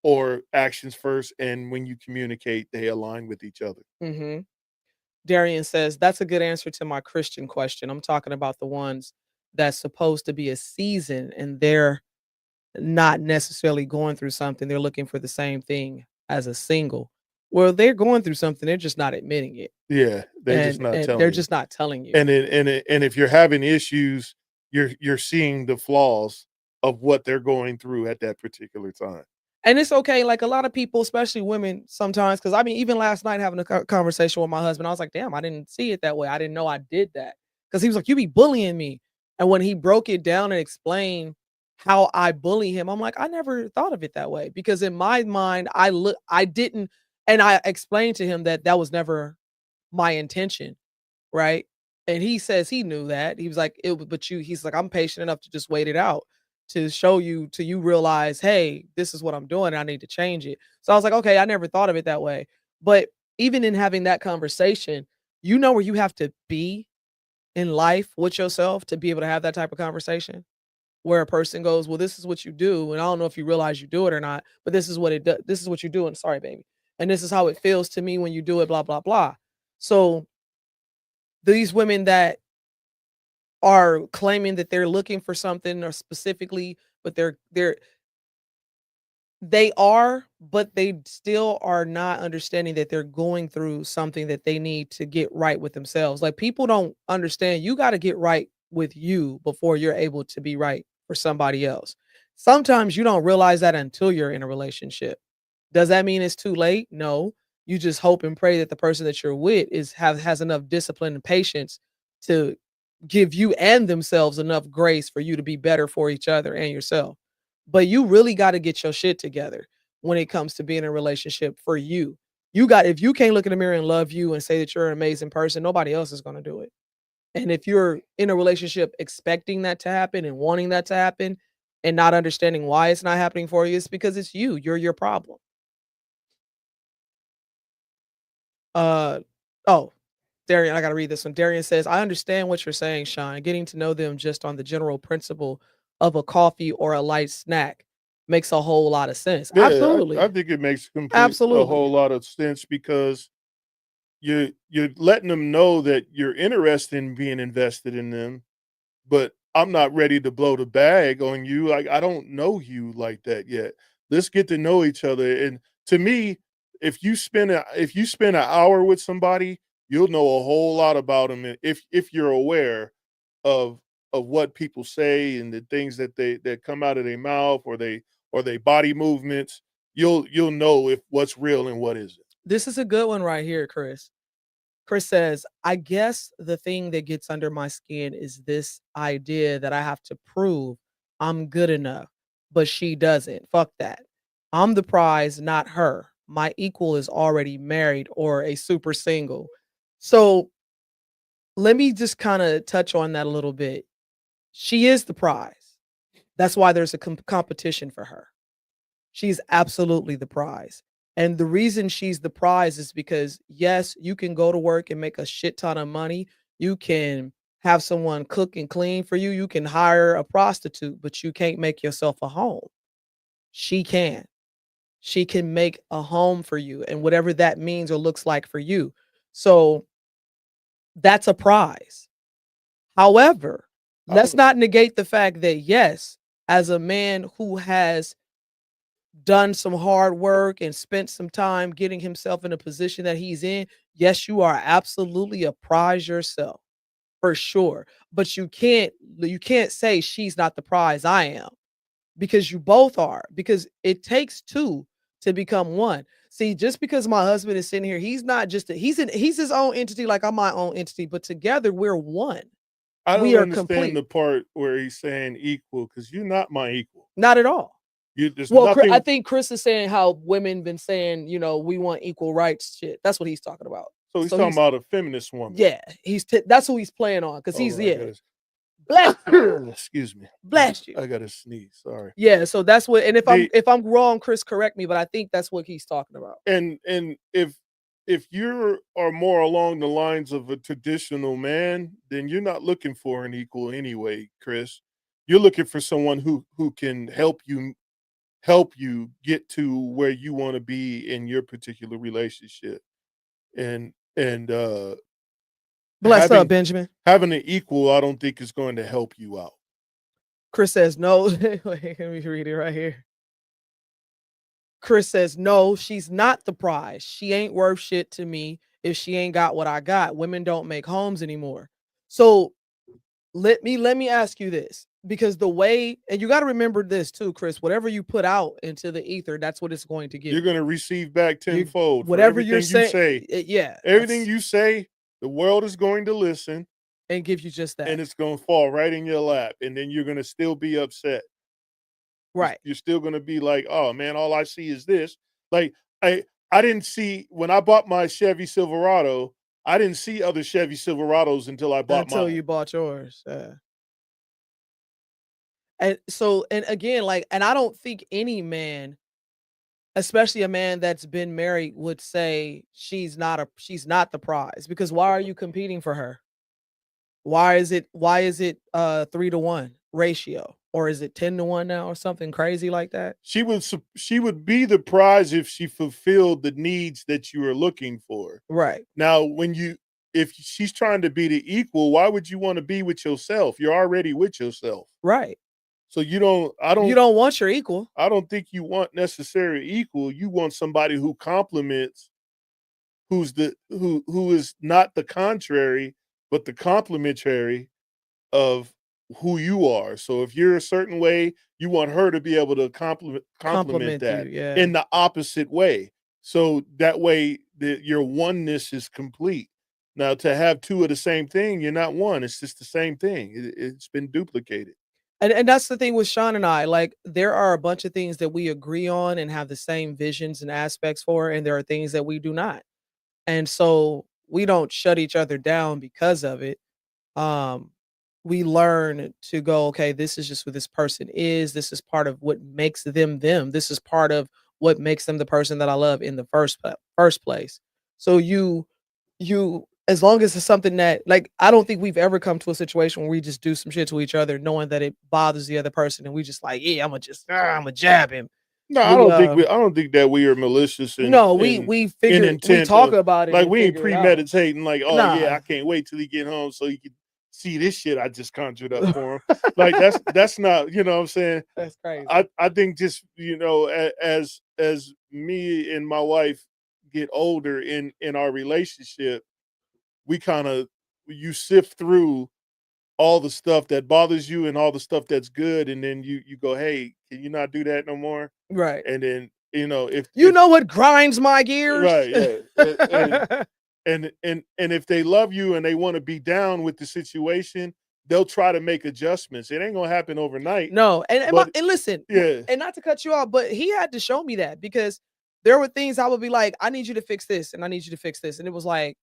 Speaker 1: or actions first. And when you communicate, they align with each other.
Speaker 2: Mm-hmm. Darian says, that's a good answer to my Christian question. I'm talking about the ones that's supposed to be a season and they're not necessarily going through something. They're looking for the same thing as a single. Well, they're going through something. They're just not admitting it,
Speaker 1: Yeah, they're just
Speaker 2: and
Speaker 1: not telling
Speaker 2: they're
Speaker 1: you.
Speaker 2: just not telling you.
Speaker 1: And if you're having issues, you're seeing the flaws of what they're going through at that particular time.
Speaker 2: And it's okay. Like a lot of people, especially women, sometimes, because I mean, even last night having a conversation with my husband, I was like, "Damn, I didn't see it that way. I didn't know I did that." Because he was like, "You be bullying me," and when he broke it down and explained how I bully him, I'm like, "I never thought of it that way." Because in my mind, I didn't, and I explained to him that that was never my intention, right? And he says he knew that. He was like, but you, he's like, I'm patient enough to just wait it out to show you, to you realize, hey, this is what I'm doing. And I need to change it. So I was like, okay, I never thought of it that way. But even in having that conversation, you know where you have to be in life with yourself to be able to have that type of conversation where a person goes, well, this is what you do. And I don't know if you realize you do it or not, but this is what it does. This is what you do. And sorry, baby. And this is how it feels to me when you do it, blah, blah, blah. So these women that are claiming that they're looking for something or specifically, but they are, but they still are not understanding that they're going through something that they need to get right with themselves. Like people don't understand you got to get right with you before you're able to be right for somebody else. Sometimes you don't realize that until you're in a relationship. Does that mean it's too late? No. You just hope and pray that the person that you're with has enough discipline and patience to give you and themselves enough grace for you to be better for each other and yourself. But you really got to get your shit together when it comes to being in a relationship for you. If you can't look in the mirror and love you and say that you're an amazing person, nobody else is going to do it. And if you're in a relationship expecting that to happen and wanting that to happen and not understanding why it's not happening for you, it's because it's you. You're your problem. Uh oh, Darian, I gotta read this one. Darian says, I understand what you're saying, Sean. Getting to know them just on the general principle of a coffee or a light snack makes a whole lot of sense.
Speaker 1: Yeah, I
Speaker 2: Absolutely.
Speaker 1: think it makes a
Speaker 2: Absolutely.
Speaker 1: whole lot of sense because you're letting them know that you're interested in being invested in them, but I'm not ready to blow the bag on you. Like I don't know you like that yet. Let's get to know each other. And to me, if you spend an hour with somebody, you'll know a whole lot about them. If you're aware of what people say and the things that come out of their mouth or they body movements, you'll know if what's real and what isn't.
Speaker 2: This is a good one right here, Chris. Chris says, I guess the thing that gets under my skin is this idea that I have to prove I'm good enough, but she doesn't. Fuck that. I'm the prize, not her. My equal is already married or a super single. So let me just kind of touch on that a little bit. She is the prize. That's why there's a competition for her. She's absolutely the prize. And the reason she's the prize is because, yes, you can go to work and make a shit ton of money. You can have someone cook and clean for you. You can hire a prostitute, but you can't make yourself a home. She can. She can make a home for you and whatever that means or looks like for you. So that's a prize. However,
Speaker 1: I
Speaker 2: let's
Speaker 1: don't
Speaker 2: not negate the fact that, yes, as a man who has done some hard work and spent some time getting himself in a position that he's in, yes, you are absolutely a prize yourself for sure. But you can't say she's not the prize, I am, because you both are, because it takes two to become one. See, just because my husband is sitting here, he's not just he's his own entity like I'm my own entity, but together we're one.
Speaker 1: I
Speaker 2: We
Speaker 1: don't
Speaker 2: are
Speaker 1: understand
Speaker 2: complete.
Speaker 1: the part where he's saying equal because you're not my equal.
Speaker 2: Not at all.
Speaker 1: You there's
Speaker 2: Well, I
Speaker 1: nothing.
Speaker 2: think Chris is saying how women been saying, we want equal rights shit. That's what he's talking about.
Speaker 1: So he's
Speaker 2: So
Speaker 1: talking
Speaker 2: he's
Speaker 1: about a feminist woman.
Speaker 2: yeah, that's who he's playing on because
Speaker 1: Hold
Speaker 2: he's
Speaker 1: on, I gotta
Speaker 2: bless you,
Speaker 1: excuse me.
Speaker 2: bless you.
Speaker 1: I gotta sneeze. Sorry.
Speaker 2: Yeah, so that's what. And if I'm
Speaker 1: The
Speaker 2: if I'm wrong, Chris, correct me. But I think that's what he's talking about.
Speaker 1: and if you are more along the lines of a traditional man, then you're not looking for an equal anyway, Chris. You're looking for someone who can help you get to where you want to be in your particular relationship. And
Speaker 2: Bless up,
Speaker 1: having
Speaker 2: Benjamin.
Speaker 1: having an equal, I don't think is going to help you out.
Speaker 2: Chris says no. Wait, let me read it right here. Chris says, no, she's not the prize. She ain't worth shit to me if she ain't got what I got. Women don't make homes anymore. So let me ask you this, because the way, and you got to remember this too, Chris, whatever you put out into the ether, that's what it's going to give.
Speaker 1: You're going to receive back
Speaker 2: You-
Speaker 1: tenfold for
Speaker 2: whatever you're
Speaker 1: everything you
Speaker 2: saying.
Speaker 1: say.
Speaker 2: Yeah.
Speaker 1: Everything
Speaker 2: that's-
Speaker 1: you say, the world is going to listen,
Speaker 2: and give you just that.
Speaker 1: and it's going to fall right in your lap, and then you're going to still be upset.
Speaker 2: Right.
Speaker 1: You're still going to be like, oh man, all I see is this. Like I didn't see, when I bought my Chevy Silverado, I didn't see other Chevy Silverados until I bought
Speaker 2: Until
Speaker 1: mine.
Speaker 2: you bought yours. And so, and again, like, and I don't think any man, especially a man that's been married, would say she's not the prize, because why are you competing for her? Why is it 3-to-1 ratio, or is it 10-to-1 now, or something crazy like that?
Speaker 1: She would be the prize if she fulfilled the needs that you are looking for.
Speaker 2: Right.
Speaker 1: Now, if she's trying to be the equal, why would you want to be with yourself? You're already with yourself.
Speaker 2: Right.
Speaker 1: So you don't
Speaker 2: want your equal.
Speaker 1: I don't think you want necessary equal. You want somebody who complements, who is not the contrary, but the complementary of who you are. So if you're a certain way, you want her to be able to complement that
Speaker 2: you, yeah.
Speaker 1: in the opposite way. So that way your oneness is complete. Now, to have two of the same thing, you're not one. It's just the same thing. It's been duplicated.
Speaker 2: And that's the thing with Sean and I. Like, there are a bunch of things that we agree on and have the same visions and aspects for, and there are things that we do not. And so we don't shut each other down because of it. We learn to go, okay, this is just what this person is. This is part of what makes them them. This is part of what makes them the person that I love in the first place. So you, as long as it's something that, like, I don't think we've ever come to a situation where we just do some shit to each other knowing that it bothers the other person, and we just like, yeah, I'm gonna jab him.
Speaker 1: No, I don't think that we are malicious.
Speaker 2: No, we figure, we
Speaker 1: intent
Speaker 2: talk
Speaker 1: of,
Speaker 2: about it.
Speaker 1: like,
Speaker 2: and
Speaker 1: we ain't
Speaker 2: figure it out.
Speaker 1: premeditating. Like, oh
Speaker 2: Nah.
Speaker 1: yeah, I can't wait till he get home so he can see this shit I just conjured up for him. Like, that's not, you know what I'm saying?
Speaker 2: That's crazy.
Speaker 1: I think just, you know, as me and my wife get older in our relationship, we kind of, you sift through all the stuff that bothers you and all the stuff that's good, and then you go, hey, can you not do that no more?
Speaker 2: Right.
Speaker 1: And then, you know, if
Speaker 2: know what grinds my gears,
Speaker 1: right, yeah. and if they love you and they want to be down with the situation, they'll try to make adjustments. It ain't gonna happen overnight.
Speaker 2: No, and listen,
Speaker 1: yeah,
Speaker 2: and not to cut you off, but he had to show me that, because there were things I would be like, I need you to fix this, and I need you to fix this, and it was like,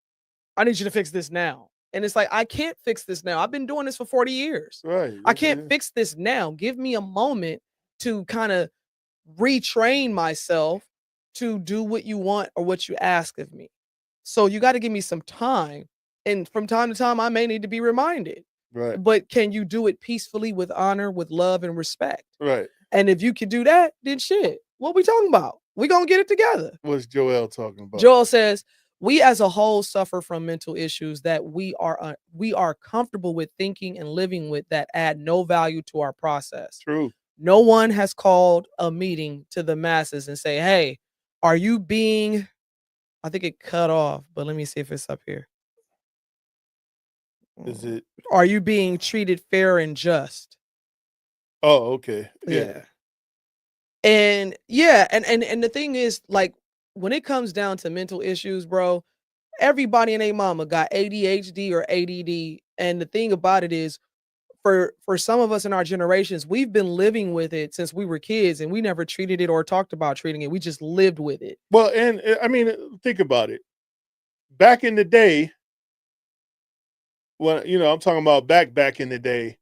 Speaker 2: I need you to fix this now. And it's like, I can't fix this now. I've been doing this for 40 years.
Speaker 1: right.
Speaker 2: I can't fix this now. Give me a moment to kind of retrain myself to do what you want or what you ask of me. So you got to give me some time. And from time to time, I may need to be reminded.
Speaker 1: Right.
Speaker 2: But can you do it peacefully, with honor, with love, and respect?
Speaker 1: Right.
Speaker 2: And if you can do that, then shit, what we talking about? We gonna get it together.
Speaker 1: What's Joel talking about?
Speaker 2: Joel says, we as a whole suffer from mental issues that we are comfortable with thinking and living with, that add no value to our process.
Speaker 1: True.
Speaker 2: No one has called a meeting to the masses and say, hey, are you being, I think it cut off, but let me see if it's up here.
Speaker 1: Is it?
Speaker 2: Are you being treated fair and just?
Speaker 1: Oh, okay.
Speaker 2: Yeah. And yeah, and the thing is, like, when it comes down to mental issues, bro, everybody and their mama got ADHD or ADD. And the thing about it is, for some of us in our generations, we've been living with it since we were kids, and we never treated it or talked about treating it. We just lived with it.
Speaker 1: Well, and I mean, think about it. Back in the day, when, you know, I'm talking about back in the day,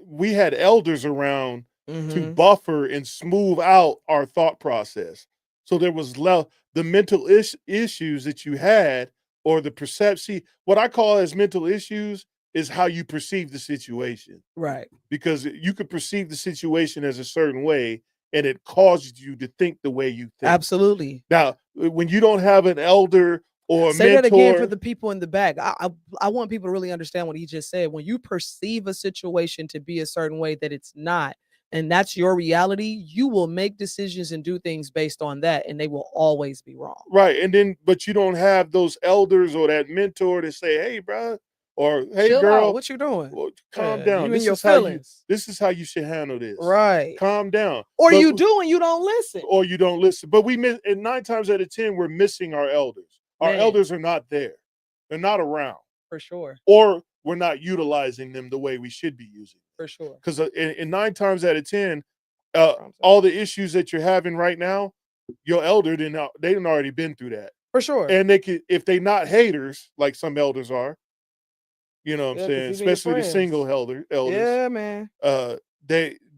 Speaker 1: we had elders around to buffer and smooth out our thought process. So there was the mental issues that you had, or the perception. What I call as mental issues is how you perceive the situation.
Speaker 2: Right.
Speaker 1: Because you could perceive the situation as a certain way, and it causes you to think the way you think.
Speaker 2: Absolutely.
Speaker 1: Now, when you don't have an elder or a
Speaker 2: Say
Speaker 1: mentor,
Speaker 2: that again for the people in the back. I want people to really understand what he just said. When you perceive a situation to be a certain way that it's not, and that's your reality, you will make decisions and do things based on that, and they will always be wrong.
Speaker 1: Right. And then, but you don't have those elders or that mentor to say, hey, bro, or hey,
Speaker 2: Chill
Speaker 1: girl,
Speaker 2: out. What you doing?
Speaker 1: well, calm
Speaker 2: Yeah,
Speaker 1: down.
Speaker 2: you in
Speaker 1: This
Speaker 2: your
Speaker 1: is how
Speaker 2: feelings.
Speaker 1: this is how you should handle this.
Speaker 2: Right.
Speaker 1: Calm down.
Speaker 2: Or
Speaker 1: But-
Speaker 2: you do and you don't listen.
Speaker 1: Or you don't listen. But we miss, and 9 times out of 10, we're missing our elders. Our
Speaker 2: Man.
Speaker 1: elders are not there. They're not around.
Speaker 2: For sure.
Speaker 1: Or we're not utilizing them the way we should be using.
Speaker 2: For sure.
Speaker 1: Because in 9 times out of 10, all the issues that you're having right now, your elder they done already been through that.
Speaker 2: For sure.
Speaker 1: And they could, if they not haters like some elders are, you know what I'm saying, especially the single elders.
Speaker 2: Yeah, man.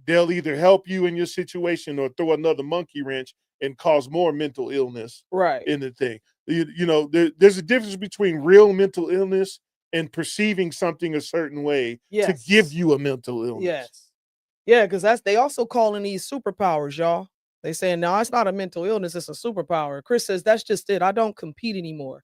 Speaker 1: They'll either help you in your situation or throw another monkey wrench and cause more mental illness
Speaker 2: Right.
Speaker 1: in the thing. You know, there's a difference between real mental illness and perceiving something a certain way to give you a mental illness.
Speaker 2: Yes. Yeah, because they also calling these superpowers, y'all. They saying, no, it's not a mental illness, it's a superpower. Chris says, that's just it. I don't compete anymore.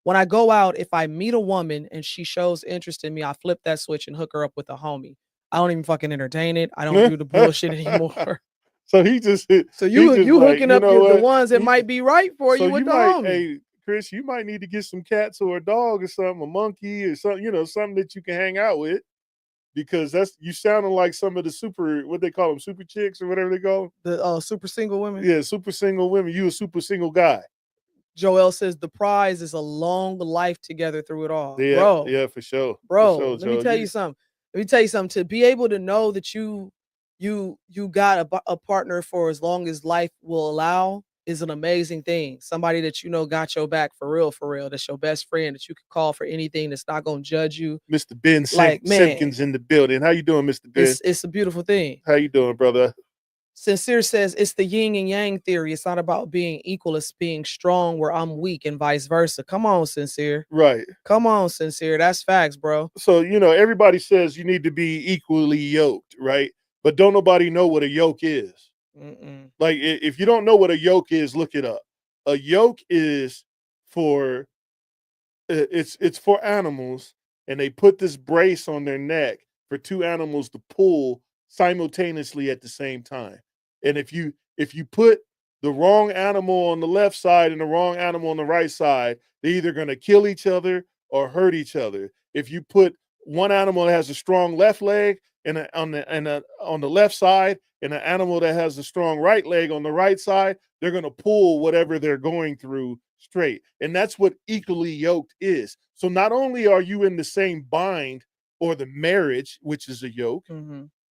Speaker 2: When I go out, if I meet a woman and she shows interest in me, I flip that switch and hook her up with a homie. I don't even fucking entertain it. I don't do the bullshit anymore.
Speaker 1: So he just
Speaker 2: you
Speaker 1: like,
Speaker 2: hooking up the ones that might be right for you with the homie.
Speaker 1: Hey, Chris, you might need to get some cats or a dog or something, a monkey or something, you know, something that you can hang out with. Because you sounding like some of the what they call them, super chicks or whatever they call them.
Speaker 2: The super single women.
Speaker 1: Yeah, super single women. You a super single guy.
Speaker 2: Joel says the prize is a long life together through it all.
Speaker 1: Yeah,
Speaker 2: bro.
Speaker 1: Yeah, for sure.
Speaker 2: Bro,
Speaker 1: for sure,
Speaker 2: let me tell you something. Let me tell you something. To be able to know that you got a partner for as long as life will allow is an amazing thing. Somebody that you know got your back for real. That's your best friend that you can call for anything, that's not gonna judge you.
Speaker 1: Mr. Ben Simpkins in the building. How you doing, Mr. Ben?
Speaker 2: It's a beautiful thing.
Speaker 1: How you doing, brother?
Speaker 2: Sincere says it's the yin and yang theory. It's not about being equal, it's being strong where I'm weak and vice versa. Come on, Sincere.
Speaker 1: Right.
Speaker 2: Come on, Sincere. That's facts, bro.
Speaker 1: So, you know, everybody says you need to be equally yoked, right? But don't nobody know what a yoke is. Like, if you don't know what a yoke is, look it up. A yoke is for it's for animals, and they put this brace on their neck for 2 animals to pull simultaneously at the same time. And if you put the wrong animal on the left side and the wrong animal on the right side, they're either going to kill each other or hurt each other. If you put one animal that has a strong left leg and on the left side, and an animal that has a strong right leg on the right side, they're going to pull whatever they're going through straight. And that's what equally yoked is. So not only are you in the same bind or the marriage, which is a yoke,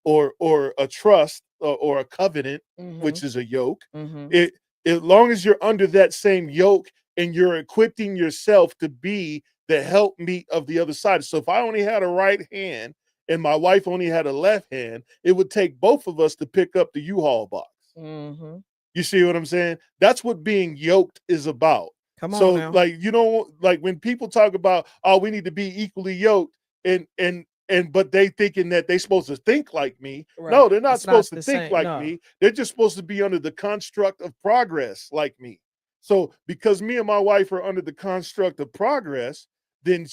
Speaker 1: or a trust or a covenant, which is a yoke, as long as you're under that same yoke and you're equipping yourself to be the helpmeet of the other side. So if I only had a right hand and my wife only had a left hand, it would take both of us to pick up the U-Haul box. You see what I'm saying? That's what being yoked is about.
Speaker 2: Come on
Speaker 1: so
Speaker 2: now.
Speaker 1: Like, you know, like when people talk about, oh, we need to be equally yoked, but they thinking that they're supposed to think like me. Right. No, they're not supposed to think like me. They're just supposed to be under the construct of progress like me. So because me and my wife are under the construct of progress, then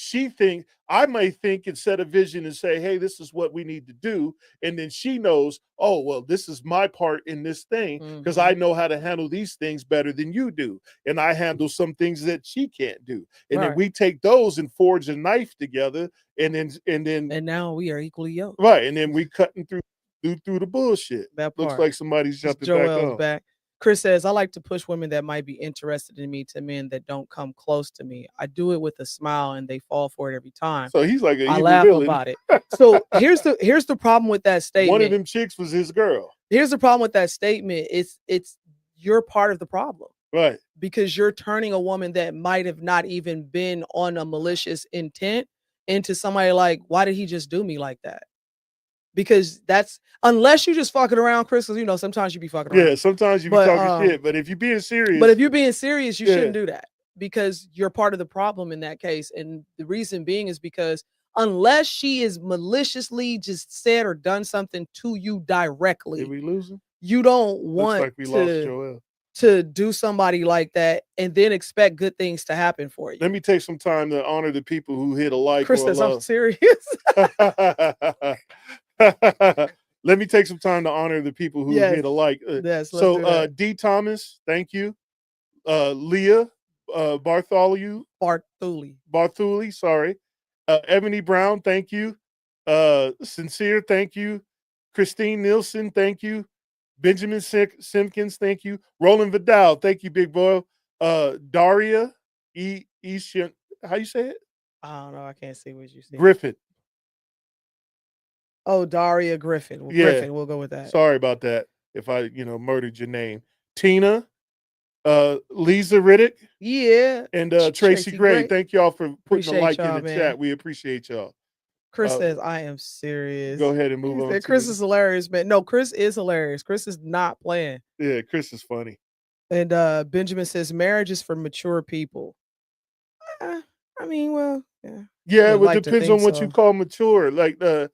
Speaker 1: I may think and set a vision and say, hey, this is what we need to do. And then she knows, oh, well, this is my part in this thing because I know how to handle these things better than you do. And I handle some things that she can't do. And then we take those and forge a knife together. And
Speaker 2: now we are equally yoked.
Speaker 1: Right. And then we cutting through the bullshit.
Speaker 2: That
Speaker 1: looks like somebody's jumping
Speaker 2: Joel's
Speaker 1: back on.
Speaker 2: Chris says, I like to push women that might be interested in me to men that don't come close to me. I do it with a smile and they fall for it every time.
Speaker 1: So he's like,
Speaker 2: I laugh about it. So here's the problem with that statement.
Speaker 1: One of them chicks was his girl.
Speaker 2: Here's the problem with that statement. It's you're part of the problem.
Speaker 1: Right.
Speaker 2: Because you're turning a woman that might have not even been on a malicious intent into somebody like, why did he just do me like that? Because that's, unless you just fucking around, Chris, because you know sometimes you be fucking around.
Speaker 1: Yeah, sometimes you be talking shit. But if you're being serious,
Speaker 2: you shouldn't do that, because you're part of the problem in that case. And the reason being is because unless she is maliciously just said or done something to you directly,
Speaker 1: did we lose him?
Speaker 2: You don't want
Speaker 1: Looks like we lost Joel.
Speaker 2: To do somebody like that and then expect good things to happen for you.
Speaker 1: Let me take some time to honor the people who hit a like.
Speaker 2: Chris says, I'm serious.
Speaker 1: let me take some time to honor the people who
Speaker 2: Yes.
Speaker 1: hit a like.
Speaker 2: Yes, let's do that.
Speaker 1: D. Thomas, thank you. Leah Bartholomew,
Speaker 2: Barthuli.
Speaker 1: Barthuli, sorry. Ebony Brown, thank you. Sincere, thank you. Christine Nielsen, thank you. Benjamin Simpkins, thank you. Roland Vidal, thank you, big boy. Daria Ishan, how you say it?
Speaker 2: I don't know. I can't see what you see.
Speaker 1: Griffith.
Speaker 2: Oh, Daria Griffin. Well,
Speaker 1: Yeah.
Speaker 2: Griffin, we'll go with that.
Speaker 1: Sorry about that if I, murdered your name. Tina, Lisa Riddick,
Speaker 2: Yeah.
Speaker 1: and Tracy
Speaker 2: Tracy
Speaker 1: Gray.
Speaker 2: Gray.
Speaker 1: Thank y'all for putting a
Speaker 2: Appreciate
Speaker 1: like in
Speaker 2: y'all,
Speaker 1: the
Speaker 2: man.
Speaker 1: chat. We appreciate y'all.
Speaker 2: Chris says, I am serious.
Speaker 1: Go ahead and move
Speaker 2: He
Speaker 1: on.
Speaker 2: said, Chris is hilarious, man. No, Chris is hilarious. Chris is not playing.
Speaker 1: Yeah, Chris is funny.
Speaker 2: And Benjamin says, marriage is for mature people. I mean, well, yeah.
Speaker 1: Yeah,
Speaker 2: would
Speaker 1: it
Speaker 2: like to
Speaker 1: depends
Speaker 2: think
Speaker 1: on what you
Speaker 2: so.
Speaker 1: call mature. Like that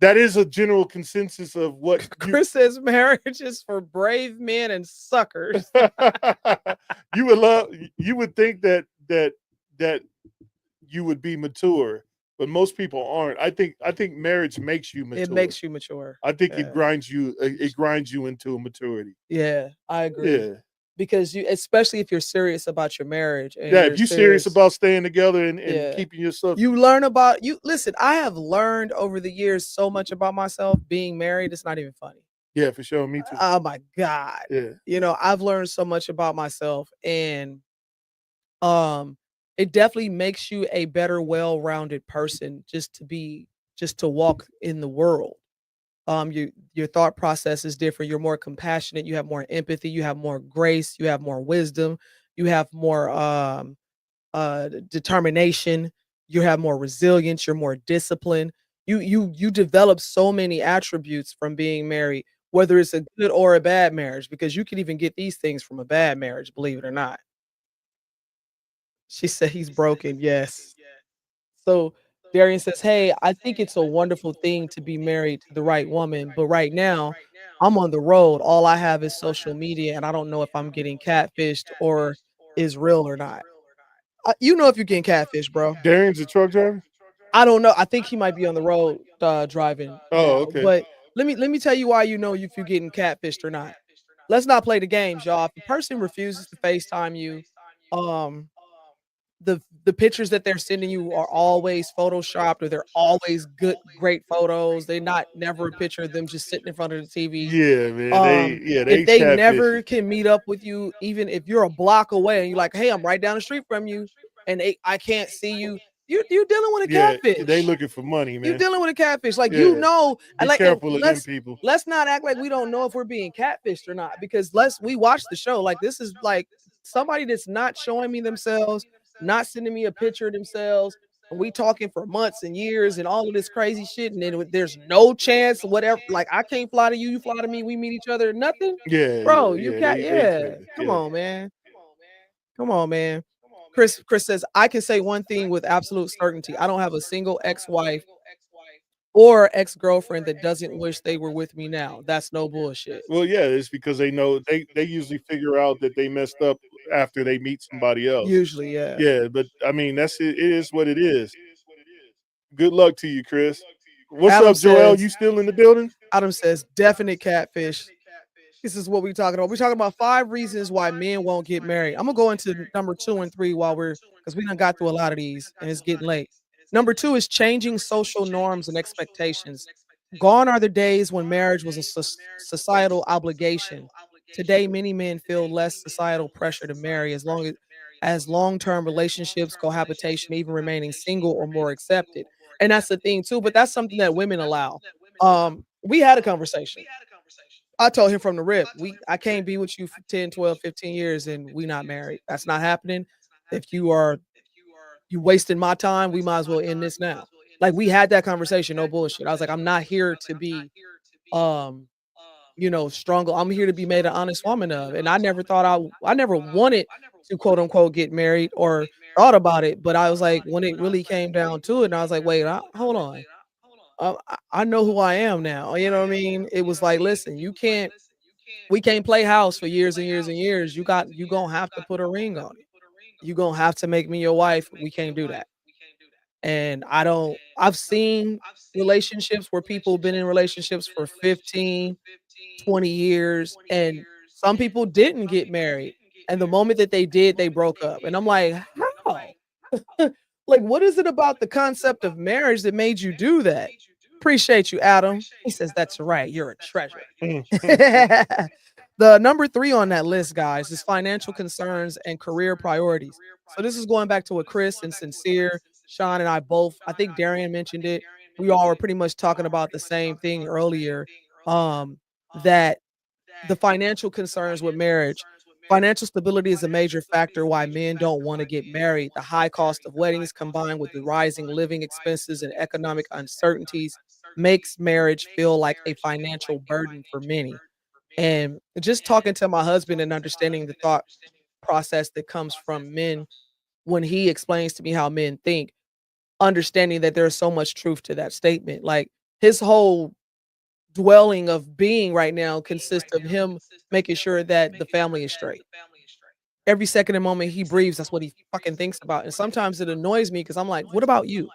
Speaker 1: is a general consensus of what
Speaker 2: Chris says marriage is for brave men and suckers.
Speaker 1: you would think that you would be mature, but most people aren't. I think marriage makes you mature.
Speaker 2: It makes you mature.
Speaker 1: I think
Speaker 2: Yeah.
Speaker 1: it grinds you into maturity.
Speaker 2: Yeah, I agree.
Speaker 1: Yeah.
Speaker 2: Because especially if you're serious about your marriage. And
Speaker 1: Yeah, if you're serious about staying together and
Speaker 2: Yeah.
Speaker 1: keeping yourself.
Speaker 2: You learn about listen, I have learned over the years so much about myself being married. It's not even funny.
Speaker 1: Yeah, for sure. Me too.
Speaker 2: Oh my God.
Speaker 1: Yeah.
Speaker 2: I've learned so much about myself, and it definitely makes you a better, well-rounded person just to walk in the world. Your thought process is different. You're more compassionate, you have more empathy, you have more grace, you have more wisdom, you have more determination, you have more resilience, you're more disciplined. You develop so many attributes from being married, whether it's a good or a bad marriage, because you can even get these things from a bad marriage, believe it or not. She said he's broken. Yes. So Darian says, hey, I think it's a wonderful thing to be married to the right woman, but right now I'm on the road. All I have is social media, and I don't know if I'm getting catfished or is real or not. You know if you're getting catfished, bro.
Speaker 1: Darian's a truck driver?
Speaker 2: I don't know. I think he might be on the road driving now.
Speaker 1: okay.
Speaker 2: But let me tell you why you know if you're getting catfished or not. Let's not play the games, y'all. If a person refuses to FaceTime you, the pictures that they're sending you are always photoshopped, or they're always great photos. They're not never a picture of them just sitting in front of the TV.
Speaker 1: Yeah, man.
Speaker 2: If they never can meet up with you, even if you're a block away and you're like, hey, I'm right down the street from you, and I can't see you, you're dealing with a catfish.
Speaker 1: They looking for money, man.
Speaker 2: You're dealing with a catfish. Like,
Speaker 1: Be
Speaker 2: and like,
Speaker 1: careful of them people.
Speaker 2: Let's not act like we don't know if we're being catfished or not, because we watch the show. Like, this is like somebody that's not showing me themselves, not sending me a picture of themselves, and we talking for months and years and all of this crazy shit, and then there's no chance, whatever. Like, I can't fly to you, you fly to me, we meet each other, nothing.
Speaker 1: Yeah,
Speaker 2: bro,
Speaker 1: yeah,
Speaker 2: you can't.
Speaker 1: they
Speaker 2: Come on, man. Come on, man. Chris says, I can say one thing with absolute certainty. I don't have a single ex-wife or ex-girlfriend that doesn't wish they were with me now. That's no bullshit.
Speaker 1: Well, yeah, it's because they know they usually figure out that they messed up after they meet somebody else.
Speaker 2: Usually, yeah.
Speaker 1: Yeah, but I mean, that's it. It is what it is. Good luck to you, Chris. What's
Speaker 2: Adam
Speaker 1: up, Joel?
Speaker 2: says-
Speaker 1: You still in the building?
Speaker 2: Adam says, definite catfish. This is what we're talking about. We're talking about 5 reasons why men won't get married. I'm gonna go into number 2 and 3 because we done got through a lot of these and it's getting late. Number 2 is changing social norms and expectations. Gone are the days when marriage was a societal obligation. Today, many men feel less societal pressure to marry as long-term relationships, cohabitation, even remaining single or more accepted. And that's the thing too, but that's something that women allow. We had a conversation. I told him from the rip, I can't be with you for 10, 12, 15 years and we not married. That's not happening. If you wasting my time, we might as well end this now. Like, we had that conversation, no bullshit. I was like, I'm not here to be strong. I'm here to be made an honest woman of. And I never thought I never wanted to quote unquote get married or thought about it. But I was like, when it really came down to it, and I was like, wait, hold on. I know who I am now. You know what I mean? It was like, listen, we can't play house for years and years and years. You gonna have to put a ring on it. You gonna have to make me your wife. We can't do that. And I've seen relationships where people have been in relationships for 15, 20 years, and some people didn't get married. And the moment that they did, they broke up. And I'm like, how? Like, what is it about the concept of marriage that made you do that? Appreciate you, Adam. He says, that's right. You're a treasure. The number 3 on that list, guys, is financial concerns and career priorities. So this is going back to what Chris and Sincere, Sean and I both, I think Darian mentioned it. We all were pretty much talking about the same thing earlier. That the financial concerns with marriage. Financial stability is a major factor why men don't want to get married. The high cost of weddings combined with the rising living expenses and economic uncertainties makes marriage feel like a financial burden for many. And just talking to my husband and understanding the thought process that comes from men when he explains to me how men think, understanding that there's so much truth to that statement. Like his whole dwelling of being right now consists of him making sure that the family is straight. Every second and moment he breathes, that's what he fucking thinks about. And sometimes it annoys me because I'm like, what about you?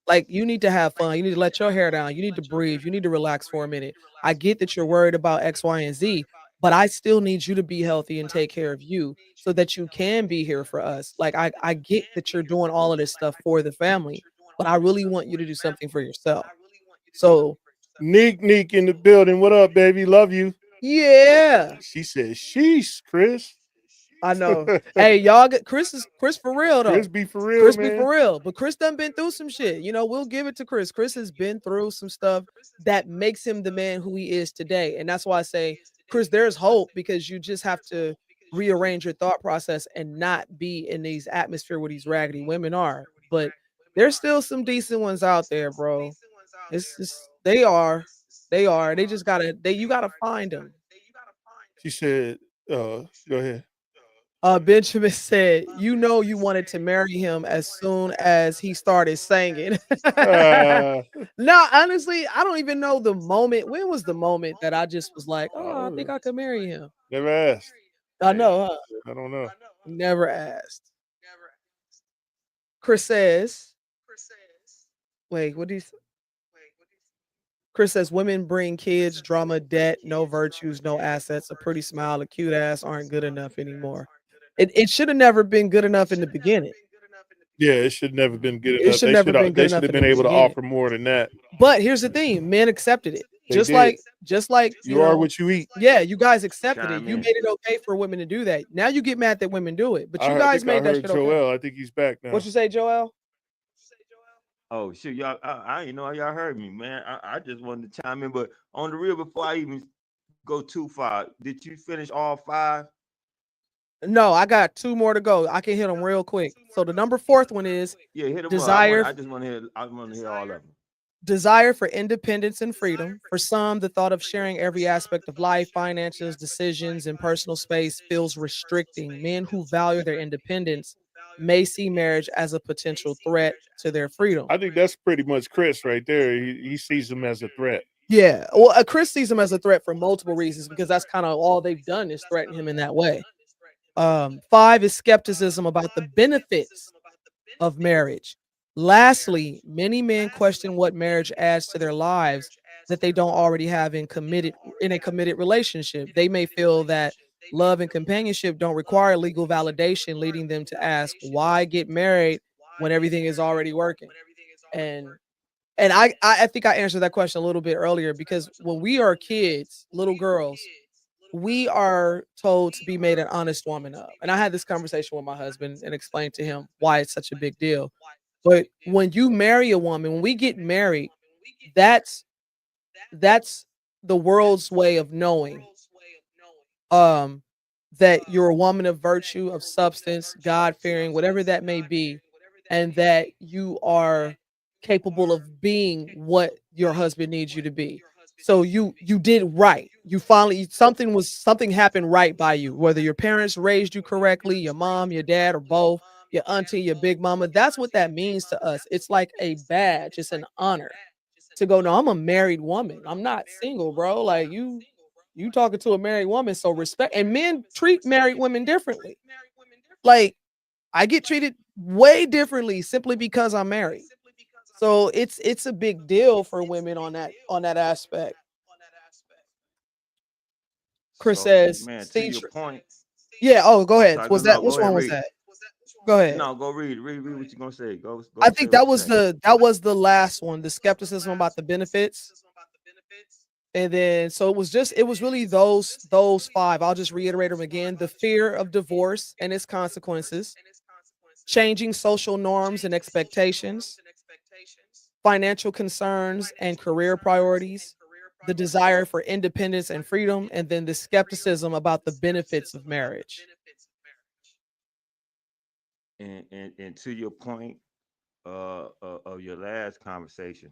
Speaker 2: Like, you need to have fun. You need to let your hair down. You need to breathe. You need to relax for a minute. I get that you're worried about X, Y, and Z, but I still need you to be healthy and take care of you so that you can be here for us. Like, I get that you're doing all of this stuff for the family, but I really want you to do something for yourself. So,
Speaker 1: Neek in the building. What up, baby? Love you.
Speaker 2: yeah.
Speaker 1: She said, sheesh, Chris.
Speaker 2: I know. Hey, y'all get Chris for real though.
Speaker 1: Chris be for real,
Speaker 2: Chris be
Speaker 1: man.
Speaker 2: for real. But Chris done been through some shit. You know, we'll give it to Chris. Chris has been through some stuff that makes him the man who he is today. And that's why I say, Chris, there's hope because you just have to rearrange your thought process and not be in these atmosphere where these raggedy women are. But there's still some decent ones out there, bro. It's just they are. They are. They just gotta you gotta find them.
Speaker 1: She said, go ahead.
Speaker 2: Benjamin said, "You know, you wanted to marry him as soon as he started singing."
Speaker 1: Uh,
Speaker 2: No, honestly, I don't even know the moment. When was the moment that I just was like, "Oh, I think
Speaker 1: oh,
Speaker 2: I could marry him"?
Speaker 1: never asked.
Speaker 2: I know, huh?
Speaker 1: I don't know.
Speaker 2: Never asked. Chris says, "Wait, what do you?" Chris says, "Women bring kids, drama, debt, no virtues, no assets. A pretty smile, a cute ass aren't good enough anymore." It should have never been good enough in the beginning.
Speaker 1: Yeah, it should never been good
Speaker 2: It
Speaker 1: enough.
Speaker 2: should never been good
Speaker 1: They should
Speaker 2: enough
Speaker 1: have
Speaker 2: in the
Speaker 1: been able to
Speaker 2: beginning.
Speaker 1: offer more than that.
Speaker 2: But here's the thing, men accepted it.
Speaker 1: They did.
Speaker 2: Just like,
Speaker 1: You are what you eat.
Speaker 2: yeah, you guys accepted it.
Speaker 3: Chime
Speaker 2: You
Speaker 3: in.
Speaker 2: made it okay for women to do that. Now you get mad that women do it, but you
Speaker 1: I
Speaker 2: guys
Speaker 1: think I
Speaker 2: made that
Speaker 1: heard
Speaker 2: shit okay.
Speaker 1: Joel. I think he's back now.
Speaker 2: What you say, Joel?
Speaker 3: Oh shit, y'all! I didn't know y'all heard me, man. I just wanted to chime in, but on the real, before I even go too far, did you finish all 5?
Speaker 2: No, I got 2 more to go. I can hit them real quick. So the number 4th one is
Speaker 3: Yeah, hit them up.
Speaker 2: desire
Speaker 3: I just want to hear. I want to hear all of them.
Speaker 2: desire for independence and freedom. For some, the thought of sharing every aspect of life, finances, decisions, and personal space feels restricting. Men who value their independence may see marriage as a potential threat to their freedom.
Speaker 1: I think that's pretty much Chris right there. He sees him as a threat.
Speaker 2: Yeah. Well, Chris sees him as a threat for multiple reasons because that's kind of all they've done is threaten him in that way. 5 is skepticism about the benefits of marriage. Lastly, many men question what marriage adds to their lives that they don't already have in a committed relationship. They may feel that love and companionship don't require legal validation, leading them to ask, why get married when everything is already working? And I think I answered that question a little bit earlier because when we are kids, little girls, we are told to be made an honest woman of. And I had this conversation with my husband and explained to him why it's such a big deal. But when you marry a woman, when we get married, that's that's the world's way of knowing um that you're a woman of virtue, of substance, God fearing, whatever that may be, and that you are capable of being what your husband needs you to be. So you did right. You finally something happened right by you, whether your parents raised you correctly, your mom, your dad, or both, your auntie, your big mama. That's what that means to us. It's like a badge, it's an honor to go, no, I'm a married woman. I'm not single, bro. Like you talking to a married woman, so respect. And men treat married women differently. Like I get treated way differently simply because I'm married. So it's a big deal for women on that aspect. Chris
Speaker 3: So,
Speaker 2: says,
Speaker 3: man, to
Speaker 2: "See,
Speaker 3: your point,
Speaker 2: yeah. Oh, go
Speaker 3: I'm
Speaker 2: ahead.
Speaker 3: sorry.
Speaker 2: Was
Speaker 3: No,
Speaker 2: that
Speaker 3: go
Speaker 2: which
Speaker 3: ahead,
Speaker 2: one was
Speaker 3: read.
Speaker 2: that? Go ahead.
Speaker 3: No, go read what you're gonna say.
Speaker 2: I
Speaker 3: Go say
Speaker 2: think
Speaker 3: what you're saying.
Speaker 2: that was the last one. The skepticism about the benefits, and then so it was really those five. I'll just reiterate them again: the fear of divorce and its consequences, changing social norms and expectations, financial concerns and career priorities, the desire for independence and freedom, and then the skepticism about the benefits of marriage.
Speaker 3: And to your point of your last conversation,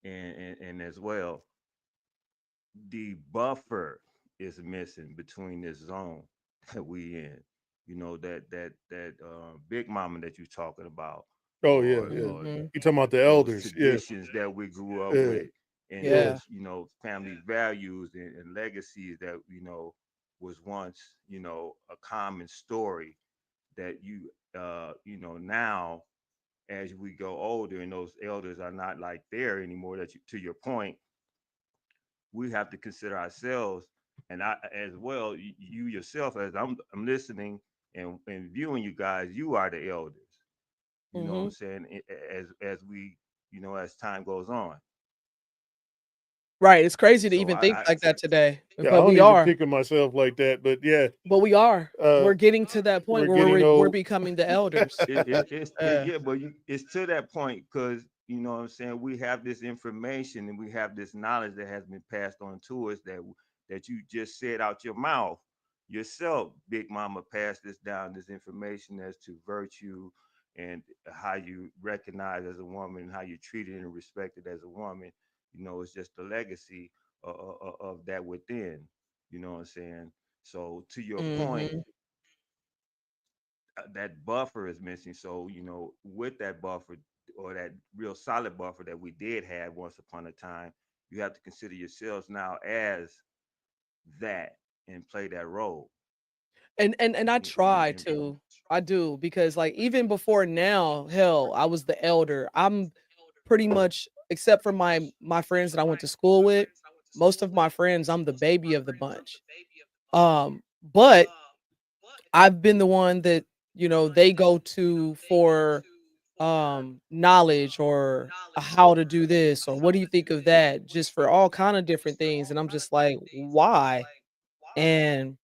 Speaker 3: and as well, the buffer is missing between this zone that we in. You know that big mama that you're talking about,
Speaker 1: Oh yeah, yeah.
Speaker 3: or
Speaker 2: Mhm.
Speaker 1: You talking about the
Speaker 3: those
Speaker 1: elders? Yeah,
Speaker 3: traditions that we grew up
Speaker 1: yeah,
Speaker 3: with, and
Speaker 1: yeah.
Speaker 2: Yeah.
Speaker 3: those family values and legacies that was once a common story that now as we go older and those elders are not like there anymore. To your point, we have to consider ourselves, and I as well. You yourself, as I'm listening and viewing you guys, you are the elders. You know what I'm
Speaker 2: Mhm.
Speaker 3: saying? As we as time goes on.
Speaker 2: Right. It's crazy to
Speaker 3: So
Speaker 2: even think
Speaker 3: I
Speaker 2: like that today,
Speaker 1: Yeah, I
Speaker 2: but
Speaker 1: don't
Speaker 2: we
Speaker 1: even
Speaker 2: are.
Speaker 1: think of myself like that, but yeah,
Speaker 2: But we are.
Speaker 1: uh,
Speaker 2: We're getting to that point
Speaker 1: we're
Speaker 2: where
Speaker 1: getting
Speaker 2: we're
Speaker 1: old.
Speaker 2: becoming the elders.
Speaker 3: yeah, but it's to that point because you know what I'm saying. We have this information and we have this knowledge that has been passed on to us that you just said out your mouth yourself. Big Mama passed this down, this information as to virtue and how you recognize as a woman and how you treated and respected as a woman. It's just the legacy of that within. You know what I'm saying? So to your point,
Speaker 2: Mhm.
Speaker 3: that buffer is missing. So, with that buffer or that real solid buffer that we did have once upon a time, you have to consider yourselves now as that and play that role.
Speaker 2: And I
Speaker 3: In, in,
Speaker 2: try
Speaker 3: in,
Speaker 2: to. I do because like even before now, hell, I was the elder. I'm pretty much except for my friends that I went to school with, most of my friends, I'm the baby of the bunch. But I've been the one that, they go to for knowledge or how to do this or what do you think of that just for all kind of different things and I'm just like why and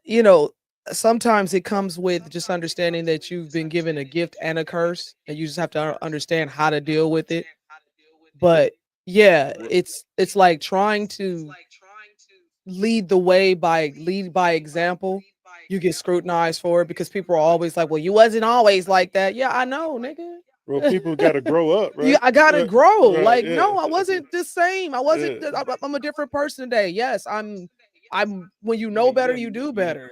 Speaker 2: you know sometimes it comes with just understanding that you've been given a gift and a curse and you just have to understand how to deal with it but yeah
Speaker 3: Well,
Speaker 2: it's like trying to lead by example. You get scrutinized for it because people are always like, "Well, you wasn't always like that." Yeah, I know,
Speaker 1: Well,
Speaker 2: nigga.
Speaker 1: people got to grow up,
Speaker 2: You
Speaker 1: right?
Speaker 2: I gotta
Speaker 1: Right,
Speaker 2: grow.
Speaker 1: right.
Speaker 2: Like,
Speaker 1: Yeah,
Speaker 2: no, I wasn't the same. I wasn't.
Speaker 1: yeah.
Speaker 2: I'm a different person today. Yes, I'm. When you know
Speaker 3: yeah,
Speaker 2: better,
Speaker 3: yeah,
Speaker 2: you do
Speaker 3: you,
Speaker 2: better.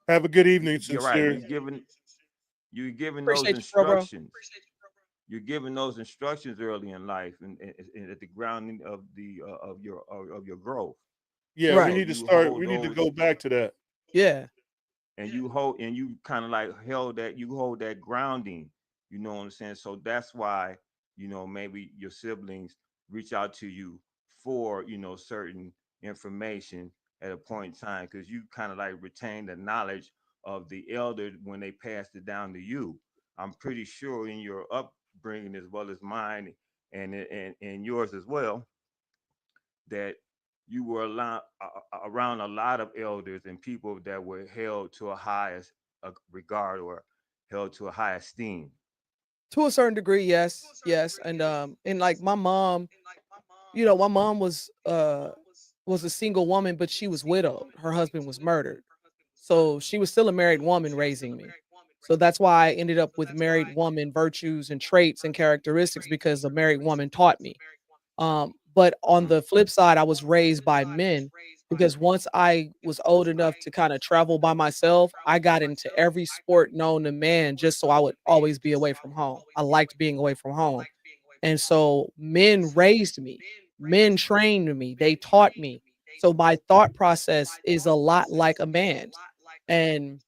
Speaker 1: Have a good evening,
Speaker 3: you're right.
Speaker 1: sincere.
Speaker 3: You're giving those
Speaker 2: Appreciate you, bro.
Speaker 3: instructions. You're giving those instructions early in life and at the grounding of your growth.
Speaker 1: Yeah, we
Speaker 2: Right.
Speaker 3: So
Speaker 1: need to
Speaker 3: you
Speaker 1: start.
Speaker 3: hold
Speaker 1: We need to
Speaker 3: those
Speaker 1: go back to that.
Speaker 2: Yeah.
Speaker 3: and you kind of like hold that grounding. You know what I'm saying? So that's why maybe your siblings reach out to you for certain information at a point in time because you kind of like retain the knowledge of the elder when they passed it down to you. I'm pretty sure in your upbringing as well as mine and yours as well that you were around a lot of elders and people that were held to a highest regard or held to a high esteem.
Speaker 2: To a certain degree, yes. Yes. And like my mom, my mom was a single woman, but she was widowed. Her husband was murdered. So she was still a married woman raising me. So that's why I ended up with married woman virtues and traits and characteristics because a married woman taught me. But on
Speaker 3: Mhm.
Speaker 2: the flip side, I was raised by men because once I was old enough to kind of travel by myself, I got into every sport known to man just so I would always be away from home. I liked being away from home. And so men raised me, men trained me, they taught me. So my thought process is a lot like a man's. And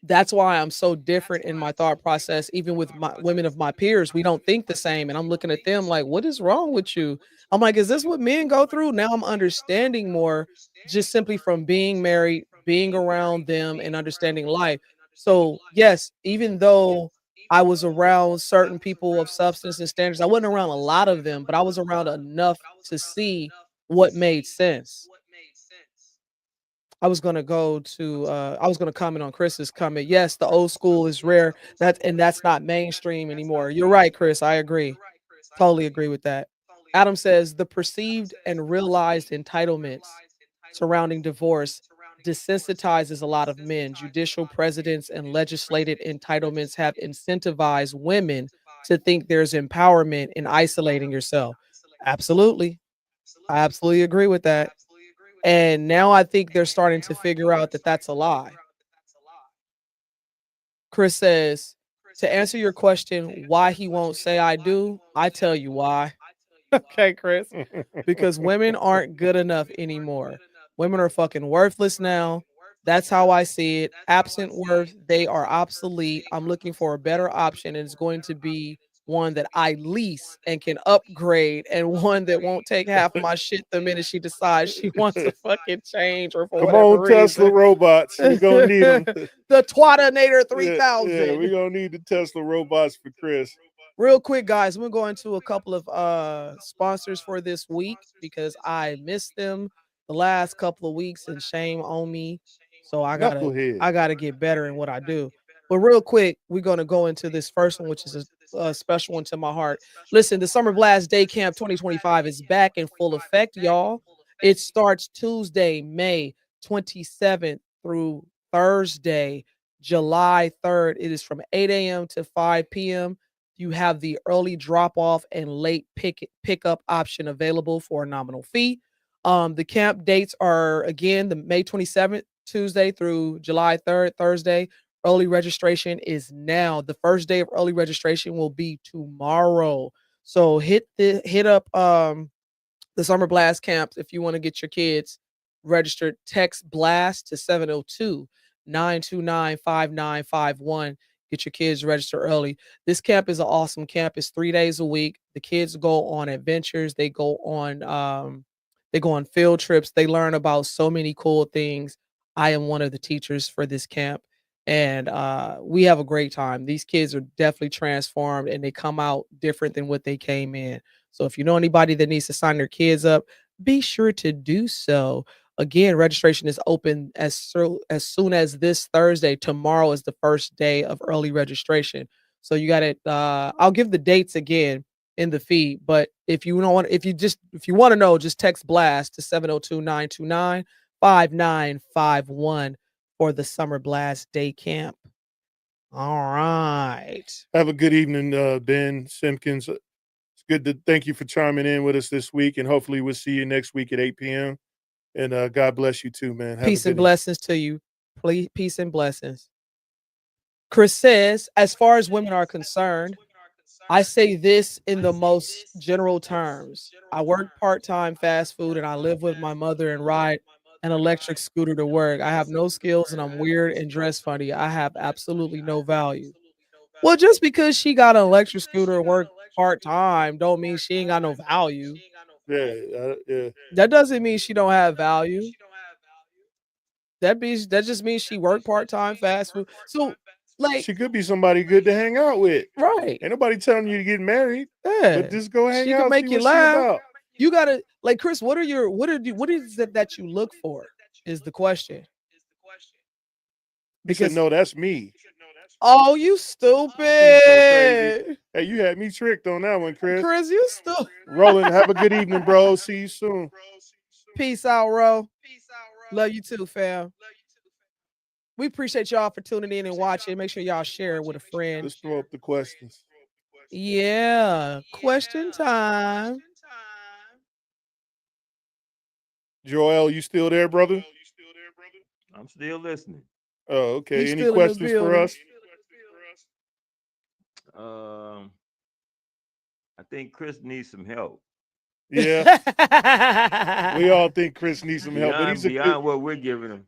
Speaker 2: That's why I'm so different in my thought process. Even with my women of my peers, we don't think the same. And I'm looking at them like, what is wrong with you? I'm like, is this what men go through? Now I'm understanding more just simply from being married, being around them, and understanding life. So, yes, even though I was around certain people of substance and standards, I wasn't around a lot of them, but I was around enough to see what made sense. I was gonna comment on Chris's comment. Yes, the old school is rare. That's not mainstream anymore. You're right, Chris. I agree. Totally agree with that. Adam says the perceived and realized entitlements surrounding divorce desensitizes a lot of men. Judicial precedents and legislated entitlements have incentivized women to think there's empowerment in isolating yourself. Absolutely. I absolutely agree with that. And now I think they're starting to figure out that that's a lie. Chris says, to answer your question, why he won't say I do, I tell you why. Okay, Chris. Because women aren't good enough anymore. Women are fucking worthless now. That's how I see it. Absent worth, they are obsolete. I'm looking for a better option, and it's going to be one that I lease and can upgrade, and one that won't take half my shit the minute she decides she wants to fucking change or for
Speaker 1: Come
Speaker 2: whatever
Speaker 1: on, Tesla
Speaker 2: reason.
Speaker 1: robots. We're gonna need them.
Speaker 2: The Twatinator
Speaker 1: Yeah, we're
Speaker 2: 3000.
Speaker 1: gonna need the Tesla robots for Chris.
Speaker 2: Real quick, guys, we're going to a couple of sponsors for this week because I missed them the last couple of weeks, and shame on me. So
Speaker 1: Knucklehead.
Speaker 2: I gotta get better in what I do. But real quick, we're gonna go into this first one, which is a special one to my heart. Listen, the Summer Blast Day Camp 2025 is back in full effect, y'all. It starts Tuesday, May 27th through Thursday, July 3rd. It is from 8 a.m. to 5 p.m. You have the early drop off and late pickup option available for a nominal fee. The camp dates are again the May 27th, Tuesday through July 3rd, Thursday. Early registration is now. The first day of early registration will be tomorrow. So hit up the Summer Blast camps if you want to get your kids registered. Text blast to 702-929-5951. Get your kids registered early. This camp is an awesome camp. It's 3 days a week. The kids go on adventures. They go on field trips. They learn about so many cool things. I am one of the teachers for this camp, and we have a great time. These kids are definitely transformed, and they come out different than what they came in. So if you know anybody that needs to sign their kids up, be sure to do so. Again, registration is open as soon as this Thursday. Tomorrow is the first day of early registration. So you got it. I'll give the dates again in the feed. But if you don't want, if you want to know, just text blast to 702-929-5951 for the Summer Blast Day Camp. All right.
Speaker 1: Have a good evening, Ben Simpkins. It's good to thank you for chiming in with us this week, and hopefully we'll see you next week at 8 p.m. And God bless you too, man. Have
Speaker 2: Peace
Speaker 1: a
Speaker 2: and
Speaker 1: good
Speaker 2: blessings to you. Please, peace and blessings. Chris says, as far as women are concerned, I say this in the most general terms. I work part time fast food and I live with my mother and ride an electric scooter to work. I have no skills and I'm weird and dress funny. I have absolutely no value. Well, just because she got an electric scooter and work part time don't mean she ain't got no value.
Speaker 1: Yeah.
Speaker 2: That doesn't mean she don't have value. That just means she worked part time fast food. So, like,
Speaker 1: She could be somebody good to hang out with.
Speaker 2: right?
Speaker 1: Ain't nobody telling you to get married,
Speaker 2: Yeah,
Speaker 1: but just go hang
Speaker 2: she can
Speaker 1: out, see
Speaker 2: make you
Speaker 1: what she
Speaker 2: laugh.
Speaker 1: about.
Speaker 2: You gotta like Chris. What is it that you look for? Is the question.
Speaker 1: He said,
Speaker 2: Because
Speaker 1: "No, that's me."
Speaker 2: oh, you
Speaker 1: He's so crazy.
Speaker 2: stupid,
Speaker 1: Hey, you had me tricked on that one, Chris.
Speaker 2: Chris. You stupid.
Speaker 1: Roland, have a good evening, bro. See you soon.
Speaker 2: Peace out, Ro. Love you too, fam. We appreciate y'all for tuning in and watching. Make sure y'all share it with a friend.
Speaker 1: Let's throw up the questions.
Speaker 2: Yeah, question time.
Speaker 1: Joel, you still there, brother?
Speaker 3: I'm still listening.
Speaker 1: Oh, okay.
Speaker 2: He's
Speaker 1: Any
Speaker 2: still in the
Speaker 1: questions for
Speaker 2: building.
Speaker 1: us?
Speaker 3: I think Chris needs some help.
Speaker 1: Yeah, we all think Chris needs some help, but
Speaker 3: Beyond
Speaker 1: he's a good.
Speaker 3: beyond what we're giving him.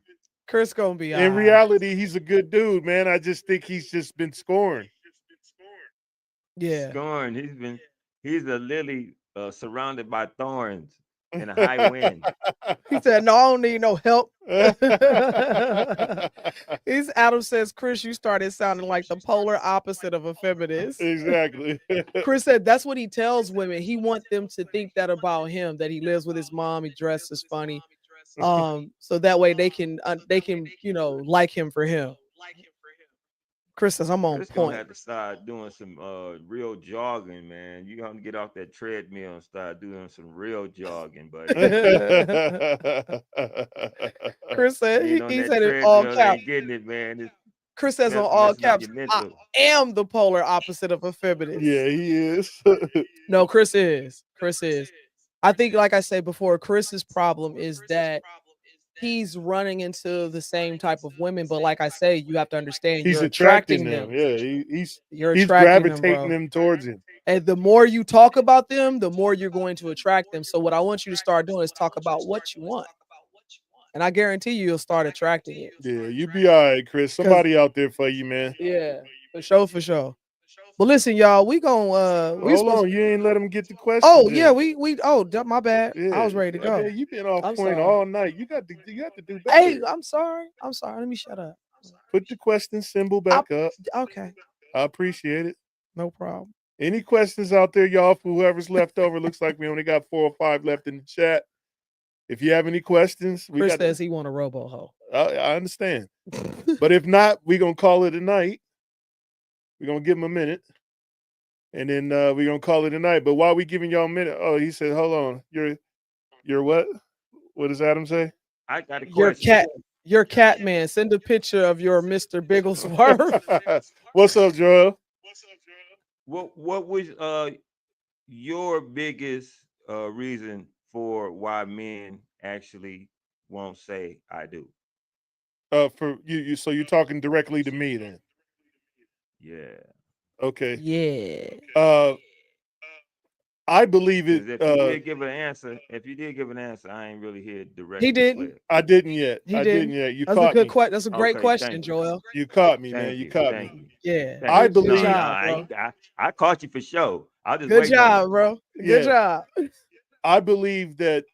Speaker 2: Chris gonna be
Speaker 1: In
Speaker 2: all right.
Speaker 1: reality, he's a good dude, man. I just think he's just been scorned.
Speaker 2: Yeah.
Speaker 3: Scorned. He's a lily surrounded by thorns in a high wind.
Speaker 2: He said, "No, I don't need no help." He's Adam says, "Chris, you started sounding like the polar opposite of a feminist."
Speaker 1: Exactly.
Speaker 2: Chris said that's what he tells women. He wants them to think that about him, that he lives with his mom, he dresses funny. So that way they can like him for him. Chris says, I'm on
Speaker 3: Chris gonna
Speaker 2: point.
Speaker 3: have to start doing some real jogging, man. You gonna get off that treadmill and start doing some real jogging, buddy.
Speaker 2: Chris said
Speaker 3: Being on
Speaker 2: he
Speaker 3: that
Speaker 2: said it all
Speaker 3: treadmill
Speaker 2: caps.
Speaker 3: ain't getting it, man. It's
Speaker 2: Chris says on all
Speaker 3: messing up
Speaker 2: caps,
Speaker 3: your
Speaker 2: I
Speaker 3: mental.
Speaker 2: am the polar opposite of a feminist.
Speaker 1: Yeah, he is.
Speaker 2: No, Chris is. Chris is. I think, like I said before, Chris's problem is that he's running into the same type of women. But like I say, you have to understand
Speaker 1: He's
Speaker 2: you're
Speaker 1: attracting
Speaker 2: attracting
Speaker 1: them.
Speaker 2: them.
Speaker 1: Yeah,
Speaker 2: You're
Speaker 1: he's
Speaker 2: attracting them,
Speaker 1: gravitating
Speaker 2: bro.
Speaker 1: them towards him.
Speaker 2: And the more you talk about them, the more you're going to attract them. So what I want you to start doing is talk about what you want. And I guarantee you'll start attracting it.
Speaker 1: Yeah, you be all right, Chris. Somebody out there for you, man.
Speaker 2: Yeah, for sure, for sure. But listen, y'all, we gonna we
Speaker 1: Hold
Speaker 2: supposed
Speaker 1: on, you ain't let him get the questions.
Speaker 2: Oh yeah,
Speaker 1: in.
Speaker 2: we my bad.
Speaker 1: Yeah,
Speaker 2: I was ready to go.
Speaker 1: Okay, you been off
Speaker 2: I'm
Speaker 1: point
Speaker 2: sorry.
Speaker 1: all night. You got to do better.
Speaker 2: Hey, I'm sorry. I'm sorry. Let me shut up.
Speaker 1: Put the question symbol back up.
Speaker 2: Okay,
Speaker 1: I appreciate it.
Speaker 2: no problem.
Speaker 1: Any questions out there, y'all? For whoever's left over, looks like we only got 4 or 5 left in the chat. If you have any questions, we
Speaker 2: Chris
Speaker 1: got.
Speaker 2: says he want a robo hoe.
Speaker 1: I understand, but if not, we gonna call it a night. We're gonna give him a minute, and then we're gonna call it a night. But while we giving y'all a minute, oh, he said, "Hold on, you're what? What does Adam say?"
Speaker 3: I got a
Speaker 2: Your
Speaker 3: question.
Speaker 2: your cat man. Send a picture of your Mr. Bigglesworth.
Speaker 1: What's up, Joel?
Speaker 3: What was your biggest reason for why men actually won't say I do?
Speaker 1: For you, so you're talking directly to me then?
Speaker 3: Yeah.
Speaker 1: Okay.
Speaker 2: Yeah.
Speaker 1: I believe it.
Speaker 3: Because if you did give an answer, I ain't really hear
Speaker 2: He
Speaker 3: directly
Speaker 2: didn't.
Speaker 3: clear.
Speaker 1: I didn't yet.
Speaker 2: He
Speaker 1: I
Speaker 2: didn't.
Speaker 1: didn't yet. You
Speaker 2: That's a
Speaker 1: caught
Speaker 2: good
Speaker 1: me.
Speaker 2: question. That's a great
Speaker 3: Okay,
Speaker 2: question,
Speaker 3: thank you.
Speaker 2: Joel.
Speaker 1: You caught me, man.
Speaker 3: Thank
Speaker 1: You
Speaker 3: you.
Speaker 1: caught
Speaker 3: Thank
Speaker 1: me.
Speaker 3: you.
Speaker 2: Yeah.
Speaker 3: Thank
Speaker 1: I
Speaker 3: you.
Speaker 2: Good
Speaker 1: believe.
Speaker 2: job, bro.
Speaker 3: I caught you for sure. I was just
Speaker 2: Good
Speaker 3: waiting on
Speaker 2: job,
Speaker 3: you.
Speaker 2: bro. Good
Speaker 1: Yeah.
Speaker 2: job.
Speaker 1: I believe that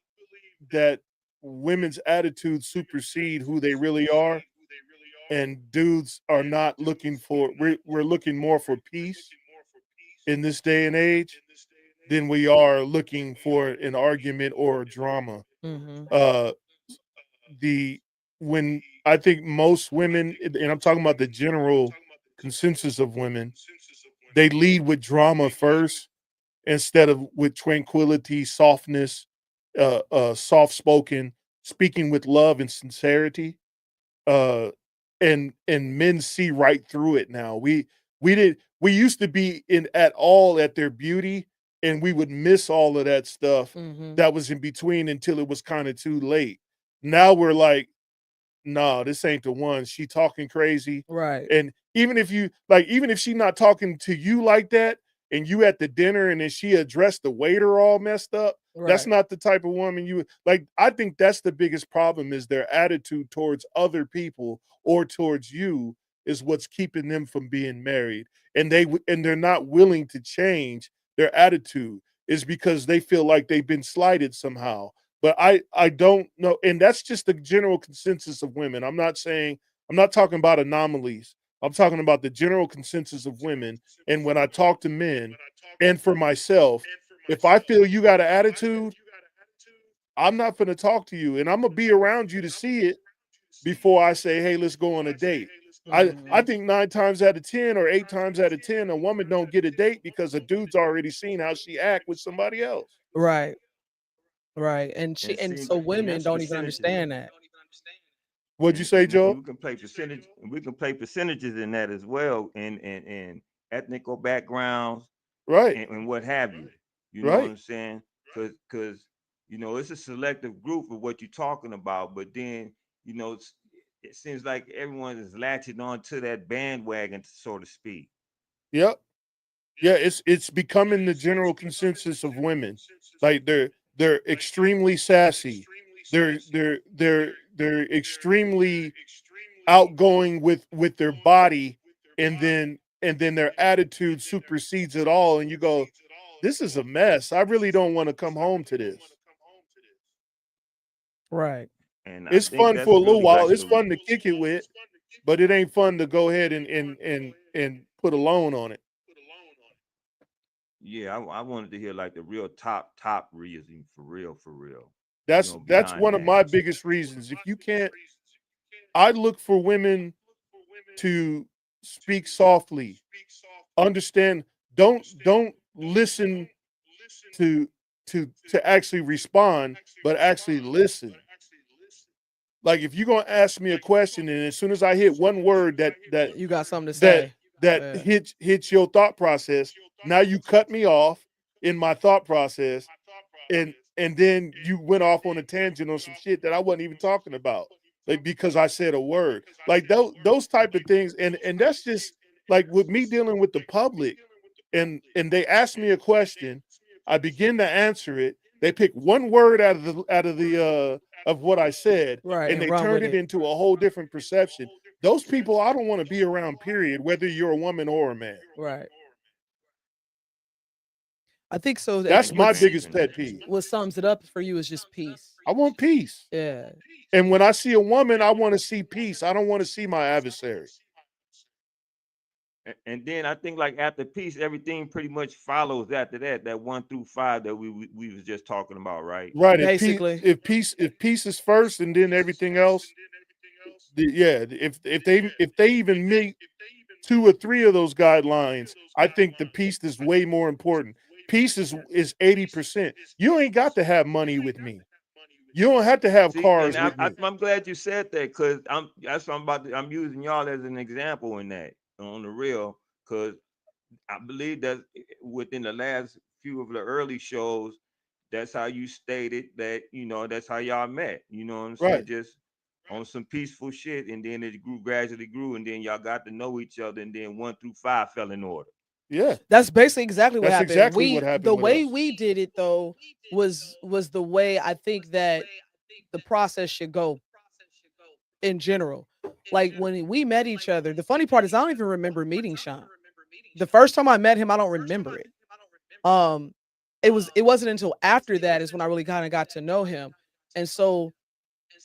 Speaker 1: women's attitudes supersede who they really are, and dudes are not looking for. We're looking more for peace in this day and age than we are looking for an argument or drama.
Speaker 2: Mm-hmm.
Speaker 1: Uh, the when I think most women, and I'm talking about the general consensus of women, they lead with drama first instead of with tranquility, softness, soft spoken, speaking with love and sincerity. Uh, and men see right through it now. We used to be in at all at their beauty, and we would miss all of that stuff
Speaker 2: Mm-hmm.
Speaker 1: that was in between until it was kind of too late. Now we're like, no, this ain't the one. She talking crazy.
Speaker 2: Right.
Speaker 1: And even if she not talking to you like that, and you at the dinner and then she addressed the waiter all messed up, that's
Speaker 2: Right.
Speaker 1: not the type of woman you like. I think that's the biggest problem is their attitude towards other people or towards you is what's keeping them from being married. And they're not willing to change their attitude is because they feel like they've been slighted somehow. But I don't know, and that's just the general consensus of women. I'm not talking about anomalies. I'm talking about the general consensus of women. And when I talk to men, and for myself, if I feel you got an attitude, I'm not going to talk to you, and I'm gonna be around you to see it before I say, "Hey, let's go on a date." I think 9 times out of 10 or 8 times out of 10, a woman don't get a date because a dude's already seen how she act with somebody else.
Speaker 2: Right. Right. And
Speaker 3: And see,
Speaker 2: so
Speaker 3: and
Speaker 2: women
Speaker 3: that's
Speaker 2: don't even
Speaker 3: percentages.
Speaker 2: understand that.
Speaker 1: What'd you say,
Speaker 3: And
Speaker 1: Joe?
Speaker 3: we can play percentage. And we can play percentages in that as well, and ethnical backgrounds
Speaker 1: Right,
Speaker 3: and what have you. You know what
Speaker 1: right.
Speaker 3: I'm saying? Because it's a selective group of what you're talking about, but then it seems like everyone is latching on to that bandwagon, so to speak.
Speaker 1: Yep. Yeah, it's becoming the general consensus of women. Like they're extremely sassy. they're extremely outgoing with their body, and then their attitude supersedes it all, and you go, this is a mess. I really don't want to come home to this.
Speaker 2: Right.
Speaker 3: And I
Speaker 1: It's
Speaker 3: think
Speaker 1: fun
Speaker 3: that's
Speaker 1: for a little
Speaker 3: really
Speaker 1: while.
Speaker 3: like
Speaker 1: It's
Speaker 3: the
Speaker 1: fun to kick it with, but it ain't fun to go ahead and put a loan on it.
Speaker 3: yeah. I wanted to hear like the real top reason for real.
Speaker 1: That's
Speaker 3: Behind
Speaker 1: one of
Speaker 3: that.
Speaker 1: my biggest reasons. If you can't, I look for women to speak softly, understand. Don't listen to to actually respond, but actually listen. Like if you're gonna ask me a question, and as soon as I hit one word
Speaker 2: You got something to
Speaker 1: that
Speaker 2: say.
Speaker 1: that
Speaker 2: Yeah.
Speaker 1: hits your thought process, now you cut me off in my thought process, and then you went off on a tangent on some shit that I wasn't even talking about, like because I said a word, like those type of things, and that's just like with me dealing with the public, and they ask me a question, I begin to answer it, they pick one word out of the of what I said,
Speaker 2: Right.
Speaker 1: and
Speaker 2: And
Speaker 1: they
Speaker 2: run
Speaker 1: turn
Speaker 2: with
Speaker 1: it
Speaker 2: it.
Speaker 1: into a whole different perception. Those people I don't want to be around, period, whether you're a woman or a man.
Speaker 2: Right. I think so. That
Speaker 1: That's my
Speaker 3: Amen
Speaker 1: biggest
Speaker 3: to
Speaker 1: pet
Speaker 3: that.
Speaker 1: peeve.
Speaker 2: what sums it up for you is just peace.
Speaker 1: I want peace.
Speaker 2: Yeah.
Speaker 1: And when I see a woman, I want to see peace. I don't want to see my adversary.
Speaker 3: And then I think like after peace, everything pretty much follows after that. That 1 through 5 that we was just talking about, right?
Speaker 1: Right. If peace,
Speaker 2: Basically.
Speaker 1: if peace is first and then everything else, yeah. If they even meet two or three of those guidelines, I think the peace is way more important. Peace is 80%. You ain't got to have money with me. You don't have to have
Speaker 3: See, and
Speaker 1: cars with me.
Speaker 3: I'm glad you said that because that's what I'm about to, I'm using y'all as an example in that on the real because I believe that within the last few of the early shows, that's how you stated that, that's how y'all met. You know what I'm saying?
Speaker 1: Right.
Speaker 3: Just on some peaceful shit, and then it gradually grew, and then y'all got to know each other, and then 1 through 5 fell in order.
Speaker 1: Yeah.
Speaker 2: That's basically exactly what
Speaker 1: That's
Speaker 2: happened.
Speaker 1: exactly what
Speaker 2: The
Speaker 1: happened with
Speaker 2: way
Speaker 1: us.
Speaker 2: we did it though was the way I think that the process should go in general. Like when we met each other, the funny part is I don't even remember meeting Sean. The first time I met him, I don't remember it. Um, it wasn't until after that is when I really kind of got to know him. And so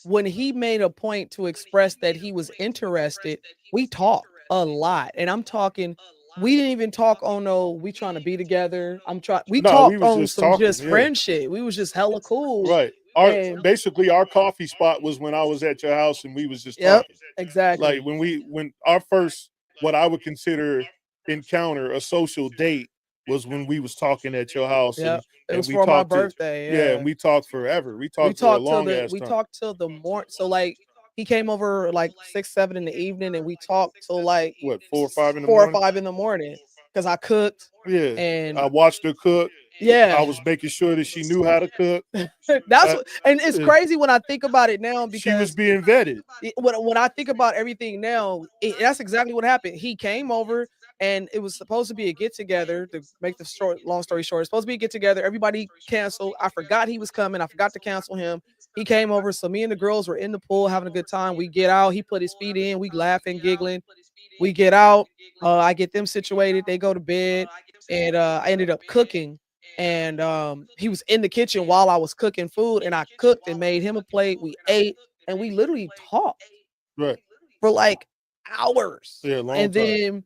Speaker 2: when he made a point to express that he was interested, we talked a lot. And I'm talking, we didn't even talk, oh no, we trying to be together. We
Speaker 1: No, we
Speaker 2: talked
Speaker 1: was
Speaker 2: on
Speaker 1: just
Speaker 2: some
Speaker 1: talking.
Speaker 2: just
Speaker 1: Yeah.
Speaker 2: friendship. We was just hella cool.
Speaker 1: Right.
Speaker 2: And
Speaker 1: Our coffee spot was when I was at your house and we was just
Speaker 2: yep,
Speaker 1: talking. Like
Speaker 2: exactly.
Speaker 1: when our first, what I would consider, encounter, a social date, was when we was talking at your house,
Speaker 2: Yep. It
Speaker 1: and
Speaker 2: was
Speaker 1: we
Speaker 2: for my
Speaker 1: talked to,
Speaker 2: birthday.
Speaker 1: yeah, and
Speaker 2: Yeah.
Speaker 1: we talked forever. We talked for a long ass
Speaker 2: We
Speaker 1: time.
Speaker 2: talked till the morning. So like he came over like 6, 7 in the evening and we talked till like
Speaker 1: What, 4 or 5 in the
Speaker 2: 4 or
Speaker 1: morning?
Speaker 2: 5 in the morning. Cause I cooked
Speaker 1: Yeah.
Speaker 2: and
Speaker 1: I watched her cook. I
Speaker 2: yeah.
Speaker 1: was making sure that she knew how to cook.
Speaker 2: That's
Speaker 1: Uh,
Speaker 2: what, and it's
Speaker 1: uh,
Speaker 2: crazy when I think about it now
Speaker 1: she was
Speaker 2: because
Speaker 1: being vetted.
Speaker 2: when I think about everything now, that's exactly what happened. He came over and it was supposed to be a get together. To make the long story short, it's supposed to be a get together. Everybody canceled. I forgot he was coming. I forgot to cancel him. He came over, so me and the girls were in the pool having a good time. We get out. He put his feet in. We laughing, giggling. We get out. I get them situated. They go to bed, and I ended up cooking. And he was in the kitchen while I was cooking food, and I cooked and made him a plate. We ate, and we literally talked
Speaker 1: Right.
Speaker 2: for like hours.
Speaker 1: Yeah, long
Speaker 2: And
Speaker 1: time.
Speaker 2: then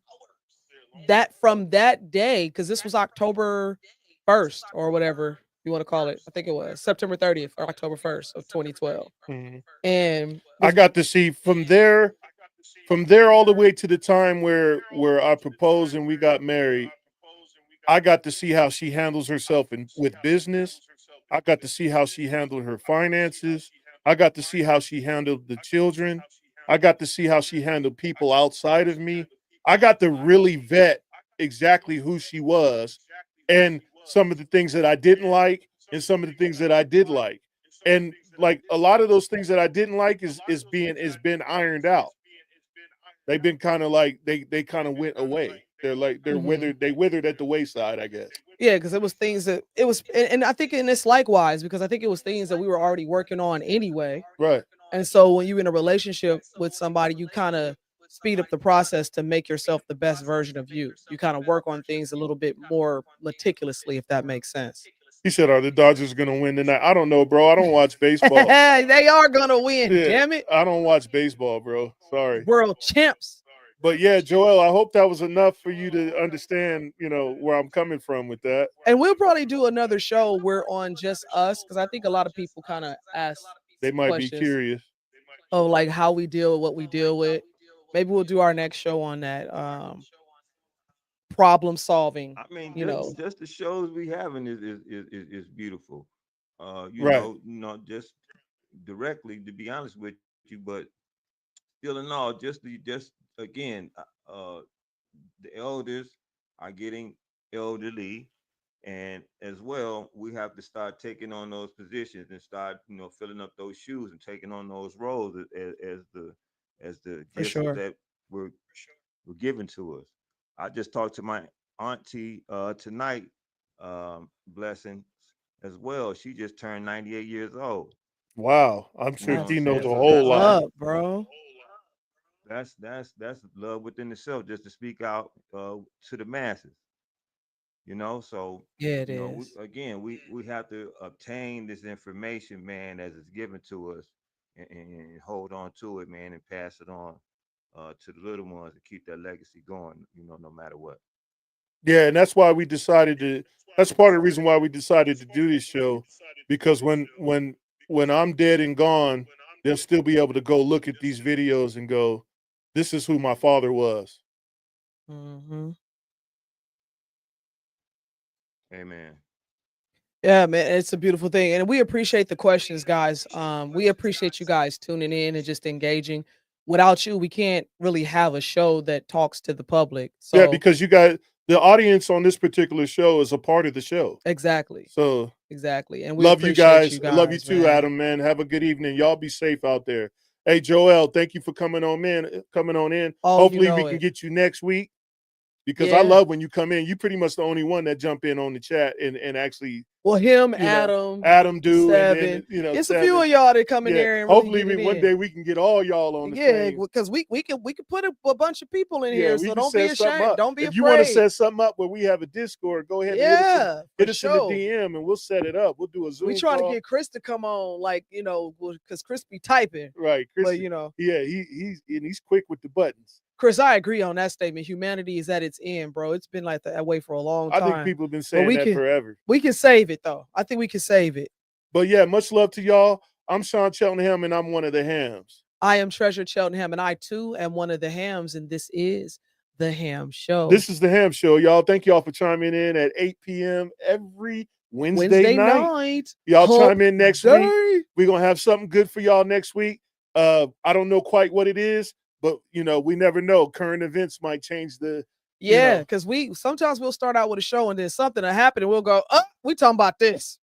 Speaker 2: that from that day, because this was October 1st or whatever you want to call it. I think it was September 30th or October 1st of 2012.
Speaker 1: Mhm.
Speaker 2: And
Speaker 1: I got to see from there all the way to the time where I proposed and we got married. I got to see how she handles herself with business. I got to see how she handled her finances. I got to see how she handled the children. I got to see how she handled people outside of me. I got to really vet exactly who she was, and some of the things that I didn't like and some of the things that I did like. And like a lot of those things that I didn't like is been ironed out. They've been kind of like they kind of went away. They're
Speaker 2: mhm.
Speaker 1: withered. They withered at the wayside, I guess.
Speaker 2: Yeah, because it was things that it was, and I think in this likewise, because I think it was things that we were already working on anyway.
Speaker 1: Right.
Speaker 2: And so when you're in a relationship with somebody, you kind of speed up the process to make yourself the best version of you. You kind of work on things a little bit more meticulously, if that makes sense.
Speaker 1: He said, "Are the Dodgers gonna win tonight?" I don't know, bro. I don't watch baseball.
Speaker 2: They are gonna win,
Speaker 1: Yeah,
Speaker 2: damn it.
Speaker 1: I don't watch baseball, bro. Sorry.
Speaker 2: World champs.
Speaker 1: But yeah, Joel, I hope that was enough for you to understand, where I'm coming from with that.
Speaker 2: And we'll probably do another show where on just us, because I think a lot of people kind of ask
Speaker 1: They might be
Speaker 2: questions
Speaker 1: curious.
Speaker 2: of like how we deal with what we deal with. Maybe we'll do our next show on that problem solving,
Speaker 3: I mean,
Speaker 2: you know.
Speaker 3: just the shows we having is beautiful.
Speaker 1: Right.
Speaker 3: Just directly to be honest with you, but still in all, just again, the elders are getting elderly, and as well, we have to start taking on those positions and start, filling up those shoes and taking on those roles as the
Speaker 2: For
Speaker 3: gifts
Speaker 2: sure.
Speaker 3: that were were given to us. I just talked to my auntie tonight, blessing as well. She just turned 98 years old.
Speaker 1: Wow. I'm
Speaker 3: You
Speaker 1: sure
Speaker 3: know what I'm
Speaker 1: she
Speaker 2: That's
Speaker 1: knows
Speaker 3: saying?
Speaker 1: a
Speaker 2: that's
Speaker 3: So
Speaker 1: whole
Speaker 2: what's
Speaker 3: that's
Speaker 1: lot.
Speaker 3: that's
Speaker 2: up, bro.
Speaker 3: that's love within itself, just to speak out to the masses. So
Speaker 2: Yeah, it is.
Speaker 3: we have to obtain this information, man, as it's given to us, and hold on to it, man, and pass it on to the little ones and keep that legacy going, no matter what.
Speaker 1: Yeah, and that's part of the reason why we decided to do this show, because when I'm dead and gone, they'll still be able to go look at these videos and go, "This is who my father was."
Speaker 2: Hmm.
Speaker 3: Amen.
Speaker 2: Yeah, man, it's a beautiful thing, and we appreciate the questions, guys. We appreciate you guys tuning in and just engaging. Without you, we can't really have a show that talks to the public.
Speaker 1: Yeah,
Speaker 2: So
Speaker 1: because the audience on this particular show is a part of the show.
Speaker 2: exactly,
Speaker 1: So
Speaker 2: exactly, and we
Speaker 1: love you
Speaker 2: appreciate you
Speaker 1: guys. Love you
Speaker 2: guys,
Speaker 1: too,
Speaker 2: man.
Speaker 1: Adam, man. Have a good evening. Y'all be safe out there. Hey, Joel, thank you for coming on in.
Speaker 2: Oh, you
Speaker 1: Hopefully we
Speaker 2: know
Speaker 1: can
Speaker 2: it.
Speaker 1: get you next week, because I
Speaker 2: Yeah.
Speaker 1: love when you come in. You pretty much the only one that jump in on the chat and actually,
Speaker 2: Well, him,
Speaker 1: you know,
Speaker 2: Adam,
Speaker 1: Adam do, and then,
Speaker 2: Seven. It's a few
Speaker 1: Seven.
Speaker 2: of y'all that come in
Speaker 1: Yeah.
Speaker 2: there and really
Speaker 1: Hopefully
Speaker 2: get it
Speaker 1: one
Speaker 2: in.
Speaker 1: day we can get all y'all on the
Speaker 2: Yeah,
Speaker 1: same.
Speaker 2: because we could put a bunch of people in
Speaker 1: Yeah,
Speaker 2: here,
Speaker 1: we
Speaker 2: so
Speaker 1: can
Speaker 2: don't be
Speaker 1: set something
Speaker 2: ashamed.
Speaker 1: up.
Speaker 2: Don't be
Speaker 1: If you want to
Speaker 2: afraid.
Speaker 1: set something up where we have a Discord, go ahead and
Speaker 2: Yeah, for
Speaker 1: hit us in the
Speaker 2: sure.
Speaker 1: DM and we'll set it up. We'll do a
Speaker 2: We
Speaker 1: Zoom
Speaker 2: trying to
Speaker 1: call.
Speaker 2: get Chris to come on, like, because Chris be typing.
Speaker 1: Right, Chris.
Speaker 2: But
Speaker 1: Yeah, he's quick with the buttons.
Speaker 2: Chris, I agree on that statement. Humanity is at its end, bro. It's been like that way for a long
Speaker 1: I think
Speaker 2: time.
Speaker 1: people have been
Speaker 2: But
Speaker 1: saying that forever.
Speaker 2: we can save it though. I think we can save it.
Speaker 1: But yeah, much love to y'all. I'm Sean Cheltenham and I'm one of the hams.
Speaker 2: I am Treasure Cheltenham, and I too am one of the hams, and this is the Ham Show.
Speaker 1: This is the Ham Show, y'all. Thank y'all for chiming in at 8 p.m. every Wednesday night. Y'all chime in next week. We're gonna have something good for y'all next week. I don't know quite what it is, but we never know. Current events might change the.
Speaker 2: Yeah, because sometimes we'll start out with a show and then something will happen and we'll go, oh, we talking about this.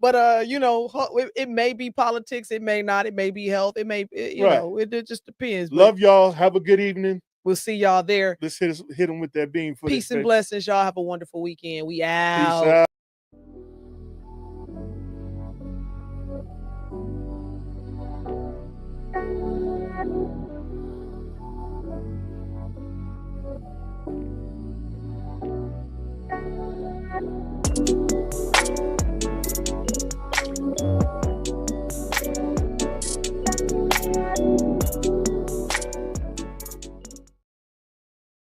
Speaker 2: But it may be politics, it may not, it may be health, it may, it just depends.
Speaker 1: Love y'all. Have a good evening.
Speaker 2: We'll see y'all there.
Speaker 1: Let's hit them with that beam footage.
Speaker 2: Peace and blessings, y'all. Have a wonderful weekend. We out.
Speaker 1: Peace out.